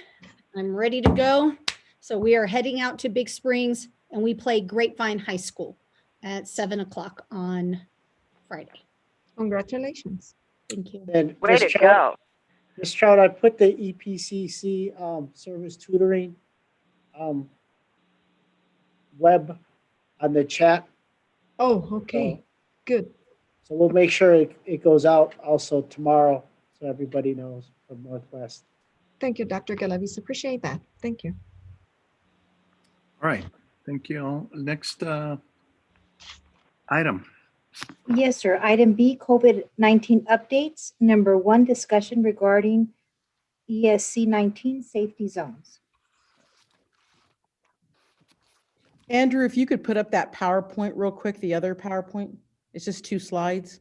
I'm ready to go. So we are heading out to Big Springs, and we play Grapevine High School at 7 o'clock on Friday. Congratulations. Thank you. And Way to go. Ms. Trout, I put the EPCC service tutoring web on the chat. Oh, okay. Good. So we'll make sure it goes out also tomorrow so everybody knows from Northwest. Thank you, Dr. Galavis. Appreciate that. Thank you. All right, thank you. Next item. Yes, sir. Item B, COVID-19 updates. Number 1, discussion regarding ESC 19 safety zones. Andrew, if you could put up that PowerPoint real quick, the other PowerPoint. It's just 2 slides.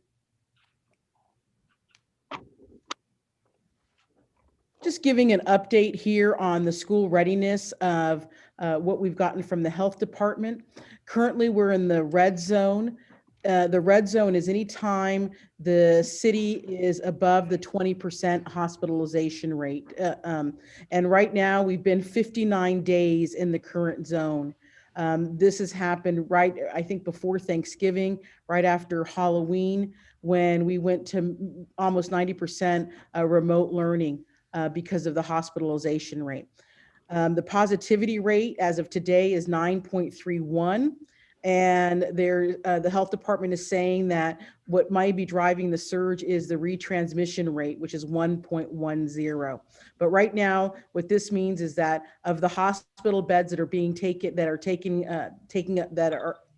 Just giving an update here on the school readiness of what we've gotten from the health department. Currently, we're in the red zone. The red zone is any time the city is above the 20% hospitalization rate. And right now, we've been 59 days in the current zone. This has happened right, I think, before Thanksgiving, right after Halloween, when we went to almost 90% remote learning because of the hospitalization rate. The positivity rate as of today is 9.31. And the health department is saying that what might be driving the surge is the retransmission rate, which is 1.10. But right now, what this means is that of the hospital beds that are being taken, that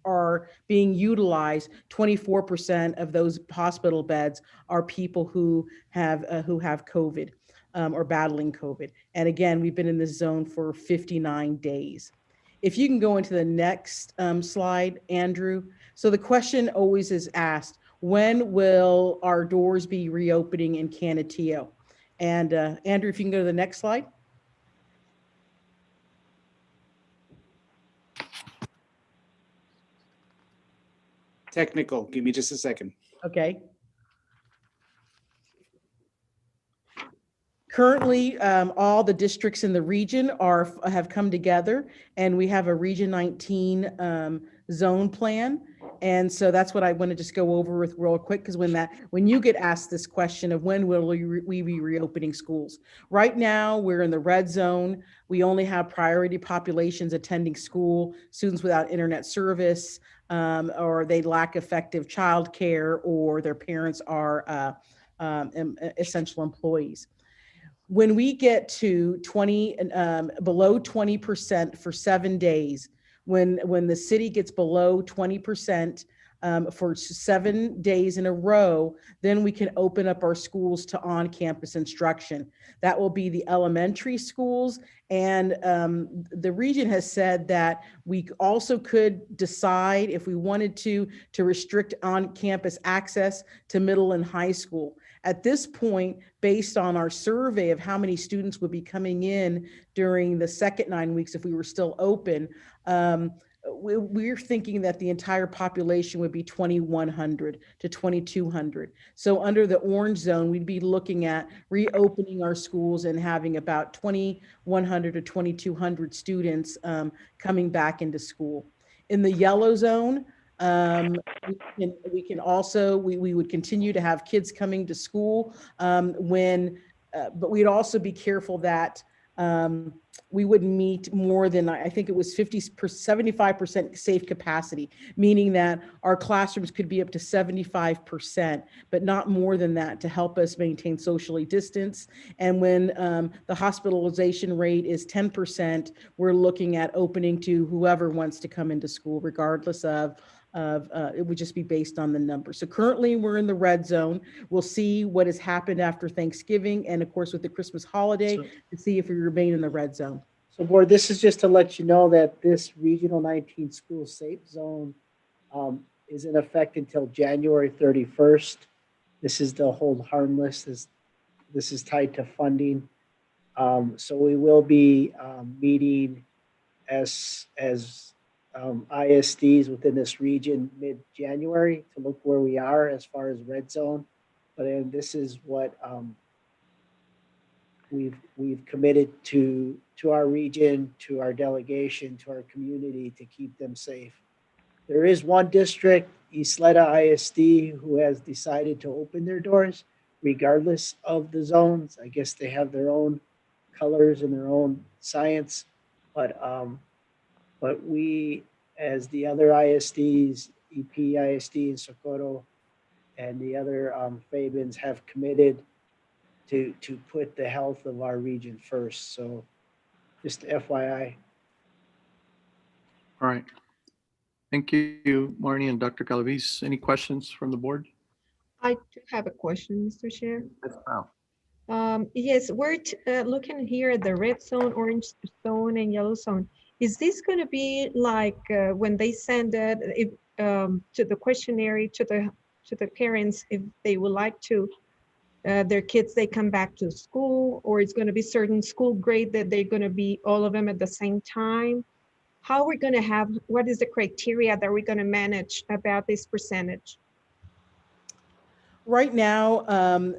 are being utilized, 24% of those hospital beds are people who have COVID or battling COVID. And again, we've been in this zone for 59 days. If you can go into the next slide, Andrew. So the question always is asked, when will our doors be reopening in Canutillo? And Andrew, if you can go to the next slide. Technical, give me just a second. Okay. Currently, all the districts in the region have come together, and we have a Region 19 zone plan. And so that's what I want to just go over with real quick, because when you get asked this question of when will we be reopening schools? Right now, we're in the red zone. We only have priority populations attending school, students without internet service, or they lack effective childcare, or their parents are essential employees. When we get to below 20% for 7 days, when the city gets below 20% for 7 days in a row, then we can open up our schools to on-campus instruction. That will be the elementary schools. And the region has said that we also could decide, if we wanted to restrict on-campus access to middle and high school. At this point, based on our survey of how many students would be coming in during the second 9 weeks if we were still open, we're thinking that the entire population would be 2,100 to 2,200. So under the orange zone, we'd be looking at reopening our schools and having about 2,100 to 2,200 students coming back into school. In the yellow zone, we can also, we would continue to have kids coming to school but we'd also be careful that we wouldn't meet more than, I think it was 75% safe capacity, meaning that our classrooms could be up to 75%, but not more than that, to help us maintain socially distance. And when the hospitalization rate is 10%, we're looking at opening to whoever wants to come into school, regardless of it would just be based on the number. So currently we're in the red zone. We'll see what has happened after Thanksgiving and of course with the Christmas holiday to see if we remain in the red zone. So board, this is just to let you know that this regional 19 school safe zone is in effect until January 31st. This is the hold harmless. This is tied to funding. So we will be meeting as ISDs within this region mid-January to look where we are as far as red zone. But then this is what we've committed to our region, to our delegation, to our community to keep them safe. There is one district, Isleta ISD, who has decided to open their doors regardless of the zones. I guess they have their own colors and their own science, but we, as the other ISDs, EP ISD and Socorro, and the other FABINs have committed to put the health of our region first. So just FYI. All right. Thank you, Marnie and Dr. Galaviz. Any questions from the board? I do have a question, Mr. Chair. Yes, ma'am. Yes, we're looking here at the red zone, orange zone, and yellow zone. Is this going to be like when they send it to the questionnaire to the parents, if they would like to their kids, they come back to school, or it's going to be certain school grade that they're going to be all of them at the same time? How are we going to have, what is the criteria that we're going to manage about this percentage? Right now,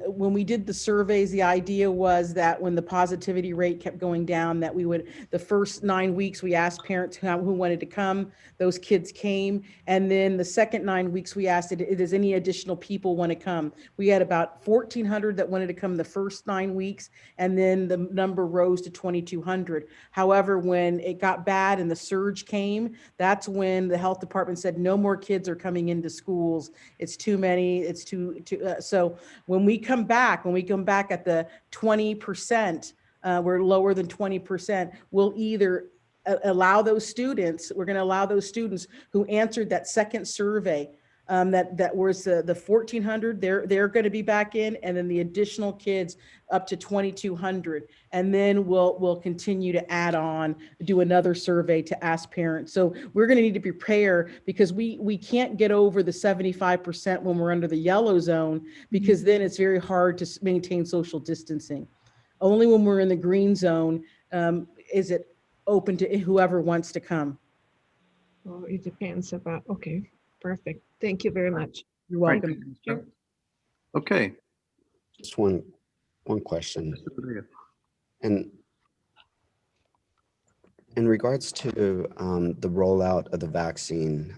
when we did the surveys, the idea was that when the positivity rate kept going down, that we would, the first 9 weeks, we asked parents who wanted to come, those kids came. And then the second 9 weeks, we asked, does any additional people want to come? We had about 1,400 that wanted to come the first 9 weeks, and then the number rose to 2,200. However, when it got bad and the surge came, that's when the health department said, no more kids are coming into schools. It's too many, it's too so when we come back at the 20%, we're lower than 20%, we'll either allow those students, we're going to allow those students who answered that second survey, that was the 1,400, they're going to be back in, and then the additional kids up to 2,200. And then we'll continue to add on, do another survey to ask parents. So we're going to need to prepare, because we can't get over the 75% when we're under the yellow zone, because then it's very hard to maintain social distancing. Only when we're in the green zone is it open to whoever wants to come. Well, it depends about, okay, perfect. Thank you very much. You're welcome. Right. Okay. Just one question. And in regards to the rollout of the vaccine,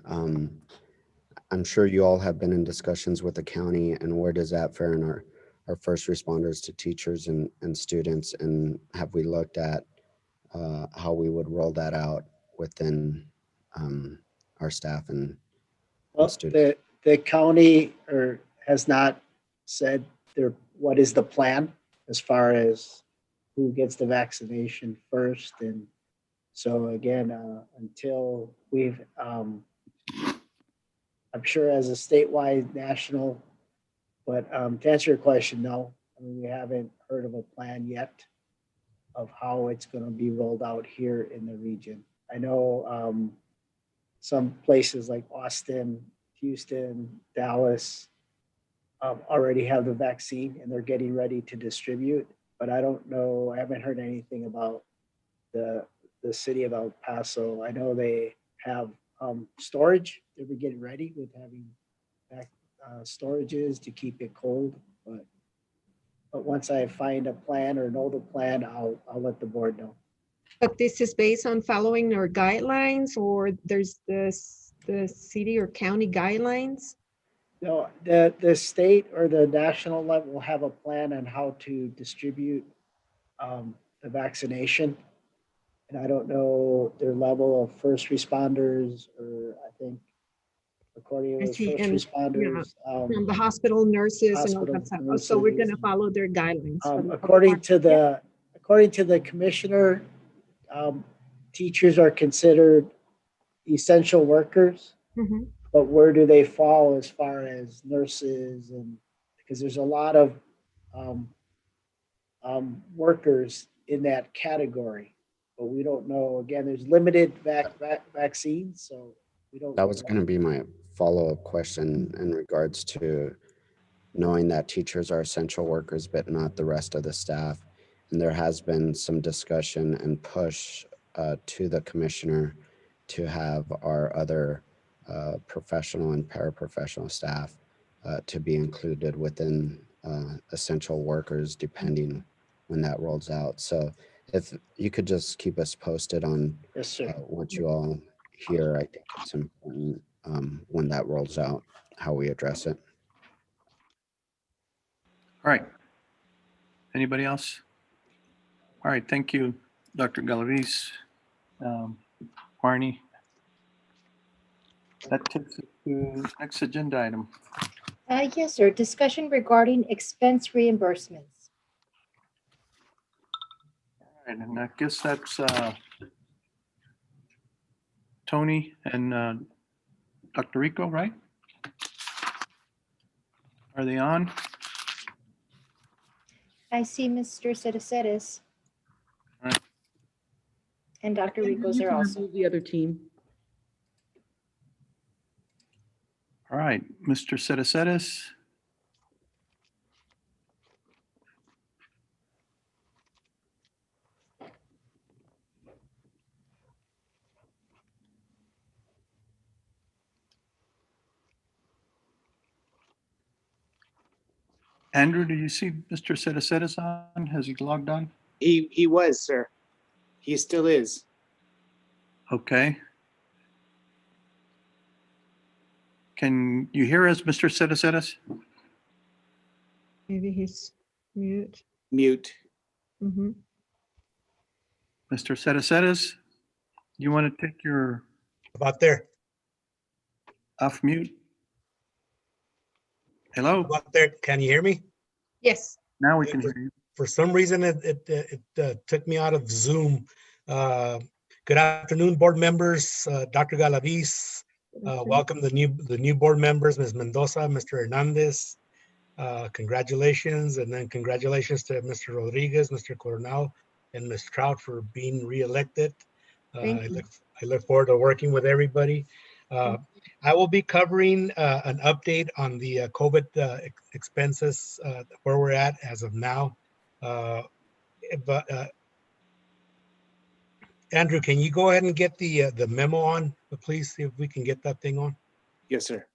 I'm sure you all have been in discussions with the county, and where does that fare in our first responders to teachers and students? And have we looked at how we would roll that out within our staff and Well, students? the county has not said what is the plan as far as who gets the vaccination first. And so again, until I'm sure as a statewide, national, but to answer your question, no. I mean, we haven't heard of a plan yet of how it's going to be rolled out here in the region. I know some places like Austin, Houston, Dallas already have the vaccine and they're getting ready to distribute. But I don't know, I haven't heard anything about the city of El Paso. I know they have storage. They'll be getting ready with having storages to keep it cold. But once I find a plan or know the plan, I'll let the board know. But this is based on following our guidelines, or there's the city or county guidelines? No, the state or the national level will have a plan on how to distribute the vaccination. And I don't know their level of first responders, or I think according to the first responders. From the hospital nurses and all that stuff. So we're going to follow their guidelines. According to the commissioner, teachers are considered essential workers. Mhm. But where do they fall as far as nurses? And because there's a lot of workers in that category, but we don't know. Again, there's limited vaccines, so we don't. That was going to be my follow-up question in regards to knowing that teachers are essential workers, but not the rest of the staff. And there has been some discussion and push to the commissioner to have our other professional and paraprofessional staff to be included within essential workers, depending when that rolls out. So if you could just keep us posted on what you all hear, I think it's important when that rolls out, how we address it. All right. Anybody else? All right, thank you, Dr. Galaviz, Barney. That takes us to next agenda item. Yes, sir. Discussion regarding expense reimbursements. All right, and I guess that's Tony and Dr. Rico, right? Are they on? I see Mr. Cericeres. All right. And Dr. Rico's You there can also. remove the other team. All right, Mr. Cericeres. Andrew, do you see Mr. Cericeres on? Has he logged on? He was, sir. He still is. Okay. Can you hear us, Mr. Cericeres? Maybe he's mute. Mute. Mhm. Mr. Cericeres, you want to take your About there. off mute? Hello? About there. Can you hear me? Yes. Now we can hear you. For some reason, it took me out of Zoom. Good afternoon, board members. Dr. Galaviz, welcome the new board members, Ms. Mendoza, Mr. Hernandez. Congratulations, and then congratulations to Mr. Rodriguez, Mr. Coronel, and Ms. Trout for being reelected. I look forward to working with everybody. I will be covering an update on the COVID expenses, where we're at as of now. But Andrew, can you go ahead and get the memo on, please? See if we can get that thing on. Yes, sir.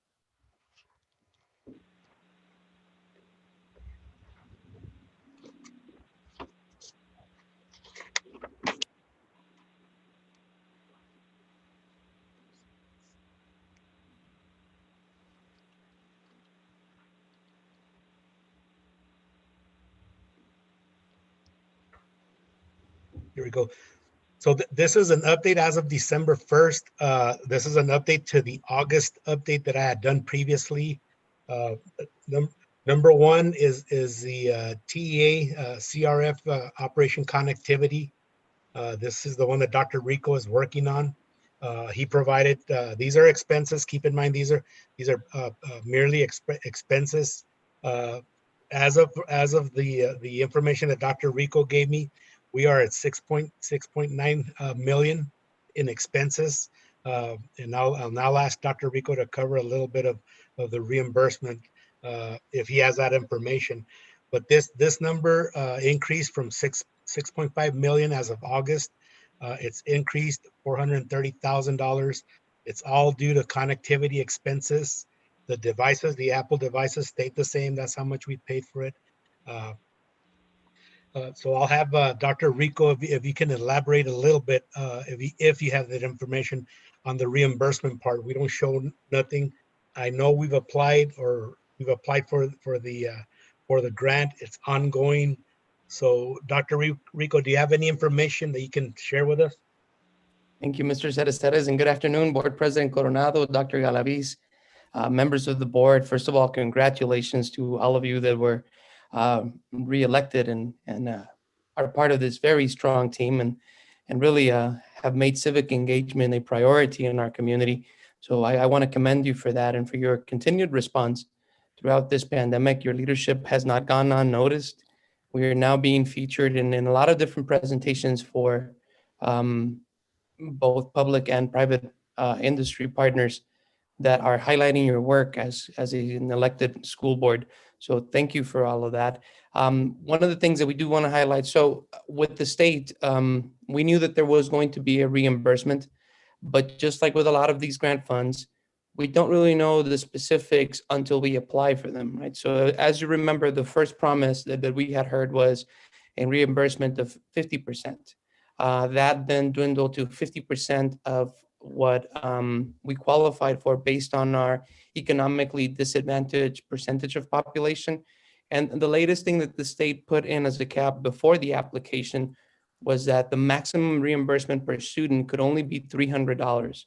Here we go. So this is an update as of December 1st. This is an update to the August update that I had done previously. Number one is the TEA CRF operation connectivity. This is the one that Dr. Rico is working on. He provided, these are expenses. Keep in mind, these are merely expenses. As of the information that Dr. Rico gave me, we are at 6.9 million in expenses. And I'll now ask Dr. Rico to cover a little bit of the reimbursement if he has that information. But this number increased from 6.5 million as of August. It's increased $430,000. It's all due to connectivity expenses. The devices, the Apple devices, stayed the same. That's how much we paid for it. So I'll have Dr. Rico, if you can elaborate a little bit, if you have that information on the reimbursement part. We don't show nothing. I know we've applied for the grant. It's ongoing. So Dr. Rico, do you have any information that you can share with us? Thank you, Mr. Cereces, and good afternoon, Board President Coronado, Dr. Galaviz, members of the board. First of all, congratulations to all of you that were re-elected and are part of this very strong team and really have made civic engagement a priority in our community. So I want to commend you for that and for your continued response throughout this pandemic. Your leadership has not gone unnoticed. We are now being featured in a lot of different presentations for both public and private industry partners that are highlighting your work as an elected school board. So thank you for all of that. One of the things that we do want to highlight, so with the state, we knew that there was going to be a reimbursement, but just like with a lot of these grant funds, we don't really know the specifics until we apply for them, right? So as you remember, the first promise that we had heard was a reimbursement of 50%. That then dwindled to 50% of what we qualified for based on our economically disadvantaged percentage of population. And the latest thing that the state put in as a cap before the application was that the maximum reimbursement per student could only be $300.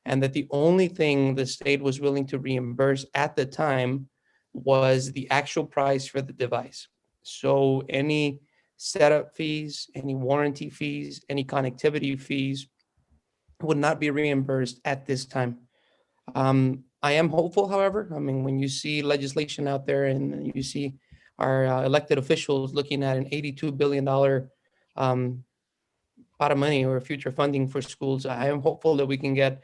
And that the only thing the state was willing to reimburse at the time was the actual price for the device. So any setup fees, any warranty fees, any connectivity fees would not be reimbursed at this time. I am hopeful, however. I mean, when you see legislation out there and you see our elected officials looking at an $82 billion pot of money or future funding for schools, I am hopeful that we can get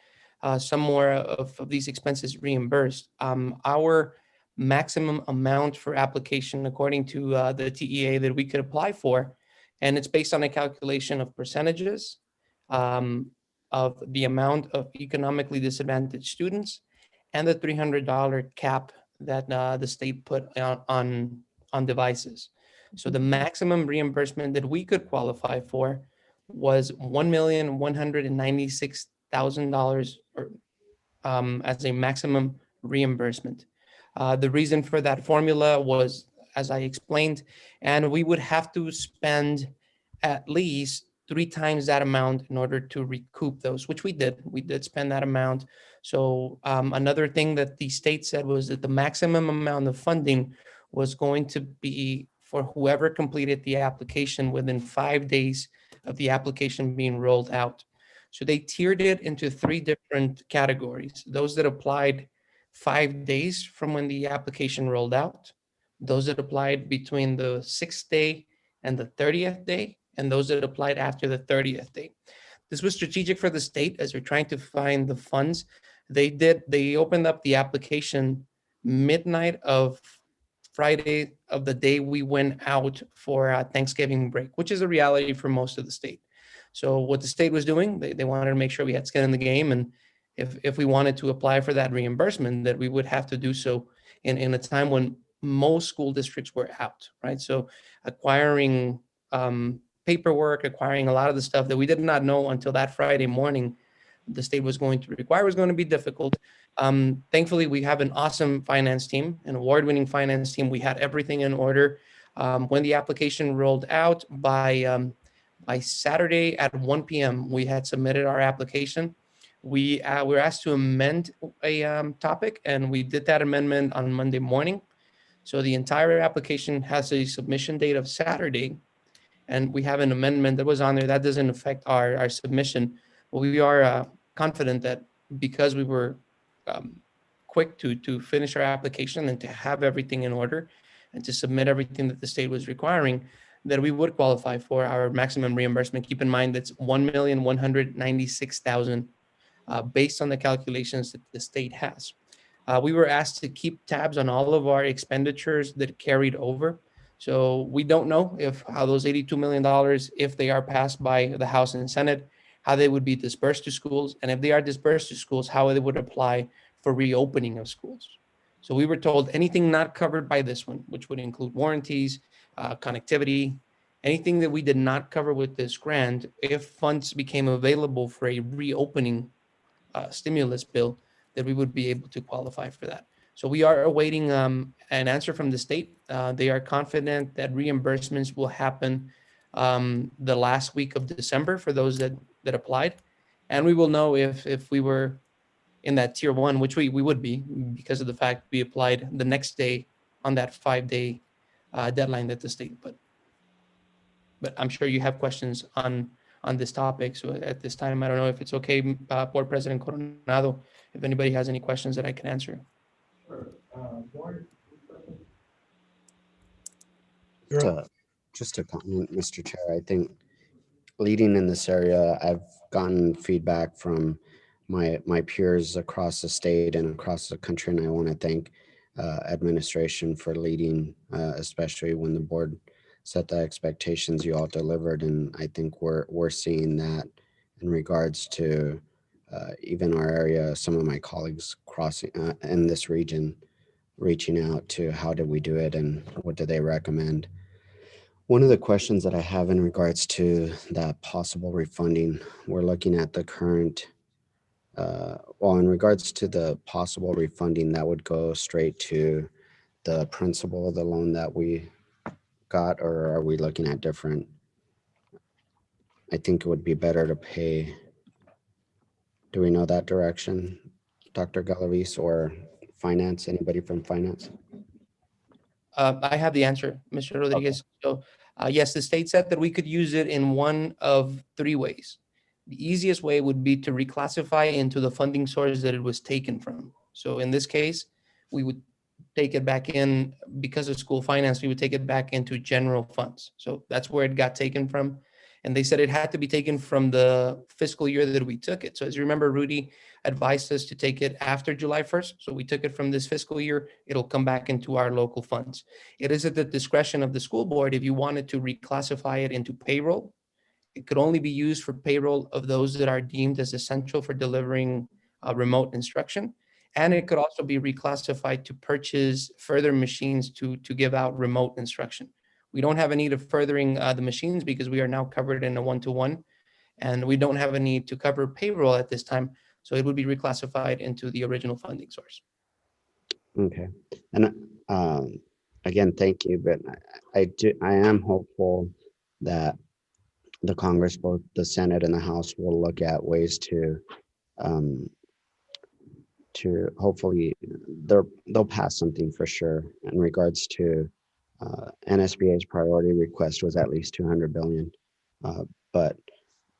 some more of these expenses reimbursed. Our maximum amount for application, according to the TEA, that we could apply for, and it's based on a calculation of percentages of the amount of economically disadvantaged students and the $300 cap that the state put on devices. So the maximum reimbursement that we could qualify for was $1,196,000 as a maximum reimbursement. The reason for that formula was, as I explained, and we would have to spend at least 3 times that amount in order to recoup those, which we did. We did spend that amount. So another thing that the state said was that the maximum amount of funding was going to be for whoever completed the application within 5 days of the application being rolled out. So they tiered it into 3 different categories: those that applied 5 days from when the application rolled out, those that applied between the 6th day and the 30th day, and those that applied after the 30th day. This was strategic for the state as they're trying to find the funds. They opened up the application midnight of Friday of the day we went out for Thanksgiving break, which is a reality for most of the state. So what the state was doing, they wanted to make sure we had skin in the game, and if we wanted to apply for that reimbursement, that we would have to do so in a time when most school districts were out, right? So acquiring paperwork, acquiring a lot of the stuff that we did not know until that Friday morning the state was going to require was going to be difficult. Thankfully, we have an awesome finance team, an award-winning finance team. We had everything in order. When the application rolled out by By Saturday at 1 p.m., we had submitted our application. We were asked to amend a topic, and we did that amendment on Monday morning. So the entire application has a submission date of Saturday, and we have an amendment that was on there. That doesn't affect our submission. But we are confident that because we were quick to finish our application and to have everything in order and to submit everything that the state was requiring, that we would qualify for our maximum reimbursement. Keep in mind that's $1,196,000 based on the calculations that the state has. We were asked to keep tabs on all of our expenditures that carried over. So we don't know how those $82 million, if they are passed by the House and Senate, how they would be dispersed to schools. And if they are dispersed to schools, how they would apply for reopening of schools. So we were told anything not covered by this one, which would include warranties, connectivity, anything that we did not cover with this grant, if funds became available for a reopening stimulus bill, that we would be able to qualify for that. So we are awaiting an answer from the state. They are confident that reimbursements will happen the last week of December for those that applied. And we will know if we were in that tier one, which we would be because of the fact we applied the next day on that 5-day deadline that the state put. But I'm sure you have questions on this topic. So at this time, I don't know if it's okay, Board President Coronado, if anybody has any questions that I can answer. Just to comment, Mr. Chair, I think leading in this area, I've gotten feedback from my peers across the state and across the country, and I want to thank administration for leading, especially when the board set the expectations you all delivered, and I think we're seeing that in regards to even our area, some of my colleagues crossing in this region, reaching out to how did we do it and what do they recommend. One of the questions that I have in regards to that possible refunding, we're looking at the current, well, in regards to the possible refunding, that would go straight to the principal of the loan that we got, or are we looking at different? I think it would be better to pay. Do we know that direction, Dr. Galavis, or finance? Anybody from finance? I have the answer, Mr. Rodriguez. So yes, the state said that we could use it in one of 3 ways. The easiest way would be to reclassify into the funding source that it was taken from. So in this case, we would take it back in, because of school finance, we would take it back into general funds. So that's where it got taken from. And they said it had to be taken from the fiscal year that we took it. So as you remember, Rudy advised us to take it after July 1st. So we took it from this fiscal year. It'll come back into our local funds. It is at the discretion of the school board if you wanted to reclassify it into payroll. It could only be used for payroll of those that are deemed as essential for delivering remote instruction. And it could also be reclassified to purchase further machines to give out remote instruction. We don't have a need of furthering the machines because we are now covered in a 1-to-1, and we don't have a need to cover payroll at this time. So it would be reclassified into the original funding source. Okay. And again, thank you, but I am hopeful that the Congress, both the Senate and the House, will look at ways to hopefully they'll pass something for sure in regards to NSBA's priority request was at least 200 billion, but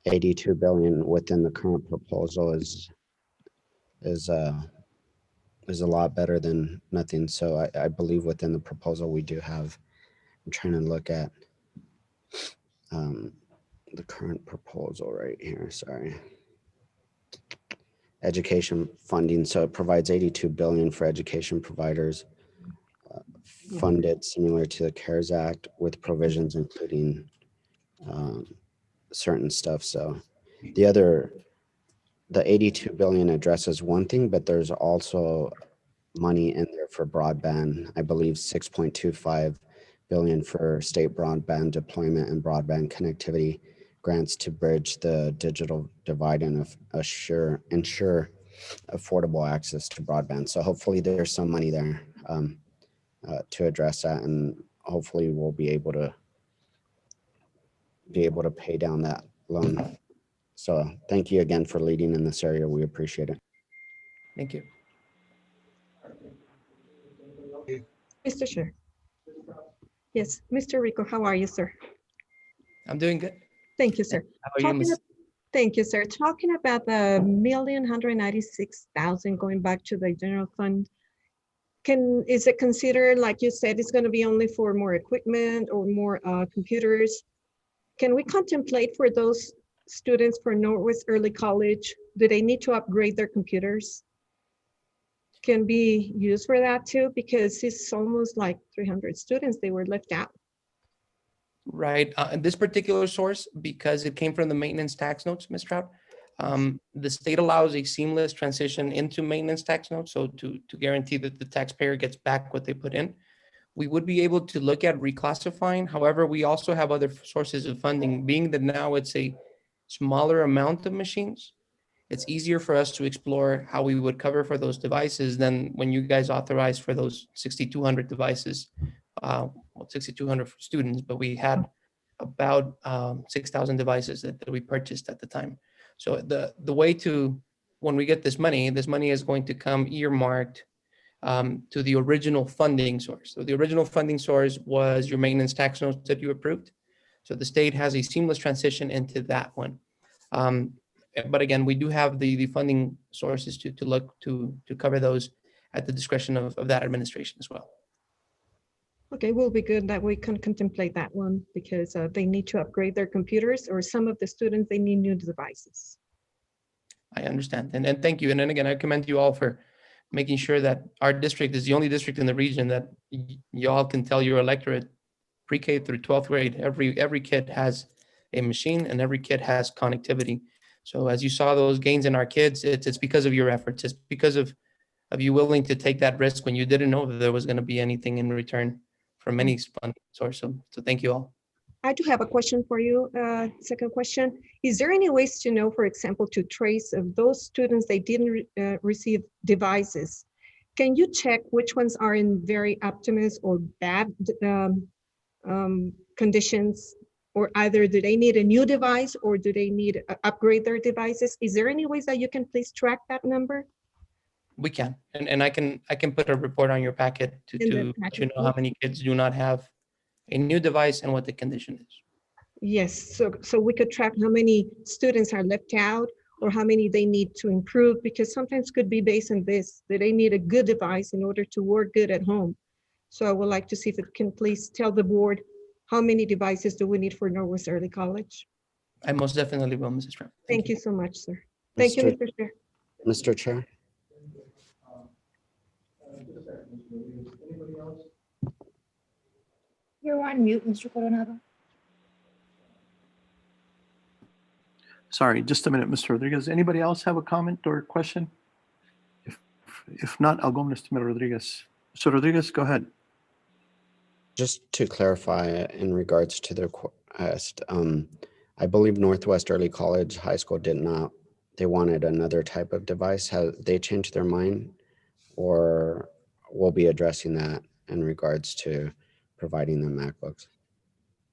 82 billion within the current proposal is a lot better than nothing. So I believe within the proposal we do have. I'm trying to look at the current proposal right here. Sorry. Education funding. So it provides 82 billion for education providers funded similar to the CARES Act with provisions including certain stuff. So the 82 billion addresses one thing, but there's also money in there for broadband. I believe 6.25 billion for state broadband deployment and broadband connectivity grants to bridge the digital divide and ensure affordable access to broadband. So hopefully there's some money there to address that, and hopefully we'll be able to be able to pay down that loan. So thank you again for leading in this area. We appreciate it. Thank you. Mr. Chair. Yes, Mr. Rico, how are you, sir? I'm doing good. Thank you, sir. How are you, Ms.? Thank you, sir. Talking about the $1,196,000 going back to the general fund, is it considered, like you said, it's going to be only for more equipment or more computers? Can we contemplate for those students for Northwest Early College, do they need to upgrade their computers? Can be used for that too, because it's almost like 300 students, they were left out. Right. And this particular source, because it came from the maintenance tax notes, Ms. Trout, the state allows a seamless transition into maintenance tax notes. So to guarantee that the taxpayer gets back what they put in, we would be able to look at reclassifying. However, we also have other sources of funding, being that now it's a smaller amount of machines. It's easier for us to explore how we would cover for those devices than when you guys authorized for those 6,200 devices. Well, 6,200 for students, but we had about 6,000 devices that we purchased at the time. So the way to, when we get this money is going to come earmarked to the original funding source. So the original funding source was your maintenance tax notes that you approved. So the state has a seamless transition into that one. But again, we do have the funding sources to look to cover those at the discretion of that administration as well. Okay, will be good that we can contemplate that one because they need to upgrade their computers, or some of the students, they need new devices. I understand. And thank you. And then again, I commend you all for making sure that our district is the only district in the region that y'all can tell your electorate pre-K through 12th grade, every kid has a machine and every kid has connectivity. So as you saw those gains in our kids, it's because of your efforts. It's because of you willing to take that risk when you didn't know that there was going to be anything in return from any funding source. So thank you all. I do have a question for you. Second question, is there any ways to know, for example, to trace of those students they didn't receive devices? Can you check which ones are in very optimist or bad conditions, or either do they need a new device or do they need to upgrade their devices? Is there any ways that you can please track that number? We can, and I can put a report on your packet to let you know how many kids do not have a new device and what the condition is. Yes, so we could track how many students are left out or how many they need to improve, because sometimes could be based on this, that they need a good device in order to work good at home. So I would like to see if it can please tell the board how many devices do we need for Northwest Early College? I most definitely will, Mrs. Trump. Thank you so much, sir. Thank you, Mr. Chair. Mr. Chair. You're on mute, Mr. Coronado. Sorry, just a minute, Mr. Rodriguez. Anybody else have a comment or a question? If not, I'll go Mr. Rodriguez. Mr. Rodriguez, go ahead. Just to clarify in regards to the request, I believe Northwest Early College High School did not, they wanted another type of device. Have they changed their mind, or we'll be addressing that in regards to providing them MacBooks?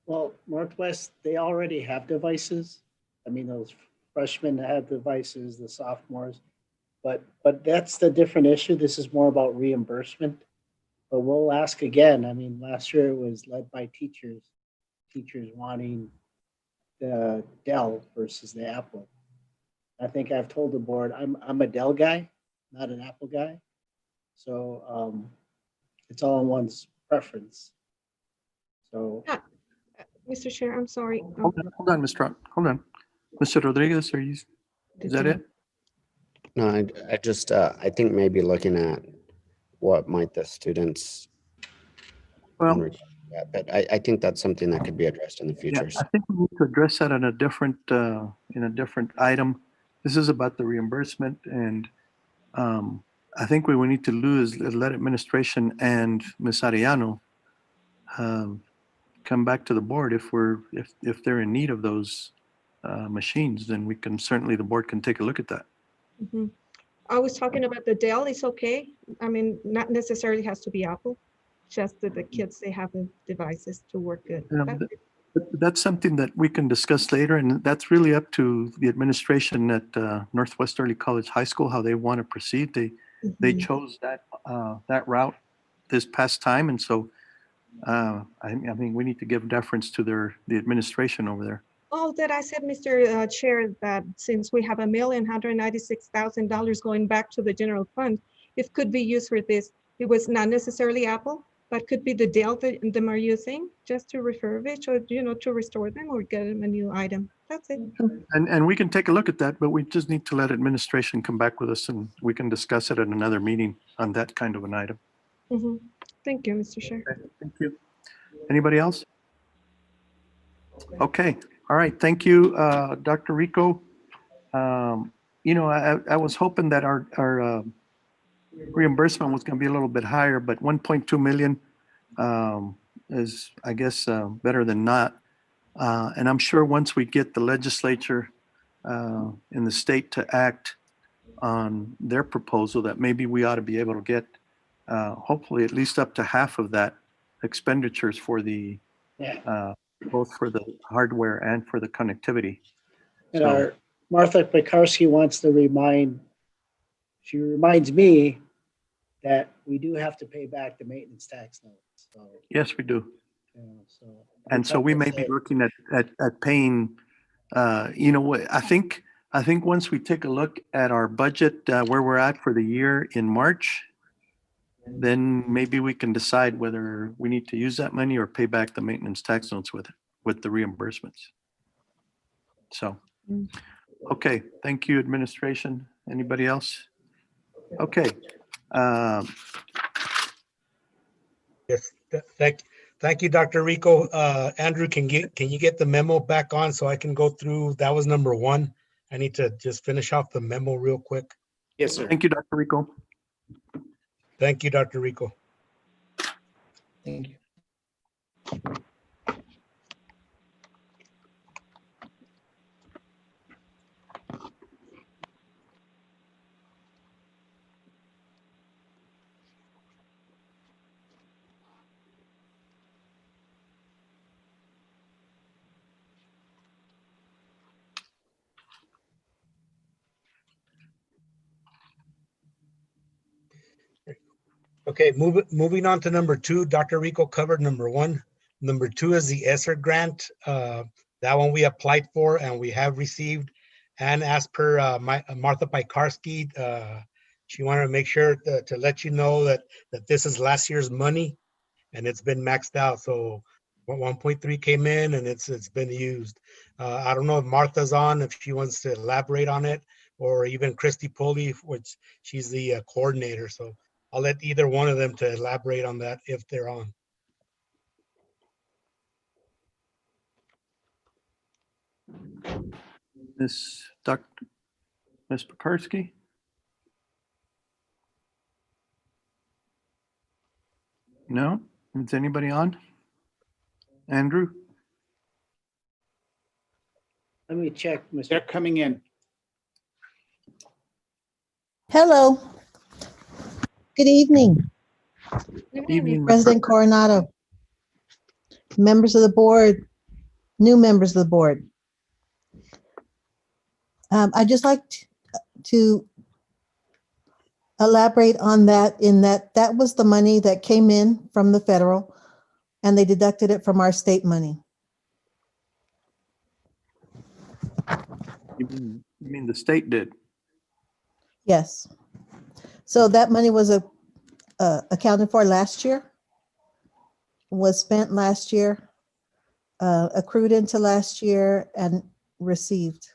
Well, Northwest, they already have devices. I mean, those freshmen have devices, the sophomores, but that's the different issue. This is more about reimbursement. But we'll ask again. I mean, last year it was led by teachers wanting the Dell versus the Apple. I think I've told the board I'm a Dell guy, not an Apple guy. So it's all in one's preference. So, Mr. Chair, I'm sorry. Hold on, Mr. Trump. Hold on. Mr. Rodriguez, is that it? No, I just, I think maybe looking at what might the students, well, but I think that's something that could be addressed in the future. Yeah, I think we need to address that in a different item. This is about the reimbursement, and I think what we need to do is let administration and Ms. Arellano come back to the board if they're in need of those machines. Then we can certainly, the board can take a look at that. Mm-hmm. I was talking about the Dell. It's okay. I mean, not necessarily has to be Apple. Just that the kids, they have the devices to work good. That's something that we can discuss later, and that's really up to the administration at Northwest Early College High School, how they want to proceed. They chose that route this past time, and so I mean, we need to give deference to the administration over there. Oh, that I said, Mr. Chair, that since we have $1,196,000 going back to the general fund, it could be used for this. It was not necessarily Apple, but could be the Dell that them are using just to refurbish or, to restore them or get them a new item. That's it. And we can take a look at that, but we just need to let administration come back with us, and we can discuss it at another meeting on that kind of an item. Thank you, Mr. Chair. Okay, thank you. Anybody else? Okay. All right. Thank you, Dr. Rico. I was hoping that our reimbursement was going to be a little bit higher, but 1.2 million is, I guess, better than not. And I'm sure once we get the legislature in the state to act on their proposal, that maybe we ought to be able to get hopefully at least up to half of that expenditures for the both for the hardware and for the connectivity. And our Martha Pekarsky wants to she reminds me that we do have to pay back the maintenance tax notes. So, yes, we do. And so we may be looking at paying, I think once we take a look at our budget, where we're at for the year in March, then maybe we can decide whether we need to use that money or pay back the maintenance tax notes with the reimbursements. So, okay. Thank you, administration. Anybody else? Okay. Yes, thank you, Dr. Rico. Andrew, can you get the memo back on so I can go through? That was number 1. I need to just finish off the memo real quick. Yes, sir. Thank you, Dr. Rico. Thank you, Dr. Rico. Thank you. Okay, moving on to number 2. Dr. Rico covered number 1. Number 2 is the ESSER grant. That one we applied for and we have received. And as per Martha Pekarsky, she wanted to make sure to let you know that this is last year's money and it's been maxed out. So 1.3 came in and it's been used. I don't know if Martha's on, if she wants to elaborate on it, or even Christy Pulley, which she's the coordinator. So I'll let either one of them to elaborate on that if they're on. Ms. Pekarsky? No? Is anybody on? Andrew? Let me check. They're coming in. Hello. Good evening, Good evening, President Coronado, members of the board, new members of the board. I'd just like to elaborate on that in that was the money that came in from the federal and they deducted it from our state money. You mean the state did? Yes. So that money was accounted for last year, was spent last year, accrued into last year and received.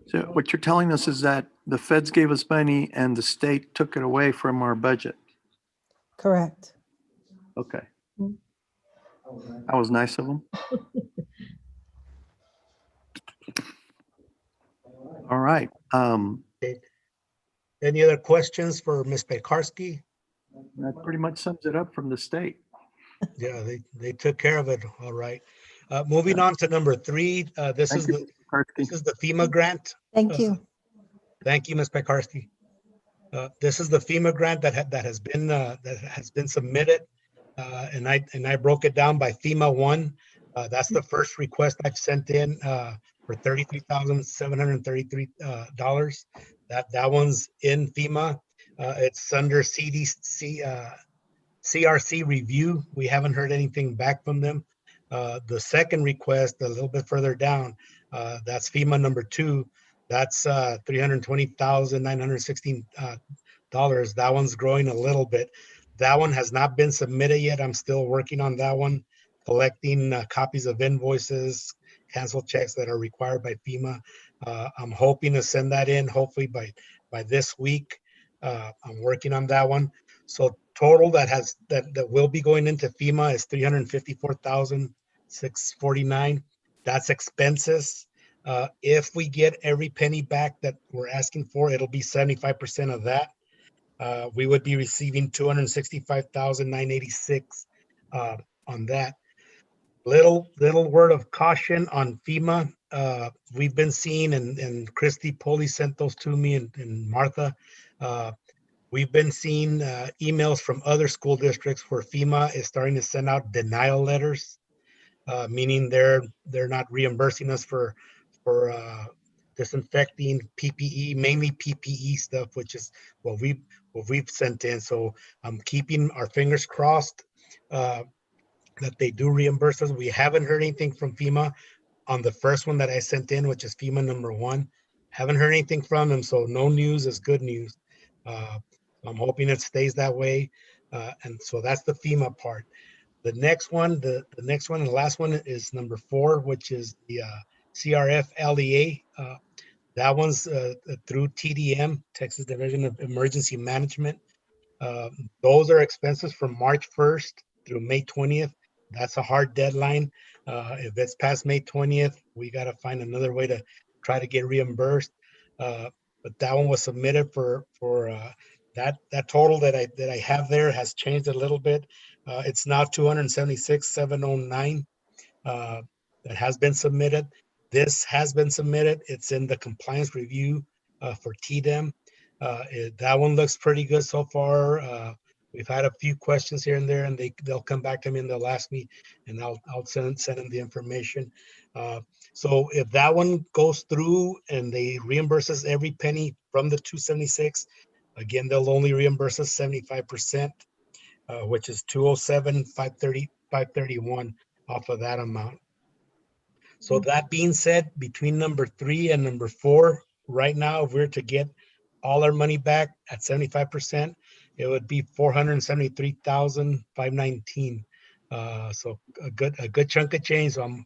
So what you're telling us is that the feds gave us money and the state took it away from our budget. Correct. Okay. That was nice of them. All right. Okay. Any other questions for Ms. Pekarsky? That pretty much sums it up from the state. Yeah, they took care of it. All right. Moving on to number 3. This is the FEMA grant. Thank you. Thank you, Ms. Pekarsky. This is the FEMA grant that has been submitted. and I broke it down by FEMA 1. That's the first request I've sent in for $33,733. That one's in FEMA. It's under CDC CRC review. We haven't heard anything back from them. The second request, a little bit further down, that's FEMA number 2. That's $320,916. That one's growing a little bit. That one has not been submitted yet. I'm still working on that one, collecting copies of invoices, cancel checks that are required by FEMA. I'm hoping to send that in hopefully by this week. I'm working on that one. So total that will be going into FEMA is $354,649. That's expenses. If we get every penny back that we're asking for, it'll be 75% of that. We would be receiving $265,986 on that. Little word of caution on FEMA. We've been seeing, and Christy Polly sent those to me, and Martha. We've been seeing emails from other school districts where FEMA is starting to send out denial letters, meaning they're not reimbursing us for disinfecting PPE, mainly PPE stuff, which is what we've sent in. So I'm keeping our fingers crossed that they do reimburse us. We haven't heard anything from FEMA on the first one that I sent in, which is FEMA number 1. Haven't heard anything from them, so no news is good news. I'm hoping it stays that way. And so that's the FEMA part. The next one, the next one and the last one is number 4, which is the CRF LEA. That one's through TDM, Texas Division of Emergency Management. Those are expenses from March 1st through May 20th. That's a hard deadline. If it's past May 20th, we got to find another way to try to get reimbursed. But that one was submitted for that total that I have there has changed a little bit. It's now 276,709 that has been submitted. This has been submitted. It's in the compliance review for TDM. That one looks pretty good so far. We've had a few questions here and there, and they'll come back to me and they'll ask me, and I'll send them the information. So if that one goes through and they reimburse us every penny from the 276, again, they'll only reimburse us 75%, which is 207,531 off of that amount. So that being said, between number 3 and number 4, right now, if we're to get all our money back at 75%, it would be 473,519. So a good chunk of change. So I'm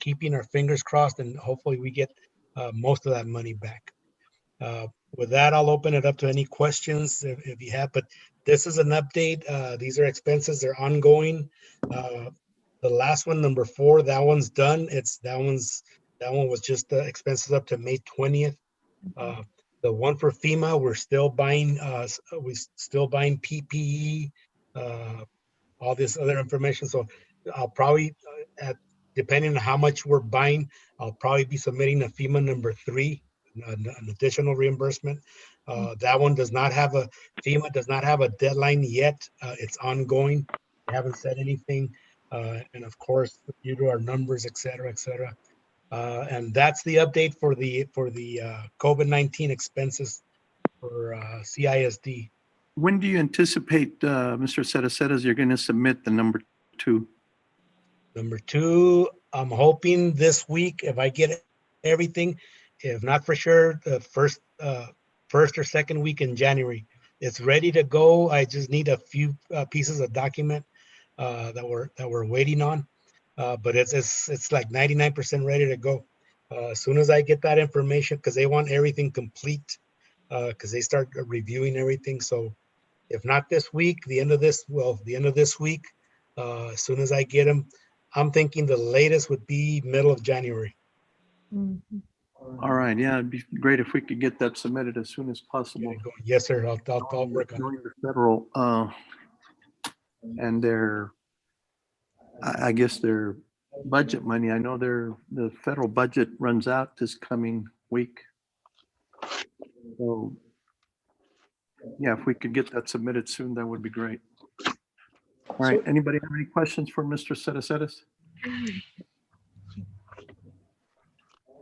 keeping our fingers crossed, and hopefully we get most of that money back. With that, I'll open it up to any questions if you have. But this is an update. These are expenses; they're ongoing. The last one, number 4, that one's done. That one was just the expenses up to May 20th. The one for FEMA, we're still buying PPE, all this other information. So I'll probably, depending on how much we're buying, I'll probably be submitting a FEMA number 3, an additional reimbursement. That one FEMA does not have a deadline yet. It's ongoing. They haven't said anything. And of course, due to our numbers, et cetera, and that's the update for the COVID-19 expenses for CISD. When do you anticipate, Mr. Cerecedas, you're going to submit the number 2? Number 2, I'm hoping this week if I get everything. If not for sure, the first or second week in January. It's ready to go. I just need a few pieces of document that we're waiting on. But it's like 99% ready to go. As soon as I get that information, because they want everything complete, because they start reviewing everything. So if not this week, the end of this week, as soon as I get them, I'm thinking the latest would be middle of January. All right. Yeah, it'd be great if we could get that submitted as soon as possible. Yes, sir. I'll work on it. The federal and I guess their budget money. I know the federal budget runs out this coming week. So yeah, if we could get that submitted soon, that would be great. All right, anybody have any questions for Mr. Setacetis?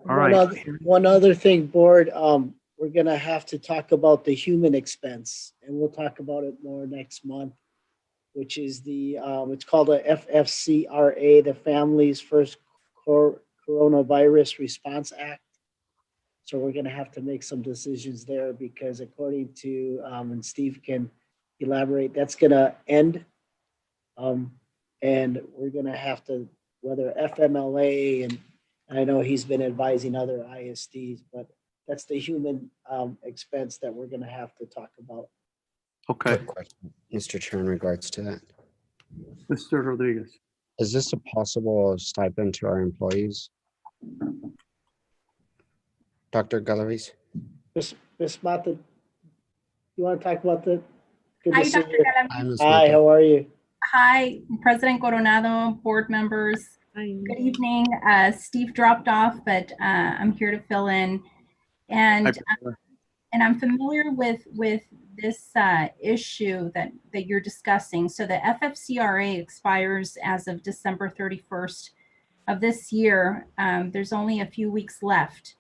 All right. One other thing, board, we're gonna have to talk about the human expense, and we'll talk about it more next month, which is the, it's called a FFCRA, the Families First Coronavirus Response Act. So we're gonna have to make some decisions there because according to, and Steve can elaborate, that's gonna end. And we're gonna have to, whether FMLA, and I know he's been advising other ISDs, but that's the human expense that we're gonna have to talk about. Okay. Quick question, Mr. Chair, in regards to that. Mr. Rodriguez. Is this a possible stipend to our employees? Dr. Galaviz? Ms. Mata, you wanna talk about the? Good Hi, to see Dr. you. Galaviz. Hi, how are you? Hi, President Coronado, board members. Good evening. Steve dropped off, but I'm here to fill in. And I'm familiar with this issue that you're discussing. So the FFCRA expires as of December 31st of this year. There's only a few weeks left.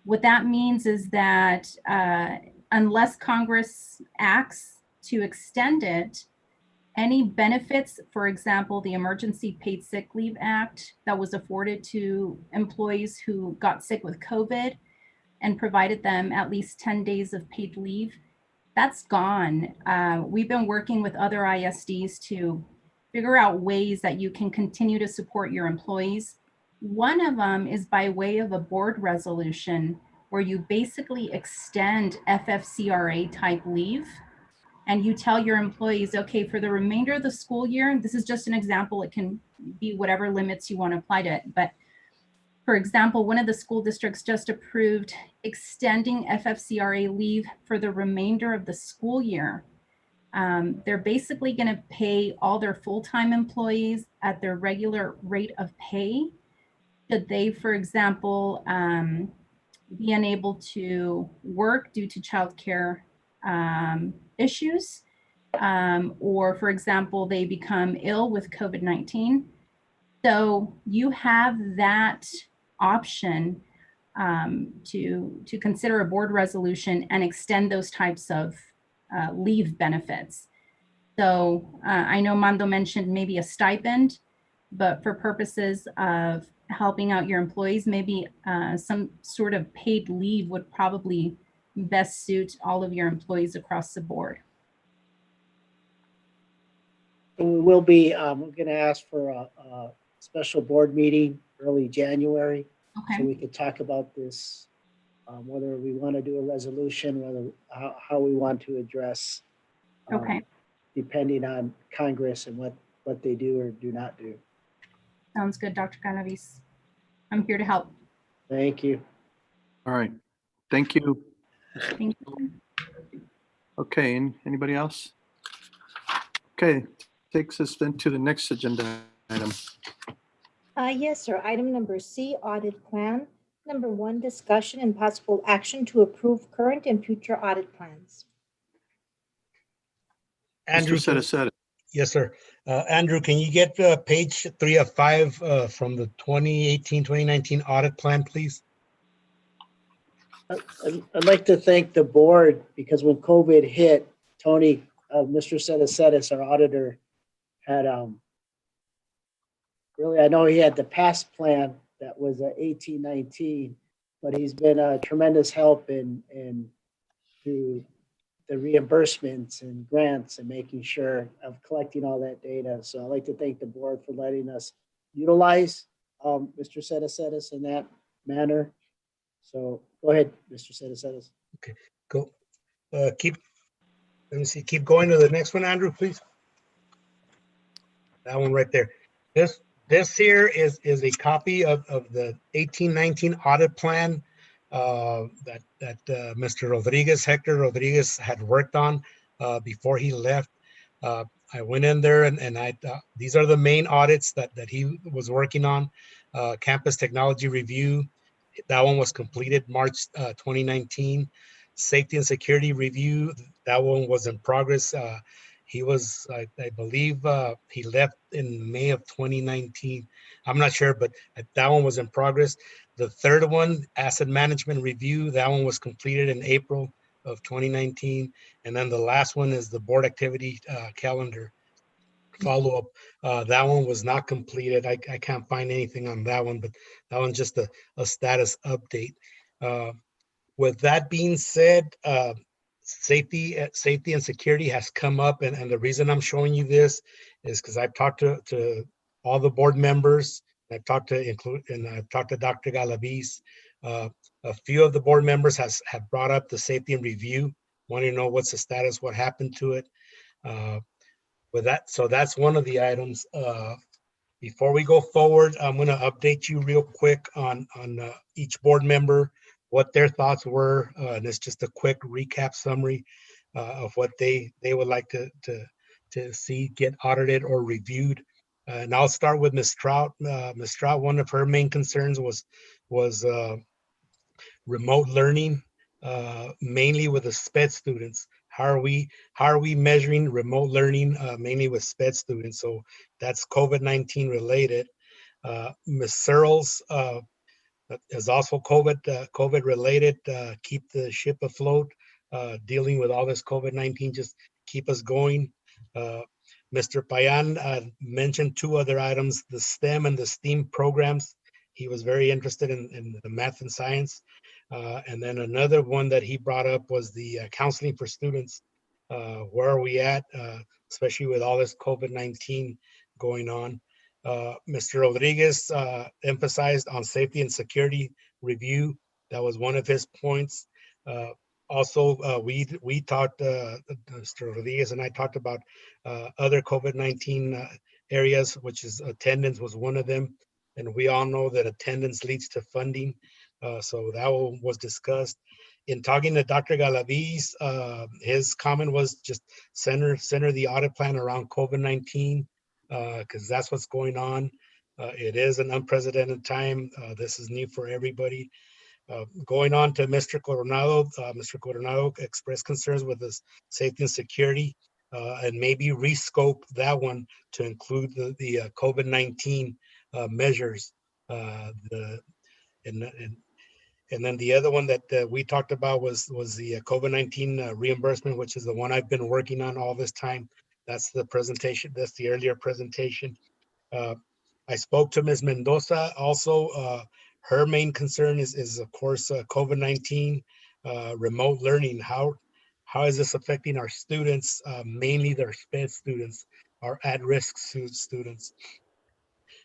What that means is that unless Congress acts to extend it, any benefits, for example, the Emergency Paid Sick Leave Act that was afforded to employees who got sick with COVID and provided them at least 10 days of paid leave, that's gone. We've been working with other ISDs to figure out ways that you can continue to support your employees. One of them is by way of a board resolution where you basically extend FFCRA type leave. And you tell your employees, okay, for the remainder of the school year, this is just an example, it can be whatever limits you want to apply to it. But for example, one of the school districts just approved extending FFCRA leave for the remainder of the school year. They're basically going to pay all their full-time employees at their regular rate of pay. Should they, for example, be unable to work due to childcare issues, or for example, they become ill with COVID-19. So you have that option to consider a board resolution and extend those types of leave benefits. So I know Mando mentioned maybe a stipend, but for purposes of helping out your employees, maybe some sort of paid leave would probably best suit all of your employees across the board. We will be, we're gonna ask for a special board meeting early January. Okay. So we could talk about this, whether we want to do a resolution, whether, how we want to address. Okay. Depending on Congress and what they do or do not do. Sounds good, Dr. Galaviz. I'm here to help. Thank you. All right. Thank you. Thank you. Okay, and anybody else? Okay, takes us then to the next agenda item. Yes, sir. Item number C, audit plan. Number 1, discussion and possible action to approve current and future audit plans. Andrew, Mr. Setacetis. yes, sir. Andrew, can you get page 3 of 5 from the 2018-2019 audit plan, please? I'd like to thank the board because when COVID hit, Tony, Mr. Setacetis, our auditor, had really, I know he had the past plan that was 18-19, but he's been a tremendous help in through the reimbursements and grants and making sure of collecting all that data. So I'd like to thank the board for letting us utilize Mr. Setacetis in that manner. So go ahead, Mr. Setacetis. Okay, go. Let me see, keep going to the next one, Andrew, please. That one right there. This here is a copy of the 18-19 audit plan that Mr. Hector Rodriguez had worked on before he left. I went in there and these are the main audits that he was working on. Campus technology review, that one was completed March 2019. Safety and security review, that one was in progress He was, I believe, he left in May of 2019. I'm not sure, but that one was in progress. The third one, asset management review, that one was completed in April of 2019. And then the last one is the board activity calendar follow-up. That one was not completed. I can't find anything on that one, but that one's just a status update. With that being said, safety and security has come up, and the reason I'm showing you this is because I've talked to all the board members. I've talked to Dr. Galaviz. A few of the board members have brought up the safety and review, wanting to know what's the status, what happened to it. With that, so that's one of the items. Before we go forward, I'm going to update you real quick on each board member, what their thoughts were, and it's just a quick recap summary of what they would like to see get audited or reviewed. And I'll start with Ms. Trout. Ms. Trout, one of her main concerns was remote learning, mainly with the SPED students. How are we measuring remote learning, mainly with SPED students? So that's COVID-19 related. Ms. Searles is also COVID related. Keep the ship afloat, dealing with all this COVID-19, just keep us going. Mr. Payan mentioned two other items, the STEM and the STEAM programs. He was very interested in the math and science. And then another one that he brought up was the counseling for students. Where are we at, especially with all this COVID-19 going on? Mr. Rodriguez emphasized on safety and security review. That was one of his points. Also, we talked, Mr. Rodriguez and I talked about other COVID-19 areas, which is attendance was one of them. And we all know that attendance leads to funding. So that one was discussed. In talking to Dr. Galaviz, his comment was just center the audit plan around COVID-19, because that's what's going on. It is an unprecedented time. This is new for everybody. Going on to Mr. Coronado expressed concerns with the safety and security, and maybe rescope that one to include the COVID-19 measures. And then the other one that we talked about was the COVID-19 reimbursement, which is the one I've been working on all this time. That's the presentation. That's the earlier presentation. I spoke to Ms. Mendoza also. Her main concern is of course, COVID-19, remote learning. How is this affecting our students, mainly their SPED students, our at-risk students?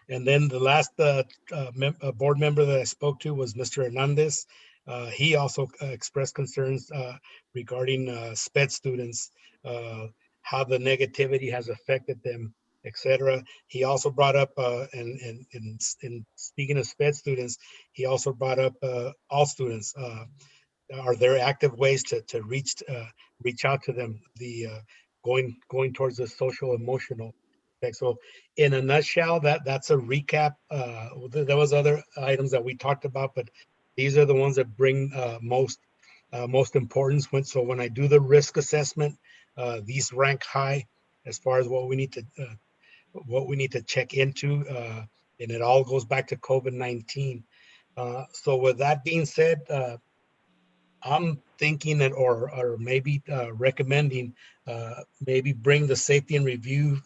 And then the last board member that I spoke to was Mr. Hernandez. He also expressed concerns regarding SPED students, how the negativity has affected them, etc. He also brought up, in speaking of SPED students, he also brought up all students. Are there active ways to reach out to them? Going towards the social emotional. Okay, so in a nutshell, that's a recap. There was other items that we talked about, but these are the ones that bring most importance. So when I do the risk assessment, these rank high as far as what we need to check into, and it all goes back to COVID-19. So with that being said, I'm thinking that, or maybe recommending, maybe bring the safety and review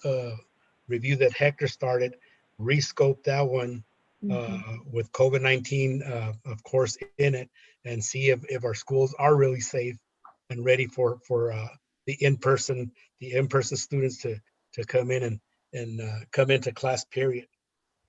that Hector started, rescope that one with COVID-19, of course, in it, and see if our schools are really safe and ready for the in-person students to come in and come into class, period.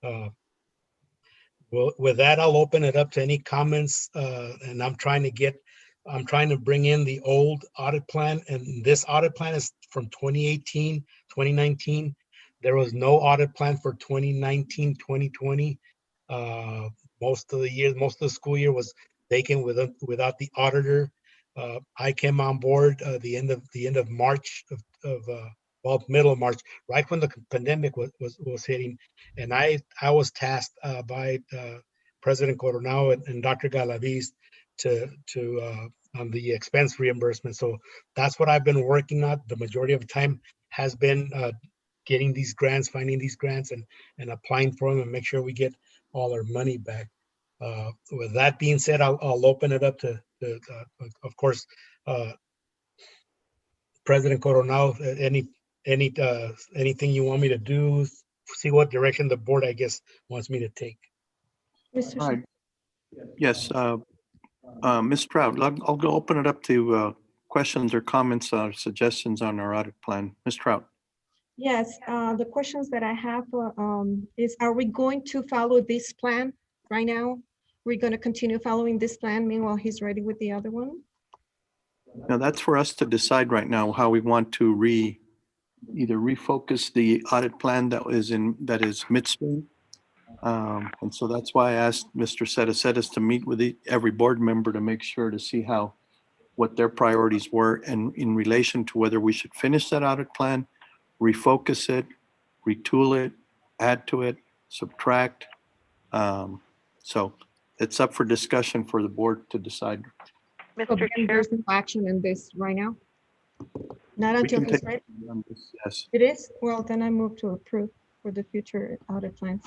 Well, with that, I'll open it up to any comments, and I'm trying to bring in the old audit plan, and this audit plan is from 2018, 2019. There was no audit plan for 2019, 2020. Most of the school year was vacant without the auditor. I came on board the end of March well, middle of March, right when the pandemic was hitting, and I was tasked by President Coronado and Dr. Galaviz to on the expense reimbursement. So that's what I've been working on the majority of the time. has been getting these grants, finding these grants, and applying for them, and make sure we get all our money back. With that being said, I'll open it up to of course, President Coronel. Anything you want me to do? See what direction the board, I guess, wants me to take. Mr. All right. Yes, Ms. Trout, I'll go open it up to questions or comments or suggestions on our audit plan. Ms. Trout. Yes, the questions that I have is, are we going to follow this plan right now? We're going to continue following this plan meanwhile he's ready with the other one? Now that's for us to decide right now how we want to either refocus the audit plan that is midstream. And so that's why I asked Mr. Cedesetis to meet with every board member to make sure to see what their priorities were and in relation to whether we should finish that audit plan, refocus it, retool it, add to it, subtract. So it's up for discussion for the board to decide. So then there's no action in this right now? Not We until can he's take ready? on this, yes. It is? Well, then I move to approve for the future audit plans.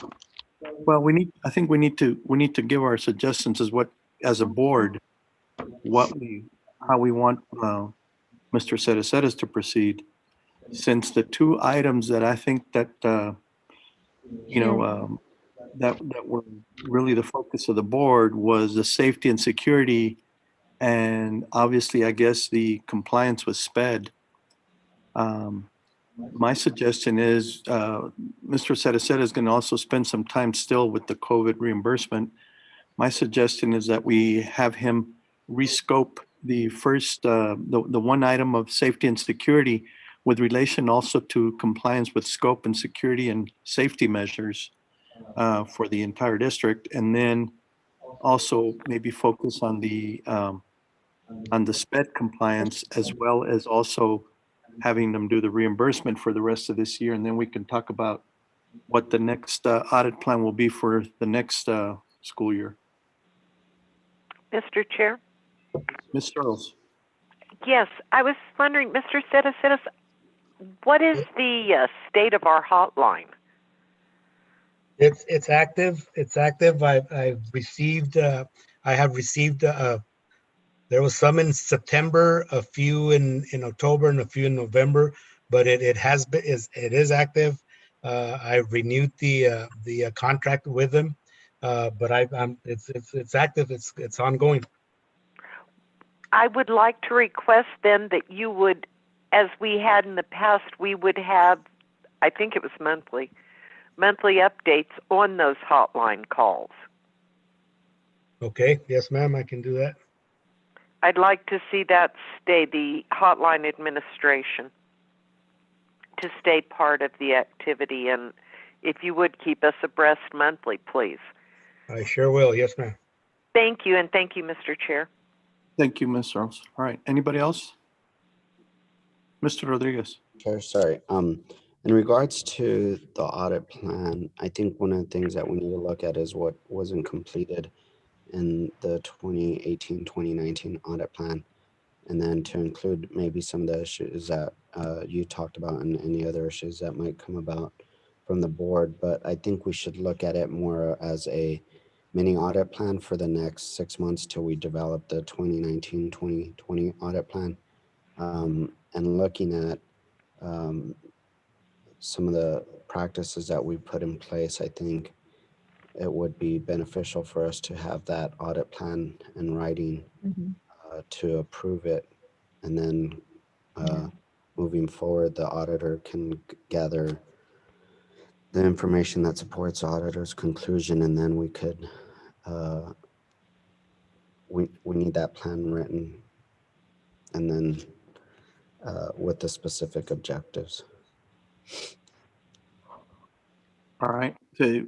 Well, I think we need to give our suggestions as a board, how we want Mr. Cedesetis to proceed. Since the two items that I think that that were really the focus of the board was the safety and security, and obviously, I guess the compliance with SPED. My suggestion is Mr. Cedesetis is going to also spend some time still with the COVID reimbursement. My suggestion is that we have him rescope the first, the one item of safety and security with relation also to compliance with scope and security and safety measures for the entire district. And then also maybe focus on the SPED compliance, as well as also having them do the reimbursement for the rest of this year. And then we can talk about what the next audit plan will be for the next school year. Mr. Chair? Ms. Searles. Yes, I was wondering, Mr. Cedesetis, what is the state of our hotline? It's active. It's active. I have received. There was some in September, a few in October, and a few in November. But it is active. I renewed the contract with them. But it's active. It's ongoing. I would like to request then that you would, as we had in the past, we would have, I think it was monthly updates on those hotline calls. Okay. Yes, ma'am. I can do that. I'd like to see that stay, the hotline administration, to stay part of the activity. And if you would keep us abreast monthly, please. I sure will. Yes, ma'am. Thank you. And thank you, Mr. Chair. Thank you, Ms. Searles. All right. Anybody else? Mr. Rodriguez. Sure, sorry. In regards to the audit plan, I think one of the things that we need to look at is what wasn't completed in the 2018-2019 audit plan, and then to include maybe some of the issues that you talked about and any other issues that might come about from the board. But I think we should look at it more as a mini audit plan for the next 6 months till we develop the 2019-2020 audit plan, and looking at some of the practices that we put in place. I think it would be beneficial for us to have that audit plan in writing to approve it. And then moving forward, the auditor can gather the information that supports the auditor's conclusion, and then we could, we need that plan written, and then with the specific objectives. All right. So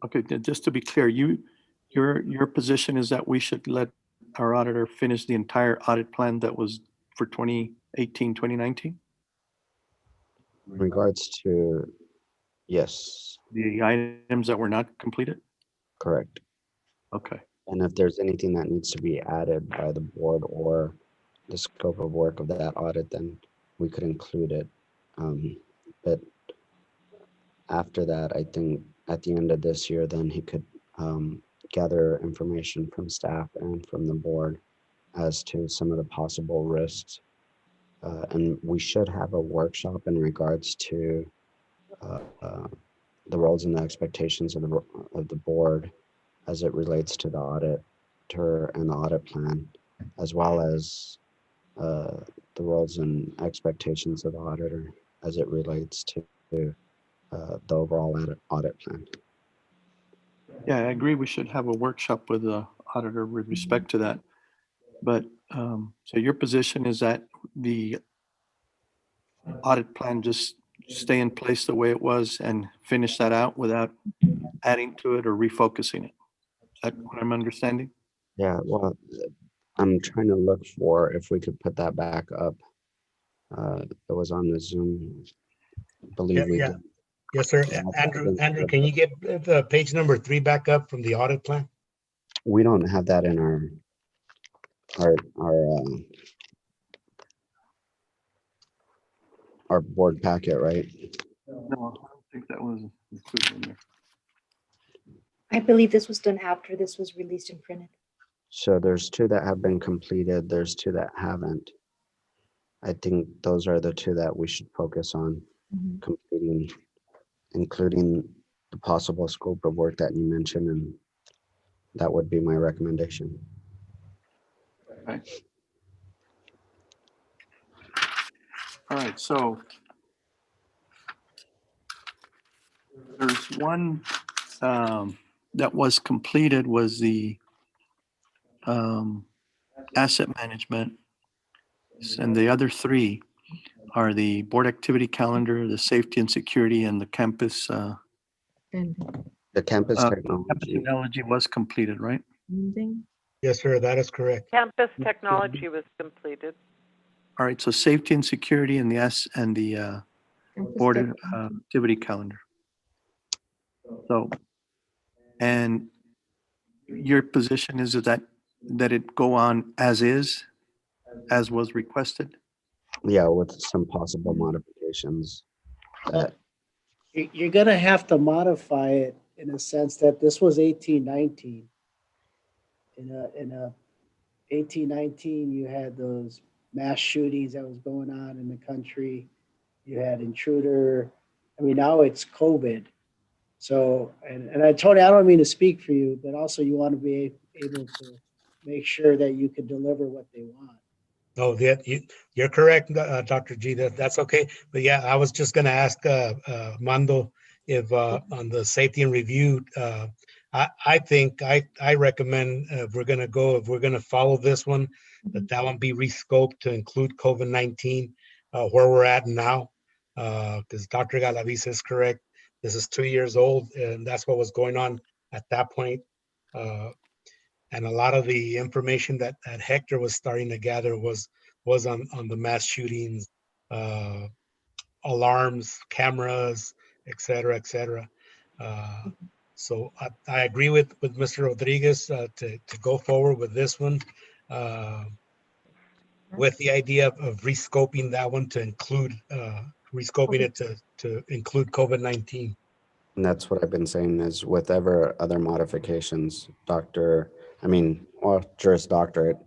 okay, just to be clear, your position is that we should let our auditor finish the entire audit plan that was for 2018, 2019? In regards to, yes. The items that were not completed? Correct. Okay. And if there's anything that needs to be added by the board or the scope of work of that audit, then we could include it. But after that, I think at the end of this year, then he could gather information from staff and from the board as to some of the possible risks. And we should have a workshop in regards to the roles and the expectations of the board as it relates to the auditor and the audit plan, as well as the roles and expectations of the auditor as it relates to the overall audit plan. Yeah, I agree. We should have a workshop with the auditor with respect to that. But so your position is that the audit plan just stay in place the way it was and finish that out without adding to it or refocusing it. Is that what I'm understanding? Yeah, well, I'm trying to look for if we could put that back up. It was on the Zoom. I believe we did. Yes, sir. Andrew, can you get the page number 3 back up from the audit plan? We don't have that in our board packet, right? No, I don't think that was included in there. I believe this was done after this was released and printed. So there's 2 that have been completed. There's 2 that haven't. I think those are the 2 that we should focus on completing, including the possible scope of work that you mentioned, and that would be my recommendation. Okay. All right, so there's one that was completed was the asset management, and the other 3 are the board activity calendar, the safety and security, and the campus. The campus technology. Campus technology was completed, right? Yes, sir, that is correct. Campus technology was completed. All right, so safety and security and the board activity calendar. So, and your position is that it go on as is, as was requested? Yeah, with some possible modifications. You're gonna have to modify it in a sense that this was 1819. In a 1819, you had those mass shootings that was going on in the country. You had intruder. I mean, now it's COVID. So, and I told you, I don't mean to speak for you, but also you want to be able to make sure that you can deliver what they want. Oh, yeah, you're correct, Dr. G. That's okay. But yeah, I was just going to ask Mando if on the safety and review, I think I recommend if we're going to follow this one, that one be rescoped to include COVID-19 where we're at now. Because Dr. Galaviz is correct. This is 2 years old, and that's what was going on at that point. And a lot of the information that Hector was starting to gather was on the mass shootings, alarms, cameras, et cetera, et cetera. So I agree with Mr. Rodriguez to go forward with this one with the idea of rescoping that one to include, rescoping it to include COVID-19. And that's what I've been saying is with other modifications, Juris Doctorate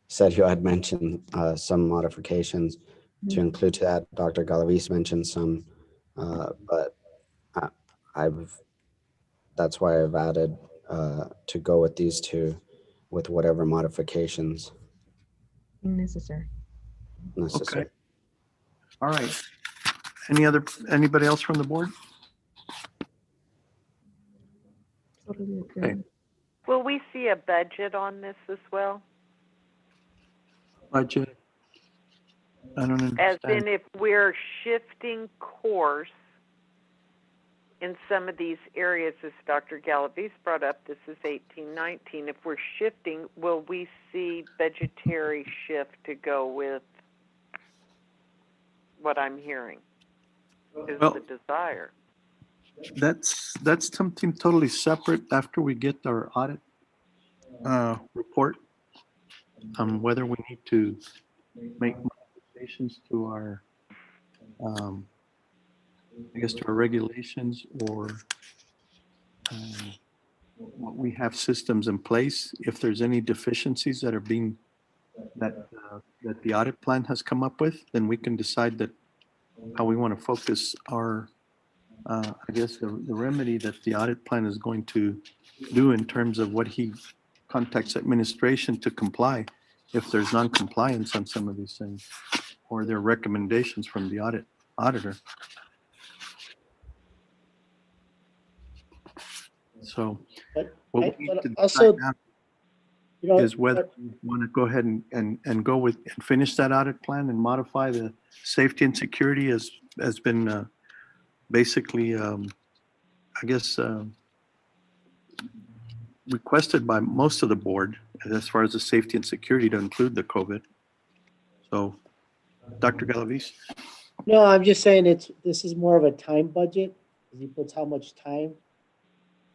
said you had mentioned some modifications to include to that. Dr. Galaviz mentioned some, but that's why I've added to go with these 2 with whatever modifications Necessary. necessary. Okay. All right. Anybody else from the board? Okay. Will we see a budget on this as well? Budget? I don't understand. As in if we're shifting course in some of these areas, as Dr. Galaviz brought up, this is 1819. If we're shifting, will we see budgetary shift to go with what I'm hearing is the desire? That's something totally separate after we get our audit report on whether we need to make modifications to our um, I guess, to our regulations or what we have systems in place. If there's any deficiencies that are being, that the audit plan has come up with, then we can decide that how we want to focus our, I guess, the remedy that the audit plan is going to do in terms of what he contacts administration to comply if there's non-compliance on some of these things or their recommendations from the auditor. So But what I- we but need to also, decide now you know, is whether we want to go ahead and go with and finish that audit plan and modify the safety and security has been basically, I guess, requested by most of the board as far as the safety and security to include the COVID. So, Dr. Galaviz? no, I'm just saying this is more of a time budget, because he puts how much time.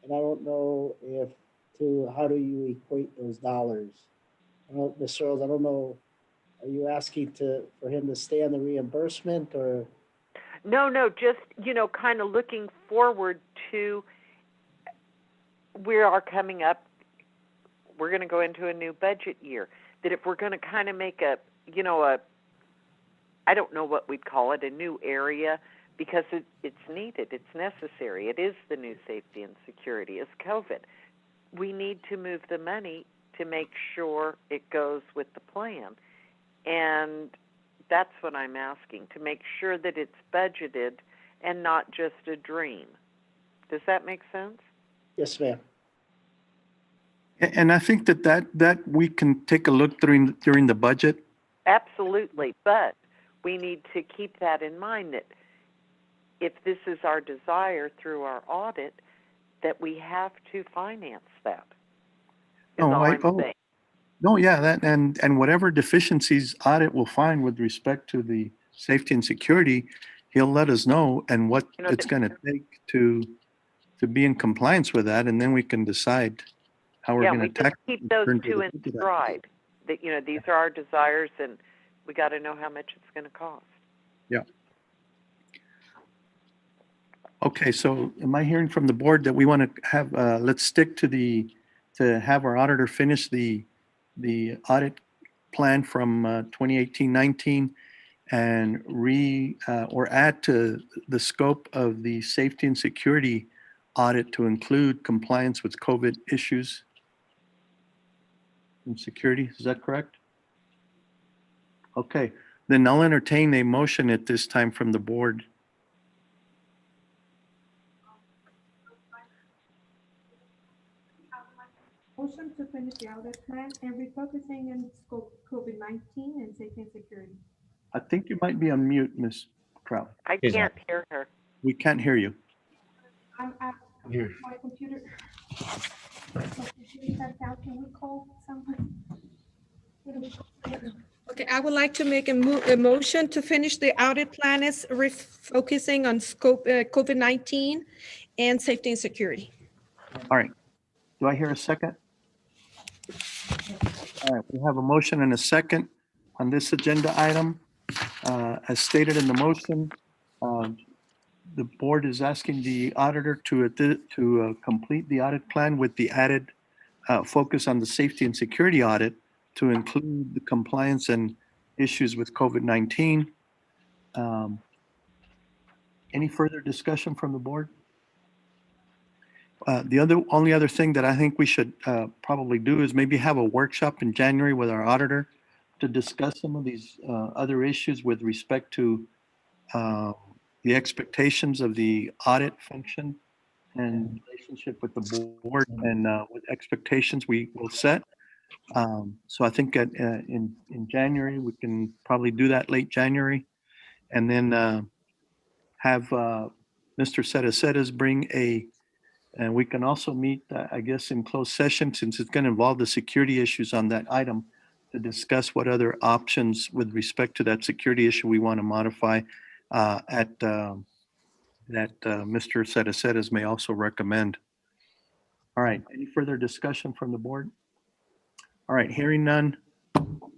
And I don't know how do you equate those dollars? I don't, Ms. Searles, I don't know, are you asking for him to stay on the reimbursement or? No, just, kind of looking forward to, we are coming up, we're going to go into a new budget year, that if we're going to kind of make a, I don't know what we'd call it, a new area, because it's needed, it's necessary. It is the new safety and security, it's COVID. We need to move the money to make sure it goes with the plan. And that's what I'm asking, to make sure that it's budgeted and not just a dream. Does that make sense? Yes, ma'am. And I think that we can take a look during the budget. Absolutely, but we need to keep that in mind, that if this is our desire through our audit, that we have to finance that. No, yeah, that and whatever deficiencies audit will find with respect to the safety and security, he'll let us know and what it's going to take to be in compliance with that, and then we can decide how we're going to tackle it. Keep those two in stride. That these are our desires, and we got to know how much it's going to cost. Yeah. Okay, so am I hearing from the board that we want to have, let's stick to have our auditor finish the audit plan from 2018-19 and or add to the scope of the safety and security audit to include compliance with COVID issues and security? Is that correct? Okay, then I'll entertain a motion at this time from the board. Motion to finish the audit plan and refocusing on scope COVID-19 and safety and security. I think you might be on mute, Ms. Kraut. I can't hear her. We can't hear you. I'm at my computer. Can we call someone? Okay, I would like to make a motion to finish the audit plan as focusing on scope COVID-19 and safety and security. All right. Do I hear a second? All right, we have a motion and a second on this agenda item. As stated in the motion, the board is asking the auditor to complete the audit plan with the added focus on the safety and security audit to include the compliance and issues with COVID-19. Any further discussion from the board? The only other thing that I think we should probably do is maybe have a workshop in January with our auditor to discuss some of these other issues with respect to the expectations of the audit function and relationship with the board and what expectations we will set. So I think in January, we can probably do that late January, and then have Mr. Cereces bring and we can also meet, I guess, in closed session, since it's going to involve the security issues on that item, to discuss what other options with respect to that security issue we want to modify that Mr. Cereces may also recommend. All right, any further discussion from the board? All right, hearing none.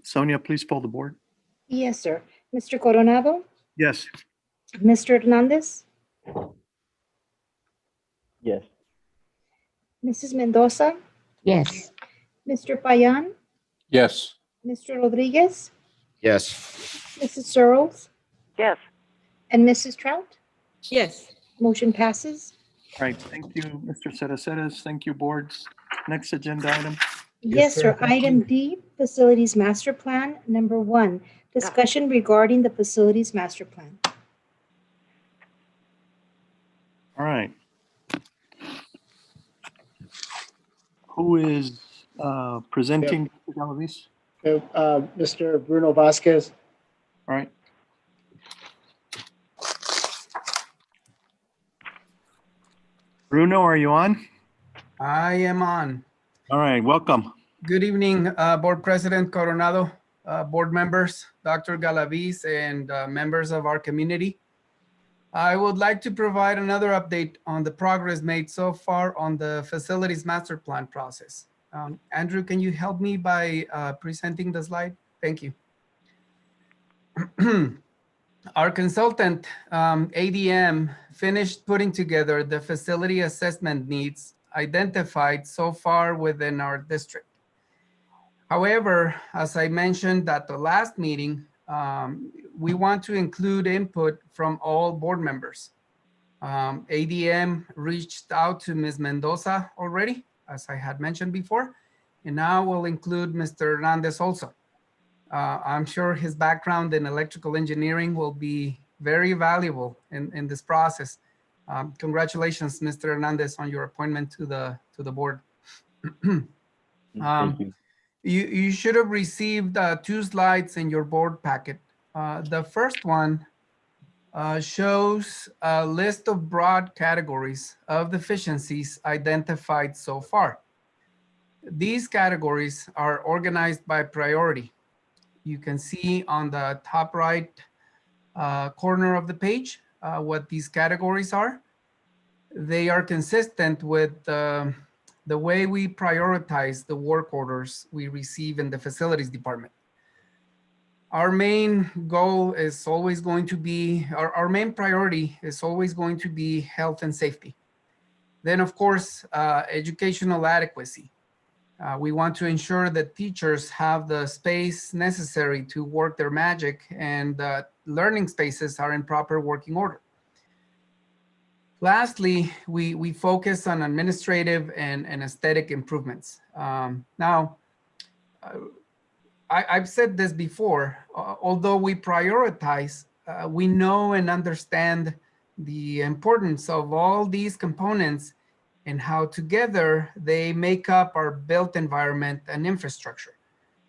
Sonia, please poll the board. Yes, sir. Mr. Coronado, Yes. Mr. Hernandez, Yes. Mrs. Mendoza, Yes. Mr. Payan, Yes. Mr. Rodriguez, Yes. Mrs. Searles, Yes. and Mrs. Trout. Yes. Motion passes. All right, thank you, Mr. Cereceres. Thank you, boards. Next agenda item. Yes, sir. thank Item you. D, Facilities Master Plan. Number 1, discussion regarding the Facilities Master Plan. All right. Who is presenting, Mr. Galavis? Mr. Bruno Vasquez. All right. Bruno, are you on? I am on. All right, welcome. Good evening, Board President Coronado, board members, Dr. Galaviz, and members of our community. I would like to provide another update on the progress made so far on the Facilities Master Plan process. Andrew, can you help me by presenting the slide? Thank you. Our consultant, ADM, finished putting together the facility assessment needs identified so far within our district. However, as I mentioned at the last meeting, we want to include input from all board members. ADM reached out to Ms. Mendoza already, as I had mentioned before, and now we'll include Mr. Hernandez also. I'm sure his background in electrical engineering will be very valuable in this process. Congratulations, Mr. Hernandez, on your appointment to the board. Thank you. You should have received 2 slides in your board packet. The first one shows a list of broad categories of deficiencies identified so far. These categories are organized by priority. You can see on the top right corner of the page what these categories are. They are consistent with the way we prioritize the work orders we receive in the facilities department. Our main goal is always going to be, our main priority is always going to be health and safety. Then of course, educational adequacy. We want to ensure that teachers have the space necessary to work their magic and that learning spaces are in proper working order. Lastly, we focus on administrative and aesthetic improvements. Now, I've said this before, although we prioritize, we know and understand the importance of all these components and how together they make up our built environment and infrastructure.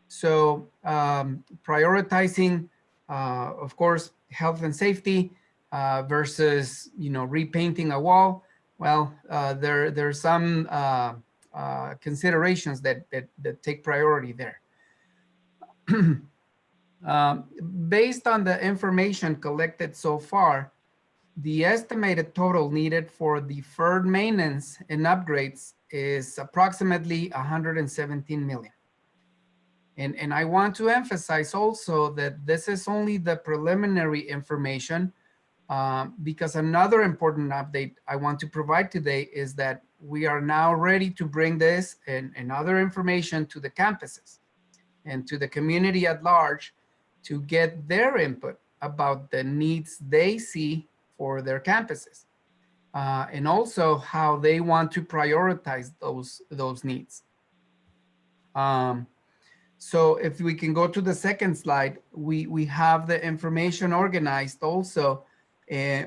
So prioritizing, of course, health and safety versus, repainting a wall. Well, there's some considerations that take priority there. Based on the information collected so far, the estimated total needed for deferred maintenance and upgrades is approximately 117 million. And I want to emphasize also that this is only the preliminary information because another important update I want to provide today is that we are now ready to bring this and other information to the campuses and to the community at large to get their input about the needs they see for their campuses, and also how they want to prioritize those needs. So if we can go to the second slide, we have the information organized also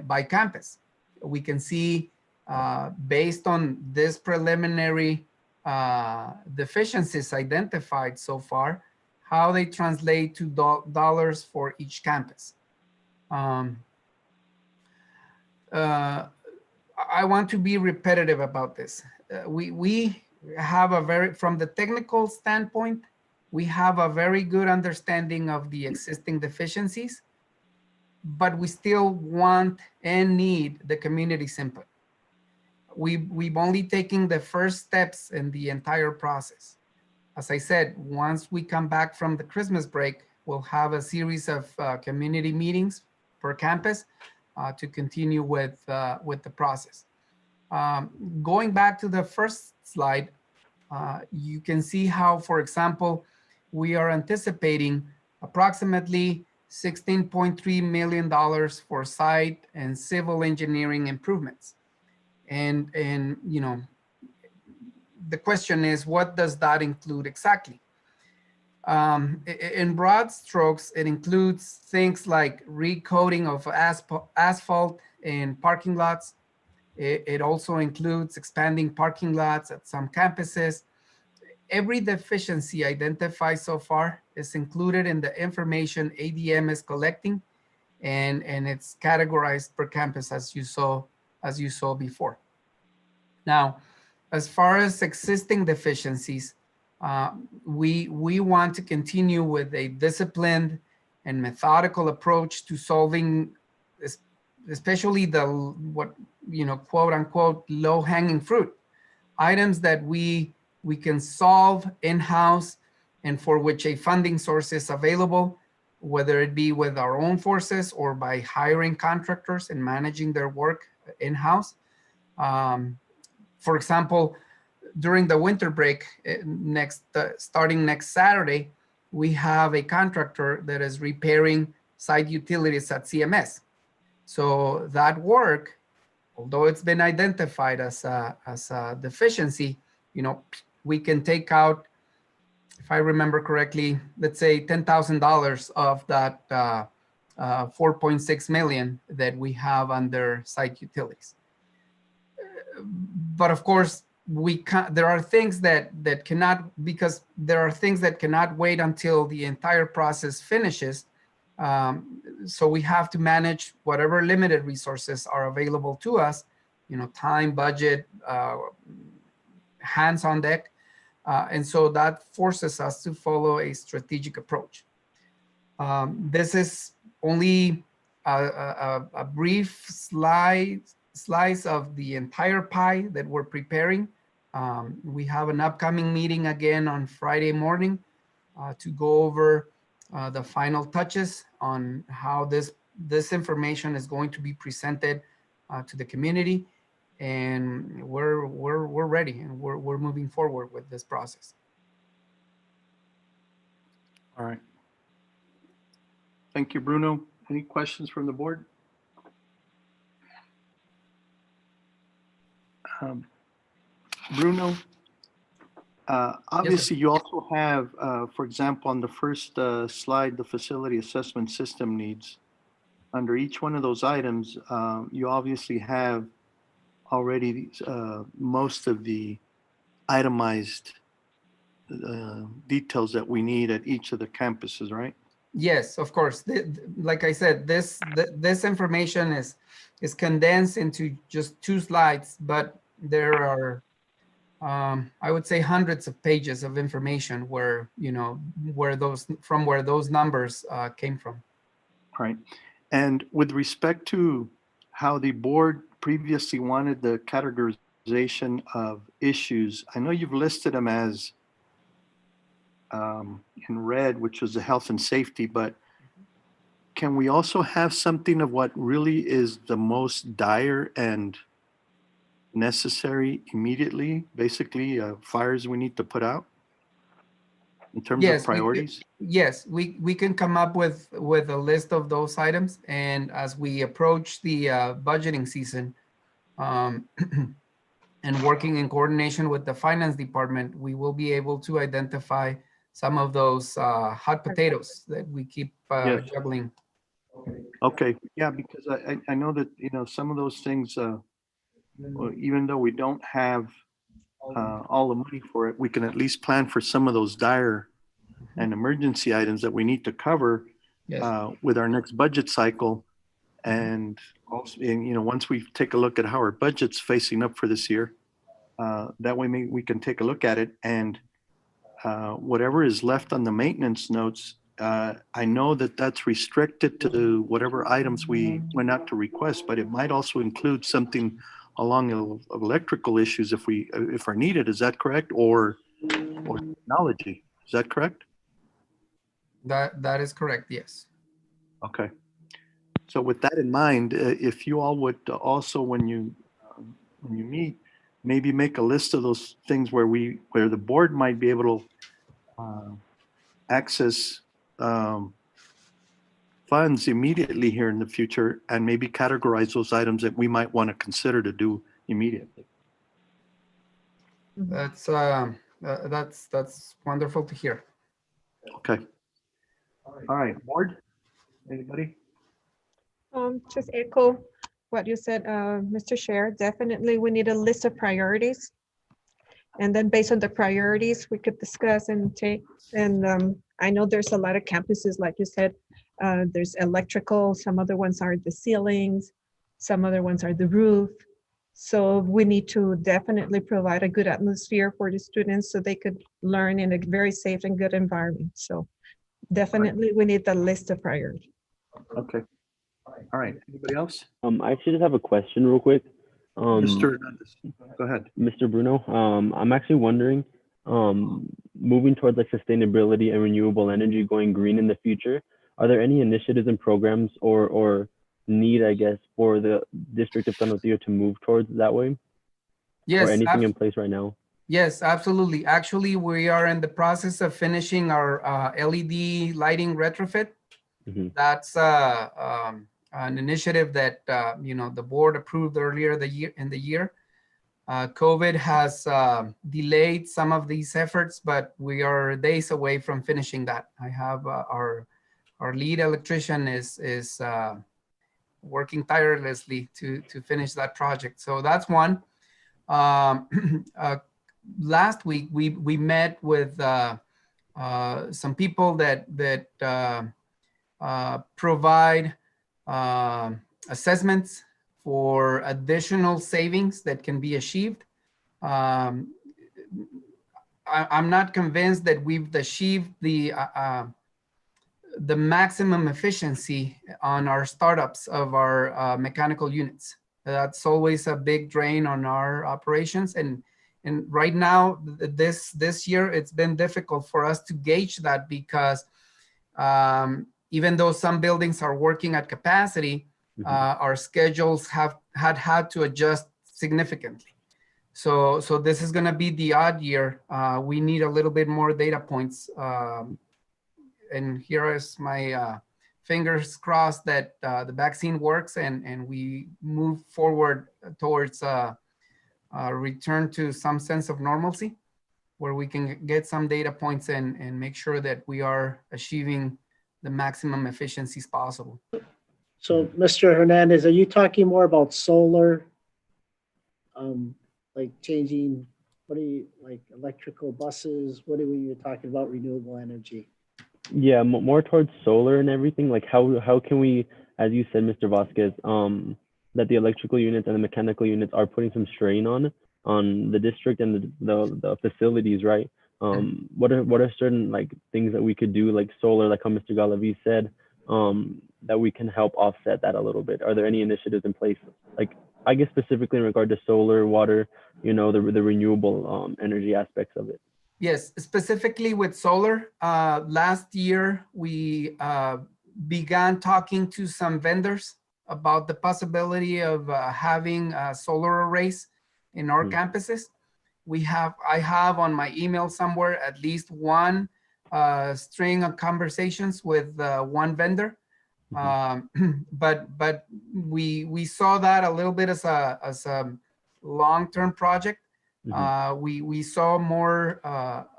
by campus. We can see based on this preliminary deficiencies identified so far, how they translate to dollars for each campus. I want to be repetitive about this. We have from the technical standpoint, we have a very good understanding of the existing deficiencies, but we still want and need the community's input. We've only taken the first steps in the entire process. As I said, once we come back from the Christmas break, we'll have a series of community meetings per campus to continue with the process. Going back to the first slide, you can see how, for example, we are anticipating approximately $16.3 million for site and civil engineering improvements. And you know, the question is, what does that include exactly? In broad strokes, it includes things like recoating of asphalt in parking lots. It also includes expanding parking lots at some campuses. Every deficiency identified so far is included in the information ADM is collecting, and it's categorized per campus as you saw before. Now, as far as existing deficiencies, we want to continue with a disciplined and methodical approach to solving, especially the quote unquote low hanging fruit items that we can solve in-house and for which a funding source is available, whether it be with our own forces or by hiring contractors and managing their work in-house. For example, during the winter break, starting next Saturday, we have a contractor that is repairing site utilities at CMS. So that work, although it's been identified as a deficiency, you know, we can take out, if I remember correctly, let's say $10,000 of that 4.6 million that we have under site utilities. But of course, there are things that cannot, because there are things that cannot wait until the entire process finishes. So we have to manage whatever limited resources are available to us, you know, time, budget, hands on deck. And so that forces us to follow a strategic approach. This is only a brief slice of the entire pie that we're preparing. We have an upcoming meeting again on Friday morning to go over the final touches on how this information is going to be presented to the community, and we're ready and we're moving forward with this process. All right. Thank you, Bruno. Any questions from the board? Bruno, obviously you also have, for example, on the first slide, the facility assessment system needs. Under each one of those items, you obviously have already most of the itemized details that we need at each of the campuses, right? Yes, of course. Like I said, this information is condensed into just 2 slides, but there are, I would say, hundreds of pages of information where, you know, where those numbers came from. Right. And with respect to how the board previously wanted the categorization of issues, I know you've listed them as in red, which was the health and safety, but can we also have something of what really is the most dire and necessary immediately, basically fires we need to put out in terms of priorities? We can come up with a list of those items, and as we approach the budgeting season, and working in coordination with the finance department, we will be able to identify some of those hot potatoes that we keep juggling. Okay, yeah, because I know that, you know, some of those things, well, even though we don't have all the money for it, we can at least plan for some of those dire and emergency items that we need to cover with our next budget cycle. And also, you know, once we take a look at how our budget's facing up for this year, that way we can take a look at it, and whatever is left on the maintenance notes, I know that that's restricted to whatever items we went out to request, but it might also include something along electrical issues if are needed. Is that correct? Or technology? Is that correct? That is correct. Yes. Okay. So with that in mind, if you all would also, when you meet, maybe make a list of those things where the board might be able to access funds immediately here in the future, and maybe categorize those items that we might want to consider to do immediately. That's wonderful to hear. Okay. All right, board, anybody? Just echo what you said, Mr. Chair. Definitely, we need a list of priorities. And then based on the priorities, we could discuss and take. And I know there's a lot of campuses, like you said, there's electrical, some other ones are the ceilings, some other ones are the roof. So we need to definitely provide a good atmosphere for the students so they could learn in a very safe and good environment. So definitely we need the list of priorities. Okay. All right. Anybody else? I actually just have a question real quick. Mr. Hernandez, go ahead. Mr. Bruno, I'm actually wondering, moving towards like sustainability and renewable energy, going green in the future, are there any initiatives and programs or need, I guess, for the District of San Lucio to move towards that way? Yes. Or anything in place right now? Yes, absolutely. Actually, we are in the process of finishing our LED lighting retrofit. Mm-hmm. That's an initiative that the board approved earlier in the year. COVID has delayed some of these efforts, but we are days away from finishing that. I have our lead electrician is working tirelessly to finish that project. So that's one. Last week we met with some people that provide assessments for additional savings that can be achieved. I'm not convinced that we've achieved the maximum efficiency on our startups of our mechanical units. That's always a big drain on our operations. And right now, this year, it's been difficult for us to gauge that because even though some buildings are working at capacity, our schedules have had to adjust significantly. So this is going to be the odd year. We need a little bit more data points. And here is my fingers crossed that the vaccine works and we move forward towards return to some sense of normalcy where we can get some data points and make sure that we are achieving the maximum efficiencies possible. So, Mr. Hernandez, are you talking more about solar, like changing, like electrical buses? What are you talking about, renewable energy? Yeah, more towards solar and everything. Like how can we, as you said, Mr. Vasquez, that the electrical units and the mechanical units are putting some strain on the district and the facilities, right? What are certain like things that we could do, like solar, like how Mr. Galaviz said, that we can help offset that a little bit? Are there any initiatives in place, like I guess specifically in regard to solar, water, the renewable energy aspects of it? Yes, specifically with solar, last year we began talking to some vendors about the possibility of having solar arrays in our campuses. I have on my email somewhere at least one string of conversations with one vendor, but we saw that a little bit as a long-term project. We saw more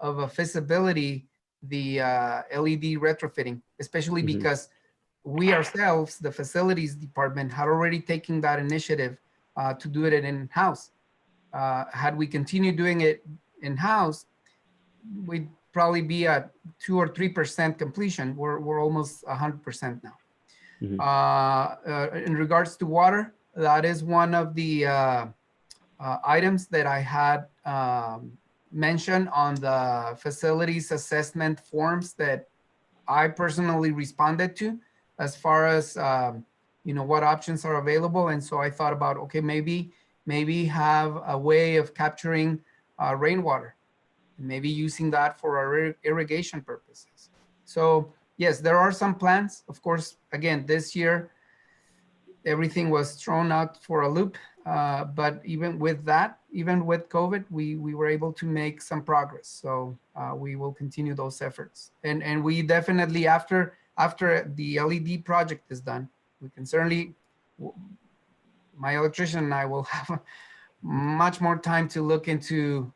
of a feasibility, the LED retrofitting, especially because we ourselves, the facilities department, had already taken that initiative to do it in-house. Had we continued doing it in-house, we'd probably be at 2 or 3% completion. We're almost 100% now. In regards to water, that is one of the items that I had mentioned on the facilities assessment forms that I personally responded to as far as what options are available. And so I thought about, okay, maybe have a way of capturing rainwater, maybe using that for our irrigation purposes. So yes, there are some plans. Of course, again, this year everything was thrown out for a loop. But even with that, even with COVID, we were able to make some progress. So we will continue those efforts. And we definitely, after the LED project is done, we can certainly, my electrician and I will have much more time to look into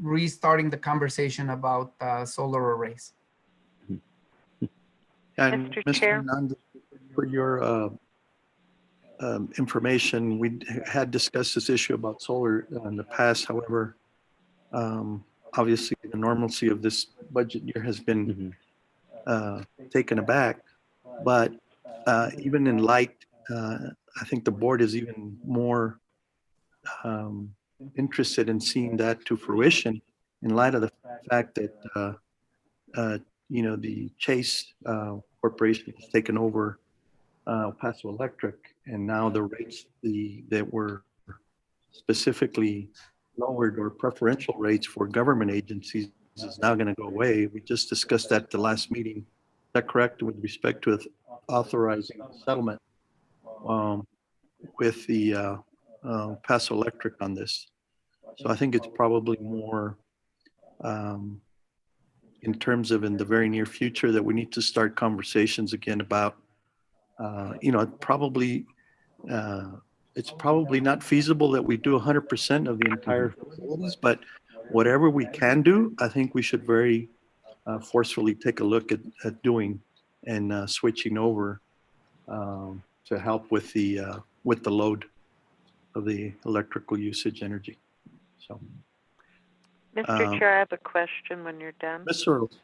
restarting the conversation about solar arrays. And Mr. Mr. Chair? Hernandez, for your information, we had discussed this issue about solar in the past. However, obviously the normalcy of this budget year has been taken aback. But even in light, I think the board is even more interested in seeing that to fruition in light of the fact that the Chase Corporation has taken over Paso Electric, and now the rates that were specifically lowered, or preferential rates for government agencies, is now going to go away. We just discussed that at the last meeting. Is that correct, with respect to authorizing a settlement with the Paso Electric on this? So I think it's probably more in terms of in the very near future that we need to start conversations again about, it's probably not feasible that we do 100% of the entire facilities, but whatever we can do, I think we should very forcefully take a look at doing and switching over to help with the load of the electrical usage energy. So, Mr. Chair, I have a question when you're done. Ms. Searles.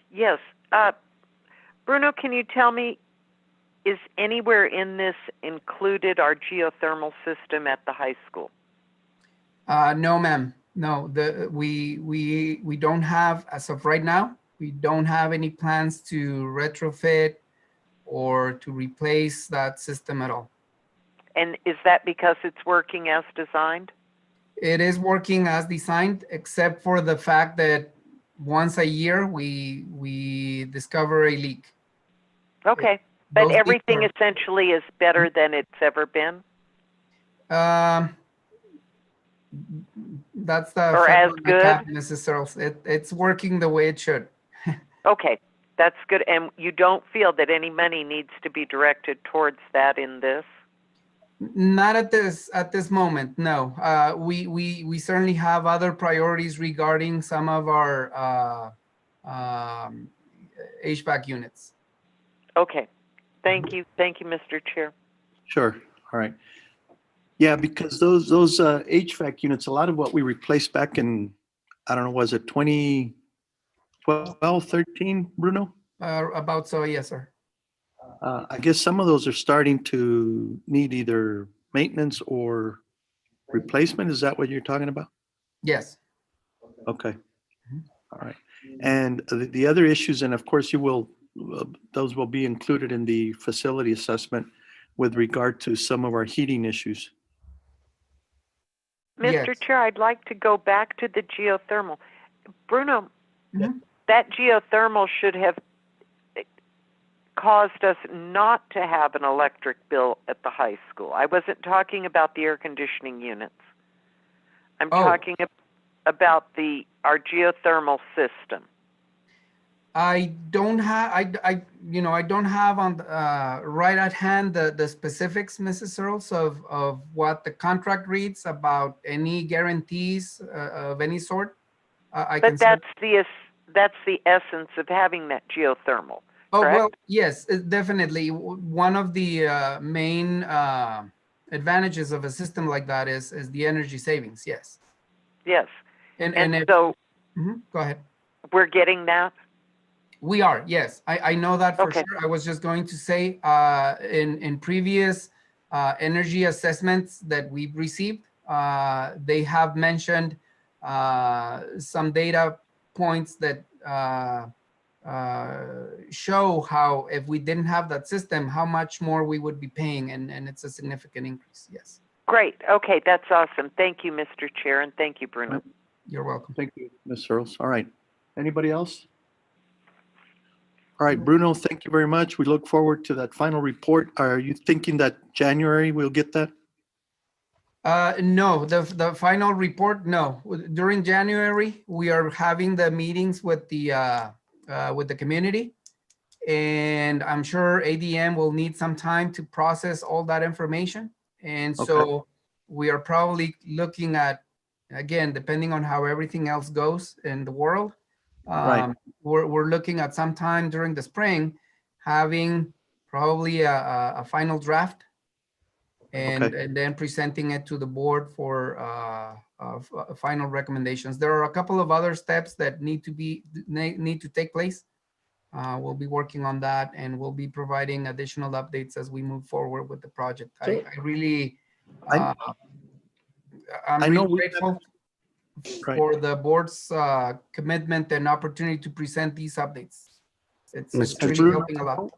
Yes. Bruno, can you tell me, is anywhere in this included our geothermal system at the high school? No, ma'am. No, we don't have, as of right now, we don't have any plans to retrofit or to replace that system at all. And is that because it's working as designed? It is working as designed, except for the fact that once a year we discover a leak. Okay, but everything essentially is better than it's ever been? That's the or as good? cap, Mrs. Searles. It's working the way it should. Okay, that's good. And you don't feel that any money needs to be directed towards that in this? Not at this moment, no. We certainly have other priorities regarding some of our HVAC units. Okay, thank you, Mr. Chair. Sure. All right. Yeah, because those HVAC units, a lot of what we replaced back in, I don't know, was it 2012, 13, Bruno? About so, yes, sir. I guess some of those are starting to need either maintenance or replacement. Is that what you're talking about? Yes. Okay. All right. And the other issues, and of course you will, those will be included in the facility assessment with regard to some of our heating issues. Mr. Chair, I'd like to go back to the geothermal. Bruno, that geothermal should have caused us not to have an electric bill at the high school. I wasn't talking about the air conditioning units. I'm talking about our geothermal system. I don't have, I don't have on right at hand the specifics, Mrs. Searles, of what the contract reads about any guarantees of any sort. But that's the essence of having that geothermal. Oh, correct? well, yes, definitely. One of the main advantages of a system like that is the energy savings. Yes. Yes. And so, go ahead. We're getting that. We are, yes. I know that for sure. I was just going to say in previous energy assessments that we've received, they have mentioned some data points that show how if we didn't have that system, how much more we would be paying, and it's a significant increase, yes. Great. Okay, that's awesome. Thank you, Mr. Chair, and thank you, Bruno. You're welcome. Thank you, Ms. Searles. All right. Anybody else? All right, Bruno, thank you very much. We look forward to that final report. Are you thinking that January we'll get that? No, the final report, no. During January, we are having the meetings with the community. And I'm sure ADM will need some time to process all that information. And so we are probably looking at, again, depending on how everything else goes in the world, we're looking at sometime during the spring, having probably a final draft and then presenting it to the board for final recommendations. There are a couple of other steps that need to take place. We'll be working on that, and we'll be providing additional updates as we move forward with the project. I'm really grateful for the board's commitment and opportunity to present these updates. It's really helping a lot.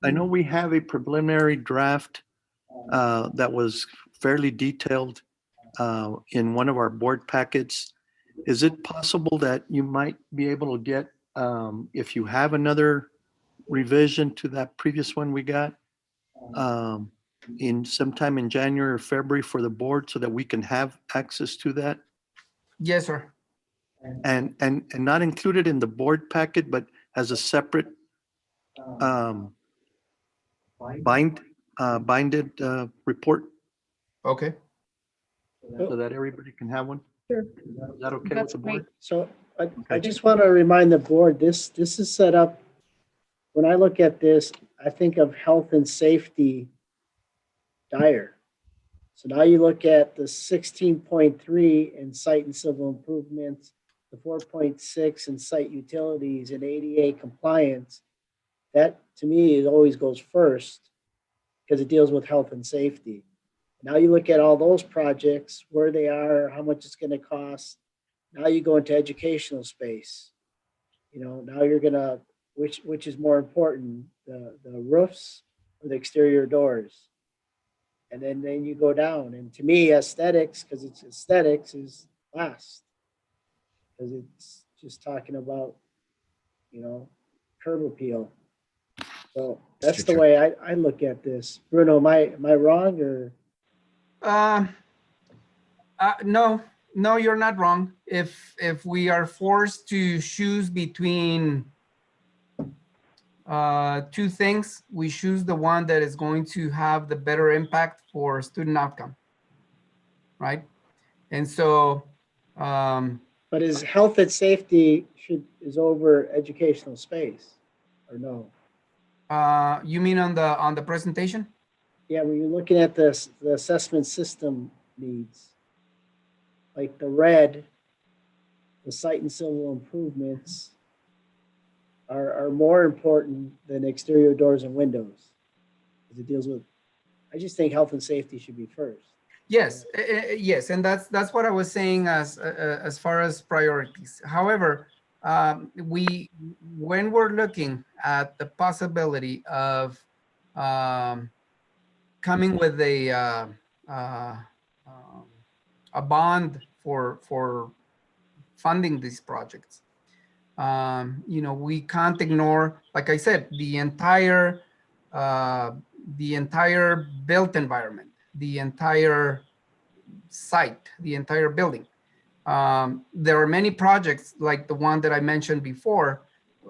I know we have a preliminary draft that was fairly detailed in one of our board packets. Is it possible that you might be able to get, if you have another revision to that previous one we got, in sometime in January or February for the board so that we can have access to that? Yes, sir. And not included in the board packet, but as a separate binded report? Okay. So that everybody can have one? Sure. Is that okay with the board? So I just want to remind the board, this is set up, when I look at this, I think of health and safety dire. So now you look at the 16.3 in site and civil improvements, the 4.6 in site utilities and ADA compliance. That to me, it always goes first because it deals with health and safety. Now you look at all those projects, where they are, how much it's going to cost. Now you go into educational space. You know, now you're gonna, which is more important, the roofs or the exterior doors? And then you go down. And to me, aesthetics, because it's aesthetics, is last. Because it's just talking about, you know, curb appeal. So that's the way I look at this. Bruno, am I wrong or? No, you're not wrong. If we are forced to choose between two things, we choose the one that is going to have the better impact for student outcome, right? And so, but is health and safety is over educational space, or no? You mean on the presentation? Yeah, when you're looking at the assessment system needs, like the red, the site and civil improvements are more important than exterior doors and windows. Because it deals with, I just think health and safety should be first. Yes, yes, and that's what I was saying as far as priorities. However, when we're looking at the possibility of coming with a bond for funding these projects, you know, we can't ignore, like I said, the entire built environment, the entire site, the entire building. There are many projects like the one that I mentioned before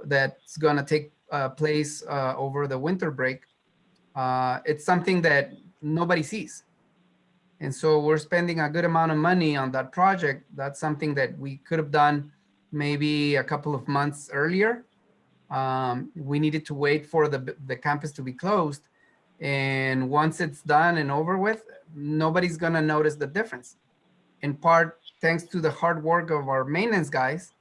that's going to take place over the winter break. It's something that nobody sees. And so we're spending a good amount of money on that project. That's something that we could have done maybe a couple of months earlier. We needed to wait for the campus to be closed. And once it's done and over with, nobody's going to notice the difference. In part, thanks to the hard work of our maintenance guys,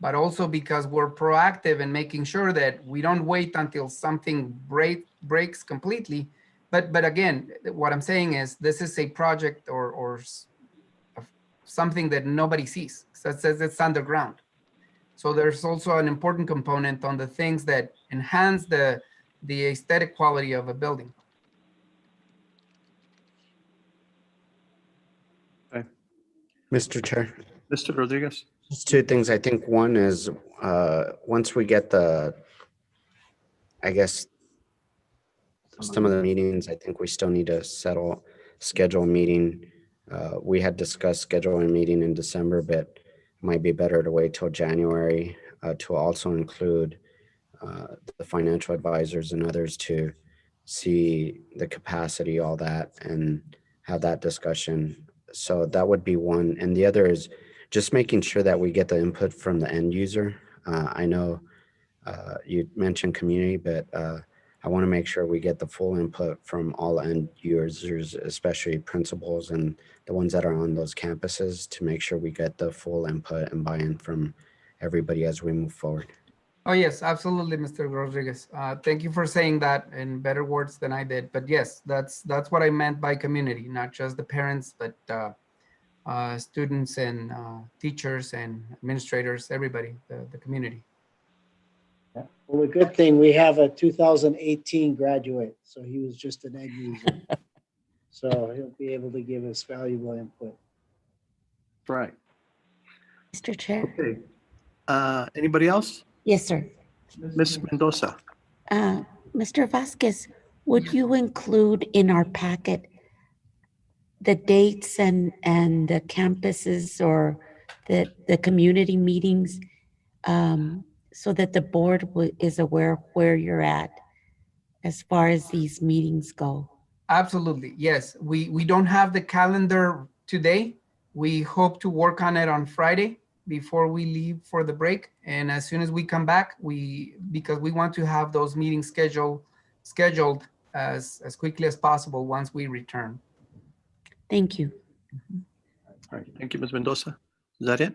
but also because we're proactive in making sure that we don't wait until something breaks completely. But again, what I'm saying is this is a project or something that nobody sees. So it's underground. So there's also an important component on the things that enhance the aesthetic quality of a building. Okay. Mr. Chair. Mr. Rodriguez. Just two things. I think one is once we get the I guess some of the meetings, I think we still need to schedule a meeting. We had discussed scheduling a meeting in December, but it might be better to wait till January to also include the financial advisors and others to see the capacity, all that, and have that discussion. So that would be one. And the other is just making sure that we get the input from the end user. I know you mentioned community, but I want to make sure we get the full input from all end users, especially principals and the ones that are on those campuses, to make sure we get the full input and buy-in from everybody as we move forward. Oh, yes, absolutely, Mr. Rodriguez. Thank you for saying that in better words than I did. But yes, that's what I meant by community, not just the parents, but students and teachers and administrators, everybody, the community. Well, the good thing, we have a 2018 graduate, so he was just an end user. So he'll be able to give us valuable input. Right. Mr. Chair? Okay. Anybody else? Yes, sir. Ms. Mendoza. Mr. Vasquez, would you include in our packet the dates and the campuses or the community meetings so that the board is aware of where you're at as far as these meetings go? Absolutely, yes. We don't have the calendar today. We hope to work on it on Friday before we leave for the break. And as soon as we come back, because we want to have those meetings scheduled as quickly as possible once we return. Thank you. All right. Thank you, Ms. Mendoza. Is that it?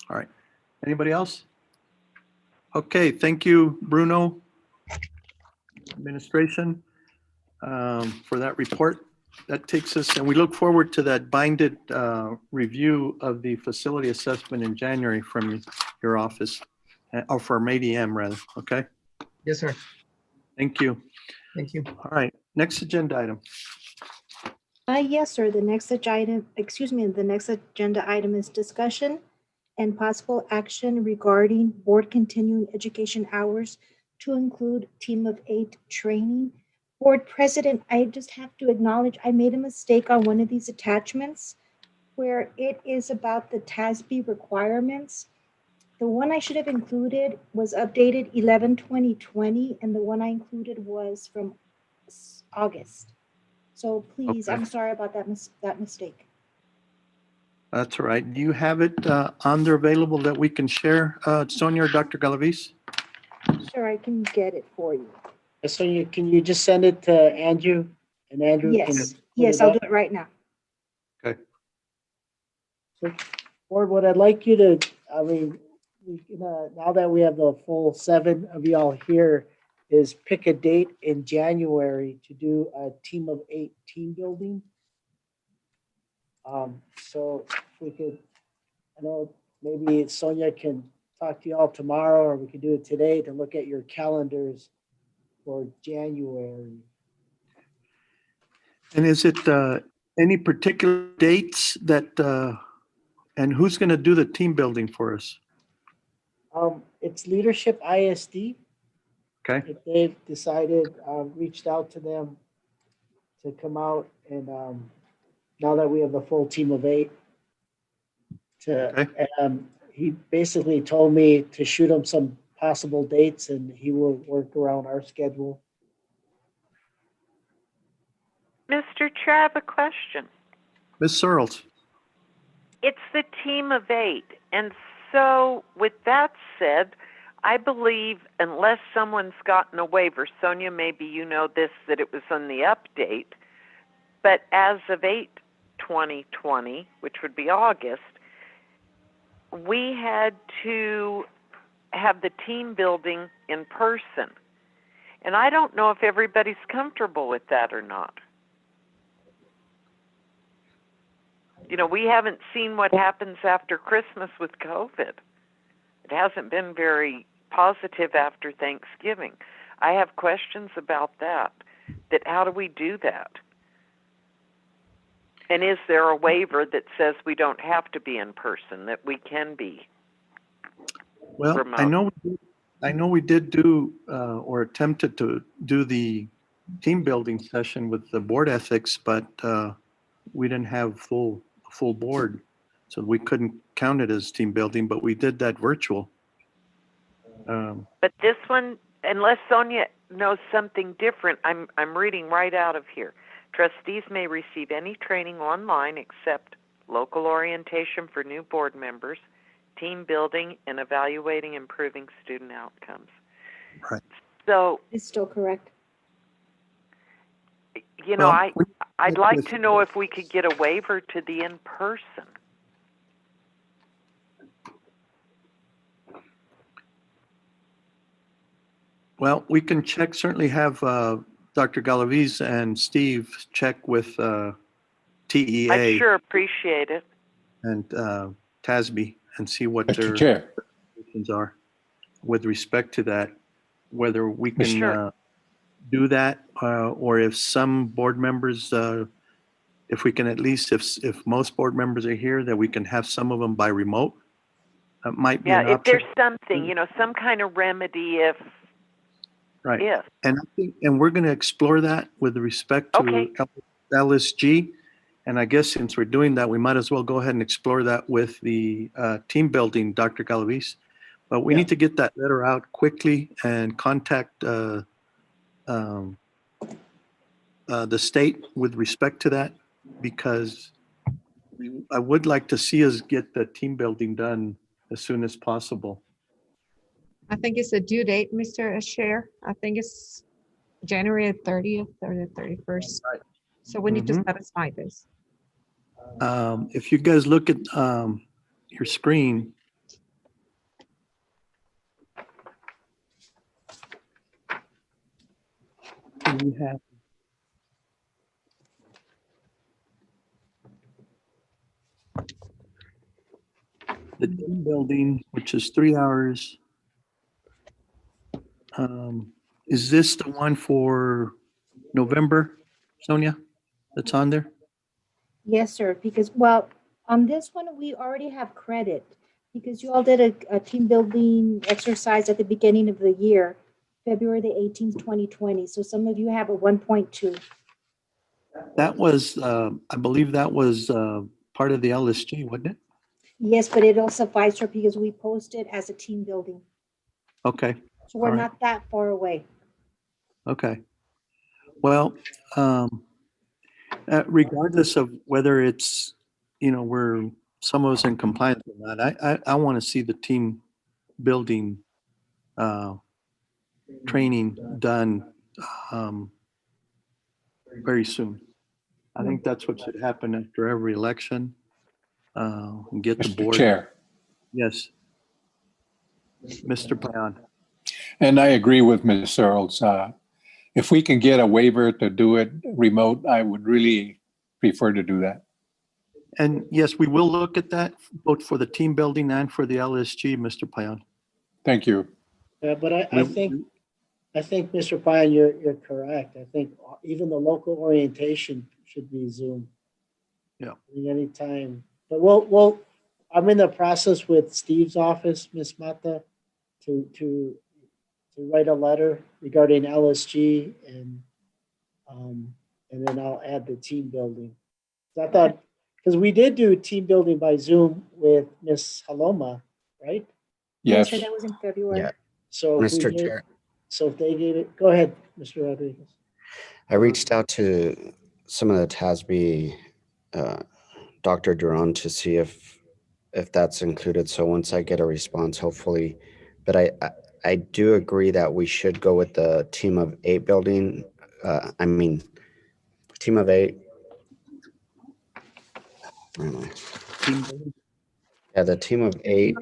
All right. Anybody else? Okay. Thank you, Bruno, administration, for that report. That takes us, and we look forward to that binded review of the facility assessment in January from your office, or from ADM rather. Okay. Yes, sir. Thank you. Thank you. All right. Next agenda item. Yes, sir. The next agenda item is discussion and possible action regarding board continuing education hours to include Team of 8 training. Board President, I just have to acknowledge I made a mistake on one of these attachments where it is about the TASB requirements. The one I should have included was updated 11/2020, and the one I included was from August. So please, Okay. I'm sorry about that mistake. That's all right. Do you have it on there available that we can share, Sonia or Dr. Galaviz? Sure, I can get it for you. So can you just send it to Andrew, and Andrew can? Yes, put yes, it I'll up? do it right now. Okay. So, Board, what I'd like you to, I mean, now that we have the full 7 of y'all here, is pick a date in January to do a Team of 8 team building. So if we could, I know maybe Sonia can talk to y'all tomorrow, or we could do it today to look at your calendars for January. And is it any particular dates that, and who's going to do the team building for us? It's Leadership ISD. Okay. If they've decided, reached out to them to come out, and now that we have the full Team of 8, he basically told me to shoot him some possible dates, and he will work around our schedule. Mr. Chair, I have a question. Ms. Searles. It's the Team of 8. And so with that said, I believe unless someone's gotten a waiver, Sonia, maybe you know this, that it was on the update, but as of 8/2020, which would be August, we had to have the team building in person. And I don't know if everybody's comfortable with that or not. You know, we haven't seen what happens after Christmas with COVID. It hasn't been very positive after Thanksgiving. I have questions about that how do we do that? And is there a waiver that says we don't have to be in person, that we can be Well, remote? I know I know we did do or attempted to do the team building session with the board ethics, but we didn't have full board, so we couldn't count it as team building. But we did that virtual. But this one, unless Sonia knows something different, I'm reading right out of here. Trustees may receive any training online except local orientation for new board members, team building, and evaluating improving student outcomes. Right. So, It's still correct. you know, Well, I'd like to know if we could get a waiver to the in-person. Well, we can check, certainly have Dr. Galaviz and Steve check with TEA I'd sure appreciate it. and TASB and see what Mr. their Chair. positions are with respect to that, whether we can Sure. do that or if some board members, if we can at least, if most board members are here, that we can have some of them by remote. That might be an Yeah, if option. there's something, you know, some kind of remedy if. Right. If. And I think, and we're going to explore that with respect to Okay. LSG. And I guess since we're doing that, we might as well go ahead and explore that with the team building, Dr. Galaviz. But we need to get that letter out quickly and contact the state with respect to that, because I would like to see us get the team building done as soon as possible. I think it's a due date, Mr. Chair. I think it's January 30th or the 31st. Right. So we need to Mhm. satisfy this. If you guys look at your screen, we have the team building, which is 3 hours. Is this the one for November, Sonia, that's on there? Yes, sir, because, well, on this one, we already have credit because you all did a team building exercise at the beginning of the year, February the 18th, 2020. So some of you have a 1.2. That was, I believe that was part of the LSG, wasn't it? Yes, but it'll suffice, sir, because we posted as a team building. Okay. So we're All right. not that far away. Okay. Well, regardless of whether it's, you know, we're some of us in compliance or not, I want to see the team building training done very soon. I think that's what should happen after every election. And get the Mr. board. Chair. Yes. Mr. Payan. And I agree with Ms. Searles. If we can get a waiver to do it remote, I would really prefer to do that. And yes, we will look at that both for the team building and for the LSG, Mr. Payan. Thank you. Yeah, but I think, Mr. Pine, you're correct. I think even the local orientation should be Zoom. Yeah. Anytime, but we'll, I'm in the process with Steve's office, Ms. Mata, to write a letter regarding LSG and then I'll add the team building. I thought, because we did do team building by Zoom with Ms. Haloma, right? Yes. Sir, that was in February. Yeah. So if Mr. Chair, so if they gave it, go ahead, Mr. Rodriguez. I reached out to some of the TASB, Dr. Duran, to see if that's included. So once I get a response, hopefully, but I do agree that we should go with the team of 8 building. Team of 8. Where am I? Yeah, the team of 8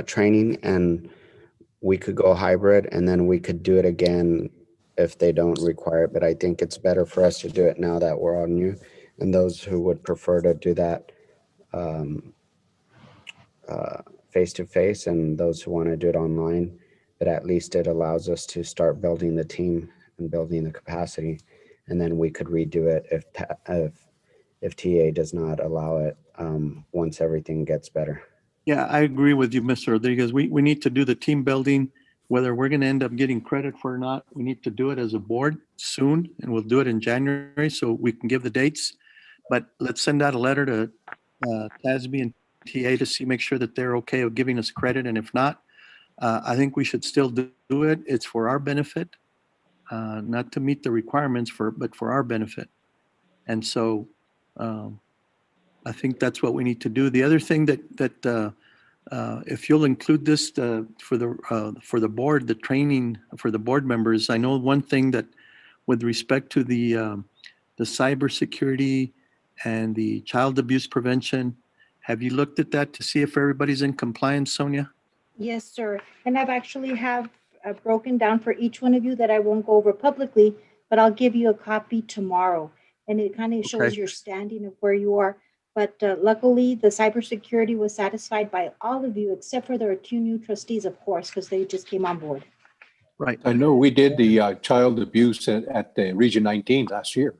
training, and we could go hybrid, and then we could do it again if they don't require it. But I think it's better for us to do it now that we're on you, and those who would prefer to do that face-to-face, and those who want to do it online. But at least it allows us to start building the team and building the capacity, and then we could redo it if TA does not allow it once everything gets better. Yeah, I agree with you, Mr. Rodriguez. We need to do the team building, whether we're going to end up getting credit for it or not. We need to do it as a board soon, and we'll do it in January so we can give the dates. But let's send out a letter to TASB and TA to see, make sure that they're okay with giving us credit. And if not, I think we should still do it. It's for our benefit, not to meet the requirements but for our benefit. And so I think that's what we need to do. The other thing that if you'll include this for the board, the training for the board members, I know one thing that with respect to the cybersecurity and the child abuse prevention, have you looked at that to see if everybody's in compliance, Sonia? Yes, sir. And I've actually have broken down for each one of you that I won't go over publicly, but I'll give you a copy tomorrow. And it kind of shows Okay. your standing of where you are. But luckily, the cybersecurity was satisfied by all of you, except for there are 2 new trustees, of course, because they just came on board. Right. I know we did the child abuse at the Region 19 last year.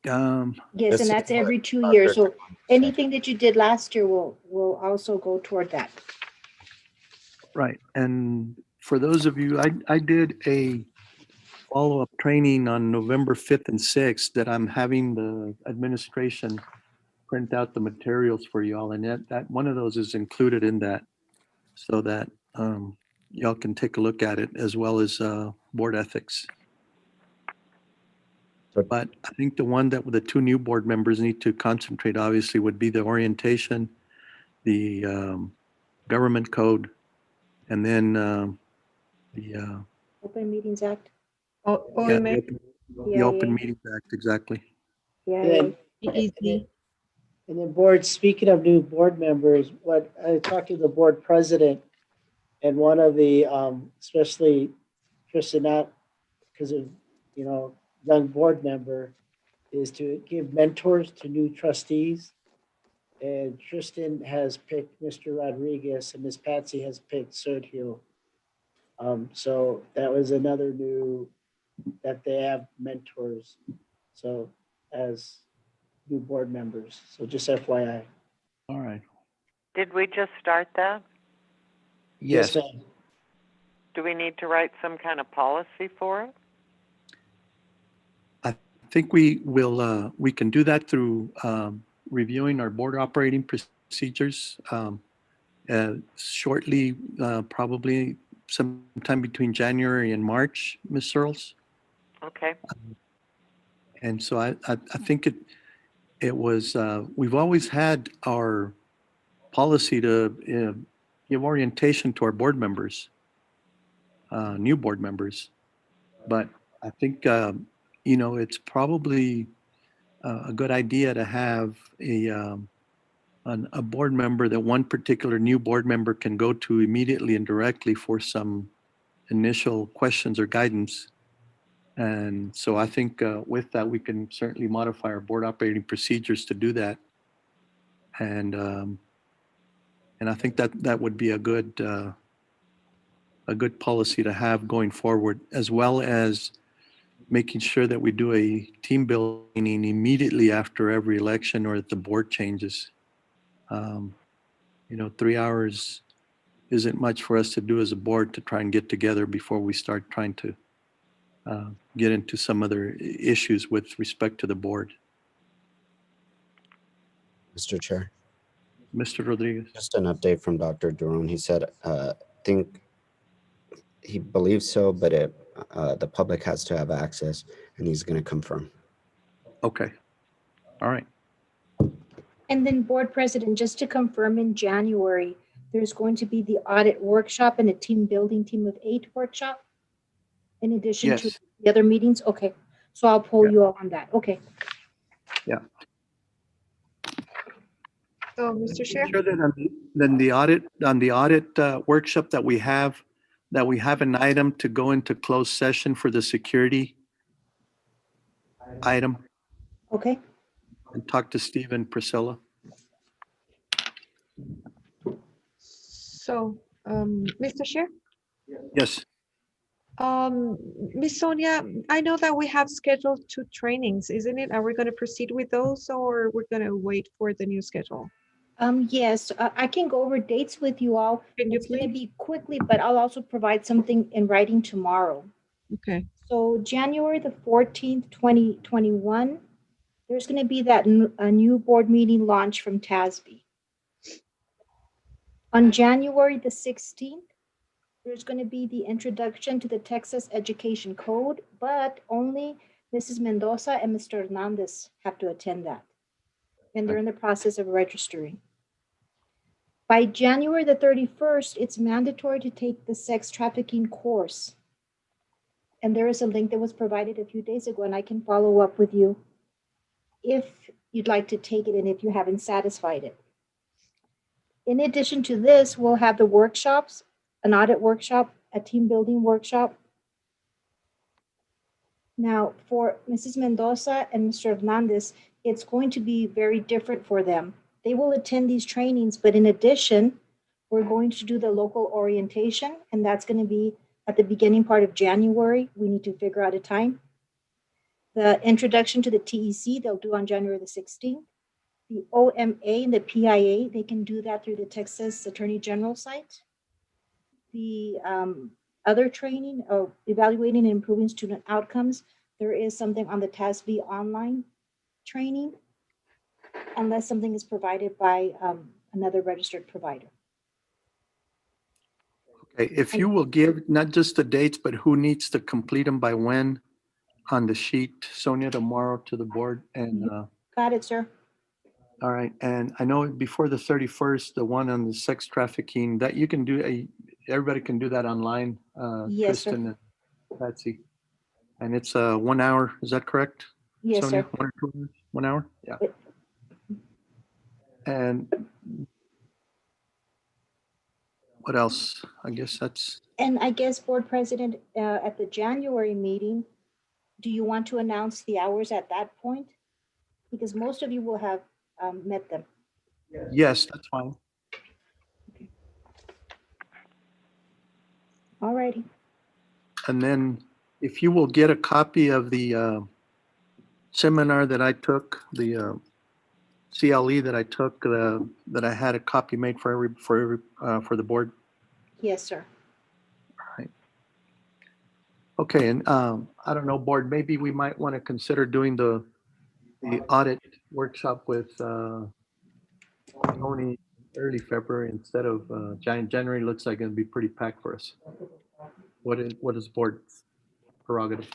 Yes, and that's every 2 years. So anything that you did last year will also go toward that. Right. And for those of you, I did a follow-up training on November 5th and 6th that I'm having the administration print out the materials for y'all. And that one of those is included in that so that y'all can take a look at it, as well as board ethics. But I think the one that the 2 new board members need to concentrate, obviously, would be the orientation, the government code, and then the Open Meetings Act. the Open Meetings Act, exactly. Yeah. And then board, speaking of new board members, what I talked to the board president, and one of the, especially Tristan, not because of, young board member, is to give mentors to new trustees. And Tristan has picked Mr. Rodriguez and Ms. Patsy has picked Sergio. So that was another new, that they have mentors. So as new board members. So just FYI. All right. Did we just start that? Yes. ma'am. Do we need to write some kind of policy for it? I think we will, we can do that through reviewing our board operating procedures shortly, probably sometime between January and March, Ms. Searles. Okay. And so I think it was, we've always had our policy to give orientation to our board members, new board members. But I think, it's probably a good idea to have a board member that one particular new board member can go to immediately and directly for some initial questions or guidance. And so I think with that, we can certainly modify our board operating procedures to do that. And I think that would be a good policy to have going forward, as well as making sure that we do a team building immediately after every election or if the board changes. 3 hours isn't much for us to do as a board to try and get together before we start trying to get into some other issues with respect to the board. Mr. Chair. Mr. Rodriguez. Just an update from Dr. Duron. He said, think he believes so, but the public has to have access, and he's going to confirm. Okay. All right. And then board president, just to confirm, in January, there's going to be the audit workshop and a team building team of 8 workshop in addition to the other meetings. Okay. So I'll pull you all on that. Okay. Yeah. So, Mr. Chair? Sure that on the audit workshop that we have an item to go into closed session for the security item. Okay. And talk to Steve and Priscilla. So, Mr. Chair? Yes. Miss Sonia, I know that we have scheduled 2 trainings, isn't it? Are we going to proceed with those or we're going to wait for the new schedule? Yes, I can go over dates with you all. Can you It's going to please? be quickly, but I'll also provide something in writing tomorrow. Okay. So January the 14th, 2021, there's going to be that a new board meeting launch from TASB. On January the 16th, there's going to be the introduction to the Texas Education Code, but only Mrs. Mendoza and Mr. Hernandez have to attend that. And they're in the process of registering. By January the 31st, it's mandatory to take the sex trafficking course. And there is a link that was provided a few days ago, and I can follow up with you if you'd like to take it and if you haven't satisfied it. In addition to this, we'll have the workshops, an audit workshop, a team building workshop. Now, for Mrs. Mendoza and Mr. Hernandez, it's going to be very different for them. They will attend these trainings, but in addition, we're going to do the local orientation, and that's going to be at the beginning part of January. We need to figure out a time. The introduction to the TEC, they'll do on January the 16th. The OMA and the PIA, they can do that through the Texas Attorney General site. The other training of evaluating and improving student outcomes, there is something on the TASB online training, unless something is provided by another registered provider. Okay, if you will give not just the dates, but who needs to complete them by when on the sheet, Sonia, tomorrow to the board. And Got it, sir. all right, and I know before the 31st, the one on the sex trafficking, that you can do, everybody can do that online, Yes, sir. Kristen and Patsy. And it's 1 hour, is that correct? Yes, Sonia, sir. 1 or 2 hours? 1 hour? Yeah. And what else? I guess that's, And I guess, Board President, at the January meeting, do you want to announce the hours at that point? Because most of you will have met them. yes, that's fine. All righty. And then if you will get a copy of the seminar that I took, the CLE that I took, that I had a copy made for the board. Yes, sir. Okay, and I don't know, board, maybe we might want to consider doing the audit workshop with only early February instead of January. Looks like it'll be pretty packed for us. What is board's prerogative?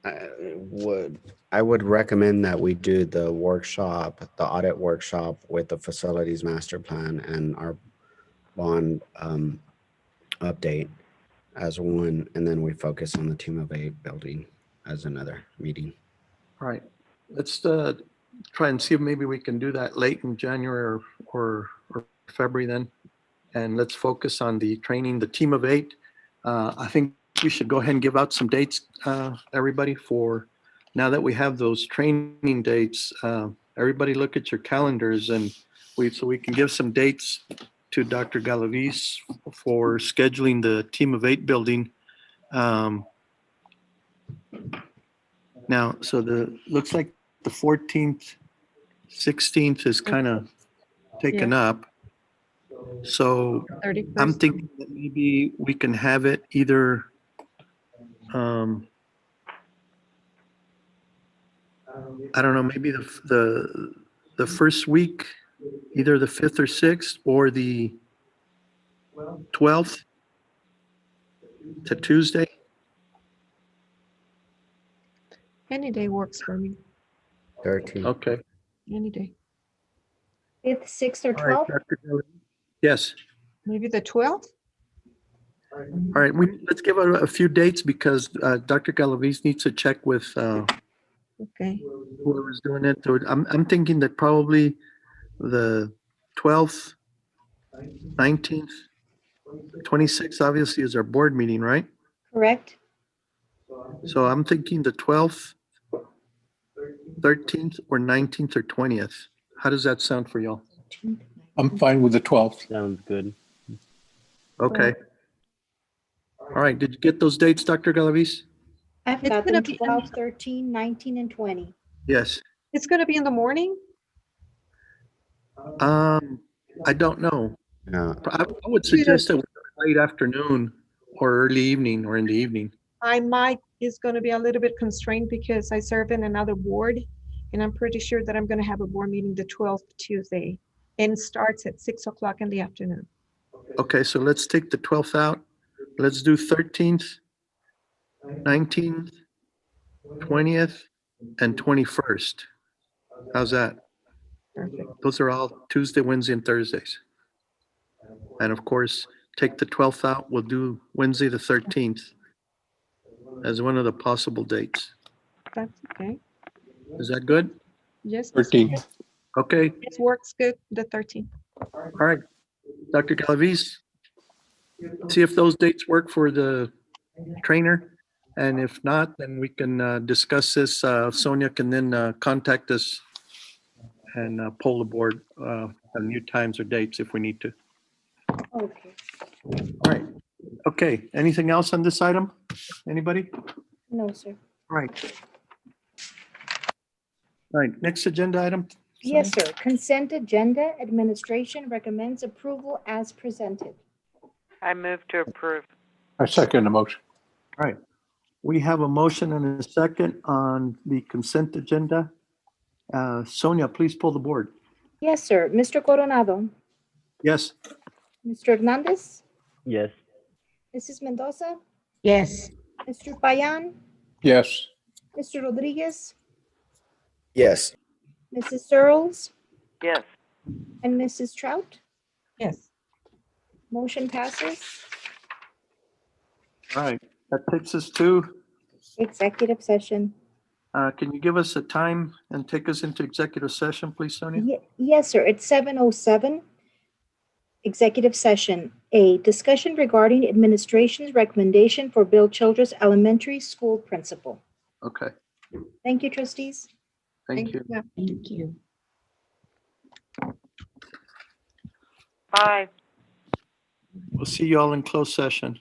I would recommend that we do the workshop, the audit workshop with the facilities master plan and our bond update as one, and then we focus on the Team of 8 building as another meeting. All right, let's try and see if maybe we can do that late in January or February then. And let's focus on the training, the Team of 8. I think we should go ahead and give out some dates, everybody, for now that we have those training dates. Everybody look at your calendars and so we can give some dates to Dr. Galaviz for scheduling the Team of 8 building. Now, so looks like the 14th, 16th is kind of taken up. So 31st. I'm thinking that maybe we can have it either I don't know, maybe the first week, either the 5th or 6th or the 12th to Tuesday. Any day works for me. 13. Okay. Any day. 5th, 6th, or All right, 12th? Dr. Galaviz. Yes. Maybe the 12th? All right, let's give out a few dates because Dr. Galaviz needs to check with Okay. whoever's doing it. So I'm thinking that probably the 12th, 19th, 26th obviously is our board meeting, right? Correct. So I'm thinking the 12th, 13th, or 19th or 20th. How does that sound for y'all? I'm fine with the 12th. Sounds good. Okay. All right, did you get those dates, Dr. Galaviz? I've It's got gonna them be 12, 13, 19, and 20. Yes. It's gonna be in the morning? I don't know. Yeah. I would suggest that we go late afternoon or early evening or in the evening. I might is gonna be a little bit constrained because I serve in another board. And I'm pretty sure that I'm gonna have a board meeting the 12th Tuesday and starts at 6 o'clock in the afternoon. Okay, so let's take the 12th out. Let's do 13th, 19th, 20th, and 21st. How's that? Perfect. Those are all Tuesday, Wednesday, and Thursdays. And of course, take the 12th out. We'll do Wednesday, the 13th as one of the possible dates. That's okay. Is that good? Yes. That's okay. Okay, It works good, the 13th. all right. Dr. Galaviz, see if those dates work for the trainer. And if not, then we can discuss this. Sonia can then contact us and poll the board on new times or dates if we need to. Okay. All right. Okay, anything else on this item? Anybody? No, sir. All right. All right, next agenda item. Yes, sir. Consent agenda. Administration recommends approval as presented. I move to approve. I second the motion. All right. We have a motion and a second on the consent agenda. Sonia, please pull the board. Yes, sir. Mr. Coronado, Yes. Mr. Hernandez, Yes. Mrs. Mendoza, Yes. Mr. Payan, Yes. Mr. Rodriguez, Yes. Mrs. Searles, Yes. and Mrs. Trout. Yes. Motion passes. All right, that takes us to, Executive session. can you give us a time and take us into executive session, please, Sonia? Yes, sir. It's 7:07. Executive session. A, discussion regarding administration's recommendation for Bill Childress Elementary School principal. Okay, Thank you, trustees. thank you. Thank you. Bye. We'll see you all in closed session.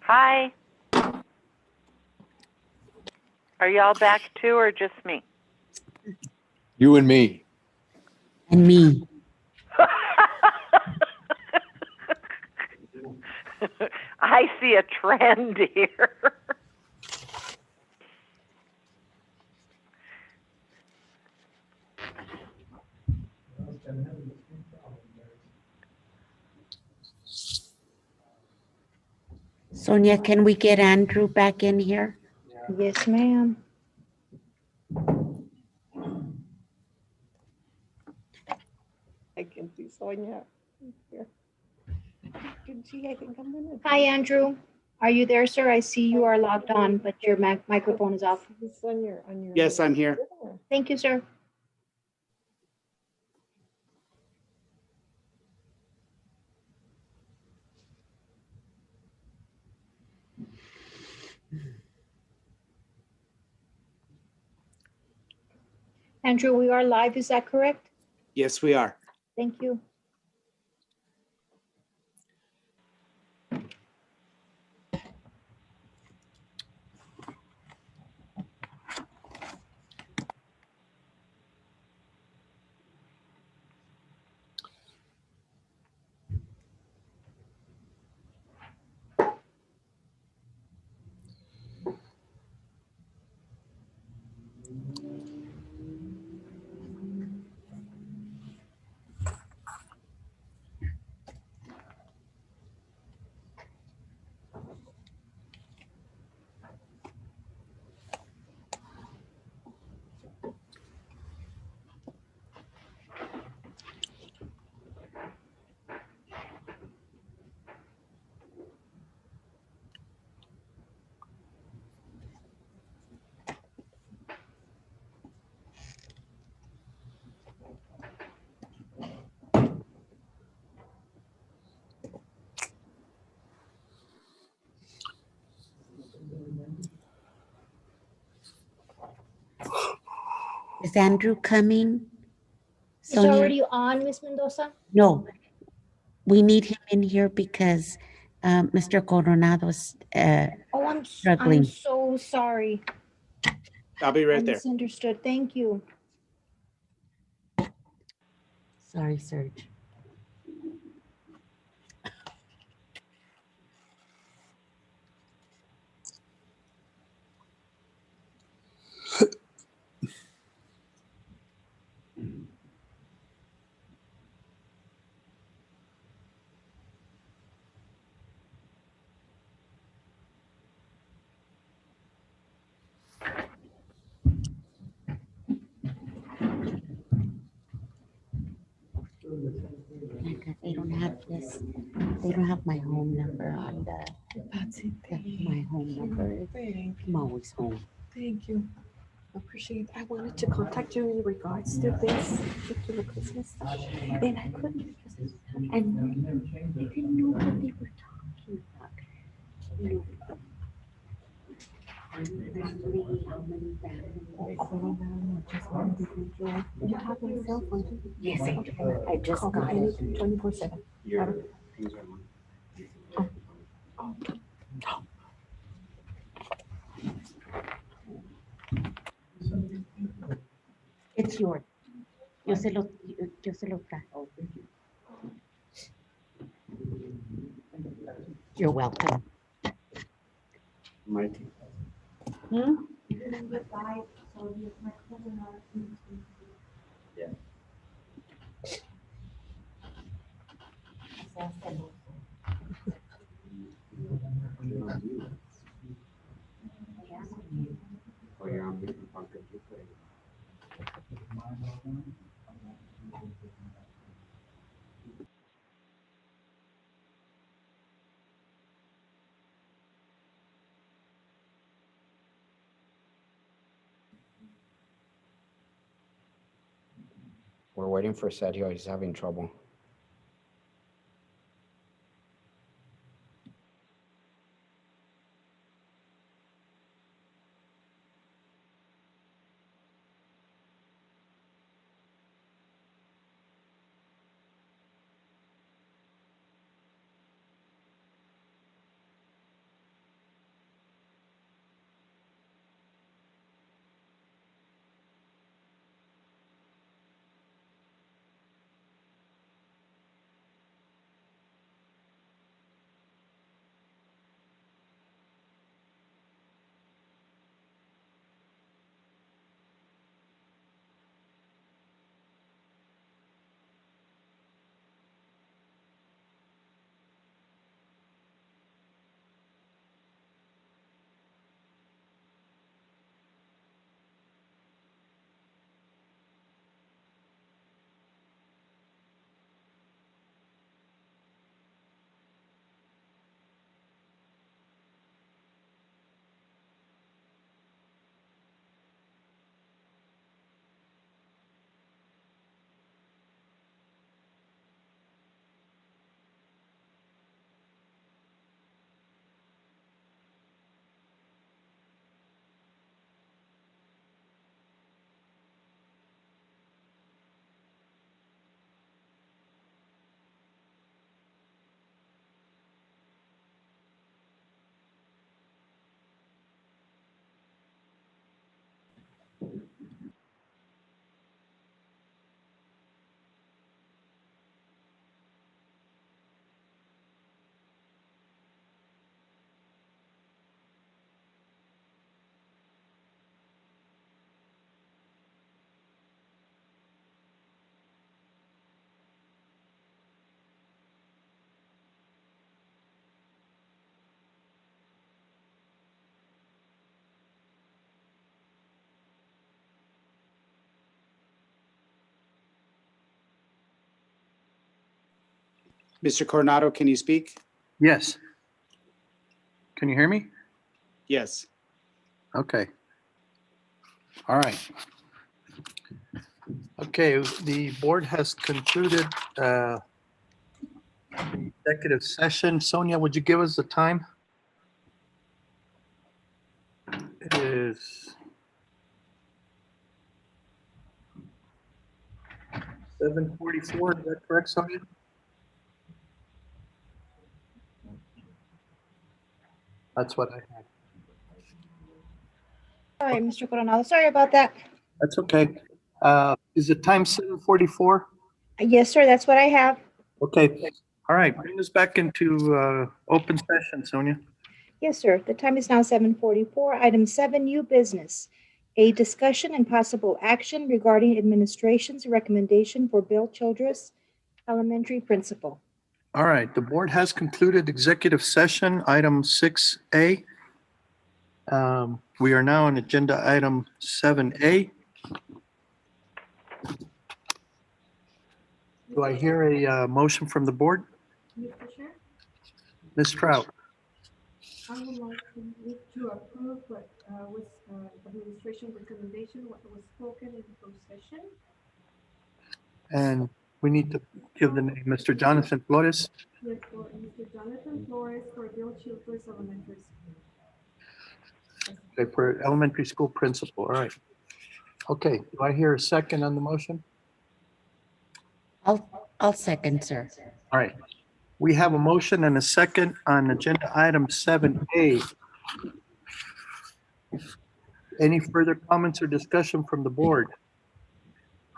Hi. Are y'all back too, or just me? You and me. And me. I see a trend here. Sonia, can we get Andrew back in here? Yes, ma'am. I can see Sonia here. Gee, I think I'm gonna. Hi, Andrew. Are you there, sir? I see you are logged on, but your microphone is off. It's on your. Yes, I'm here. Thank you, sir. Andrew, we are live, is that correct? Yes, we are. Thank you. Is Andrew coming? It's Sonia? already on, Ms. Mendoza? No, we need him in here because Mr. Coronado's Oh, I'm struggling. so sorry. I'll be I right there. misunderstood. Thank you. Sorry, Serge. They don't have this. They don't have my home number on my home number. I'm always home. Thank you. Appreciate it. I wanted to contact you in regards to this, to the Christmas stuff, and I couldn't. And I didn't know what they were talking about. You know, how many you have my cell phone? Yes, I do. I just Call got me it. 24/7. It's yours. Yo se lo trajo. You're welcome. Hmm? We're waiting for Sergio. He's having trouble. Mr. Coronado, can you speak? Yes. Can you hear me? Yes. Okay. All right. Okay, the board has concluded executive session. Sonia, would you give us the time? It is 7:44. Is that correct, Sonia? That's what I had. All right, Mr. Coronado, sorry about that. That's okay. Is the time 7:44? Yes, sir, that's what I have. Okay. All right. Bring us back into open session, Sonia. Yes, sir. The time is now 7:44. Item 7, new business. A discussion and possible action regarding administration's recommendation for Bill Childress, elementary principal. All right. The board has concluded executive session, item 6A. We are now on agenda item 7A. Do I hear a motion from the board? Mr. Chair, Ms. Trout? I would like to approve what was administration recommendation, what was spoken in closed session. And we need to give the name, Mr. Jonathan Flores. Yes, for Mr. Jonathan Flores for Bill Childress Elementary School. Okay, for elementary school principal. All right. Okay. Do I hear a second on the motion? I'll second, sir. All right. We have a motion and a second on agenda item 7A. Any further comments or discussion from the board?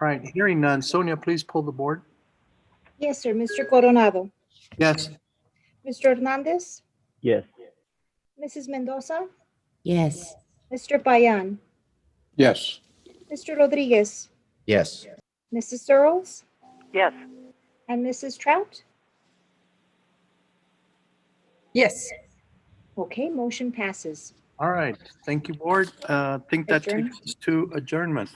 All right, hearing none. Sonia, please pull the board. Yes, sir. Mr. Coronado, Yes. Mr. Hernandez, Yes. Mrs. Mendoza, Yes. Mr. Payan, Yes. Mr. Rodriguez, Yes. Mrs. Searles, Yes. and Mrs. Trout. Yes. Okay, motion passes. All right. Thank you, board. I think that Adjourn. takes us to adjournment.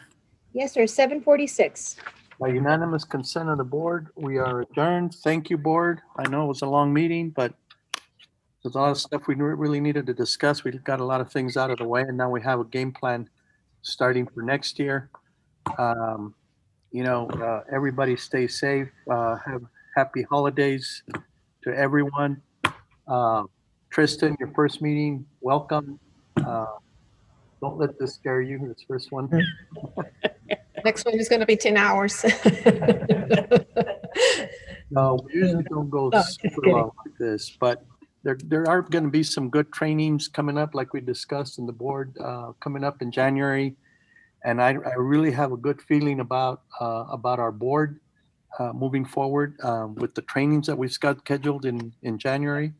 Yes, sir. 7:46. By unanimous consent of the board, we are adjourned. Thank you, board. I know it was a long meeting, but there's a lot of stuff we really needed to discuss. We got a lot of things out of the way, and now we have a game plan starting for next year. Everybody stay safe. Have happy holidays to everyone. Tristan, your first meeting, welcome. Don't let this scare you, this first one. Next one is going to be 10 hours. No, we usually don't go super long like this, but there are going to be some good trainings coming up, like we discussed in the board, coming up in January. And I really have a good feeling about our board moving forward with the trainings that we've scheduled in January.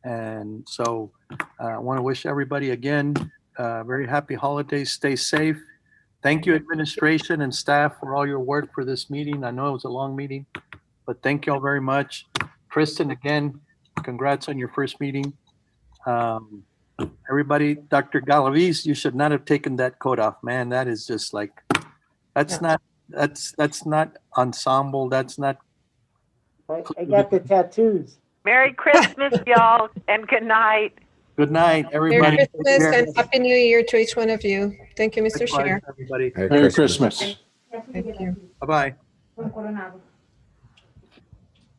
And so I want to wish everybody again very happy holidays. Stay safe. Thank you, administration and staff, for all your work for this meeting. I know it was a long meeting, but thank you all very much. Kristen, again, congrats on your first meeting. Everybody, Dr. Galaviz, you should not have taken that coat off, man. That is just like, that's not ensemble. That's not. I got the tattoos. Merry Christmas, y'all, and good night. Good night, everybody. Merry Christmas and Happy New Year to each one of you. Thank you, Mr. Likewise, Chair. everybody. Merry Christmas. Thank you. Bye-bye. Coronado.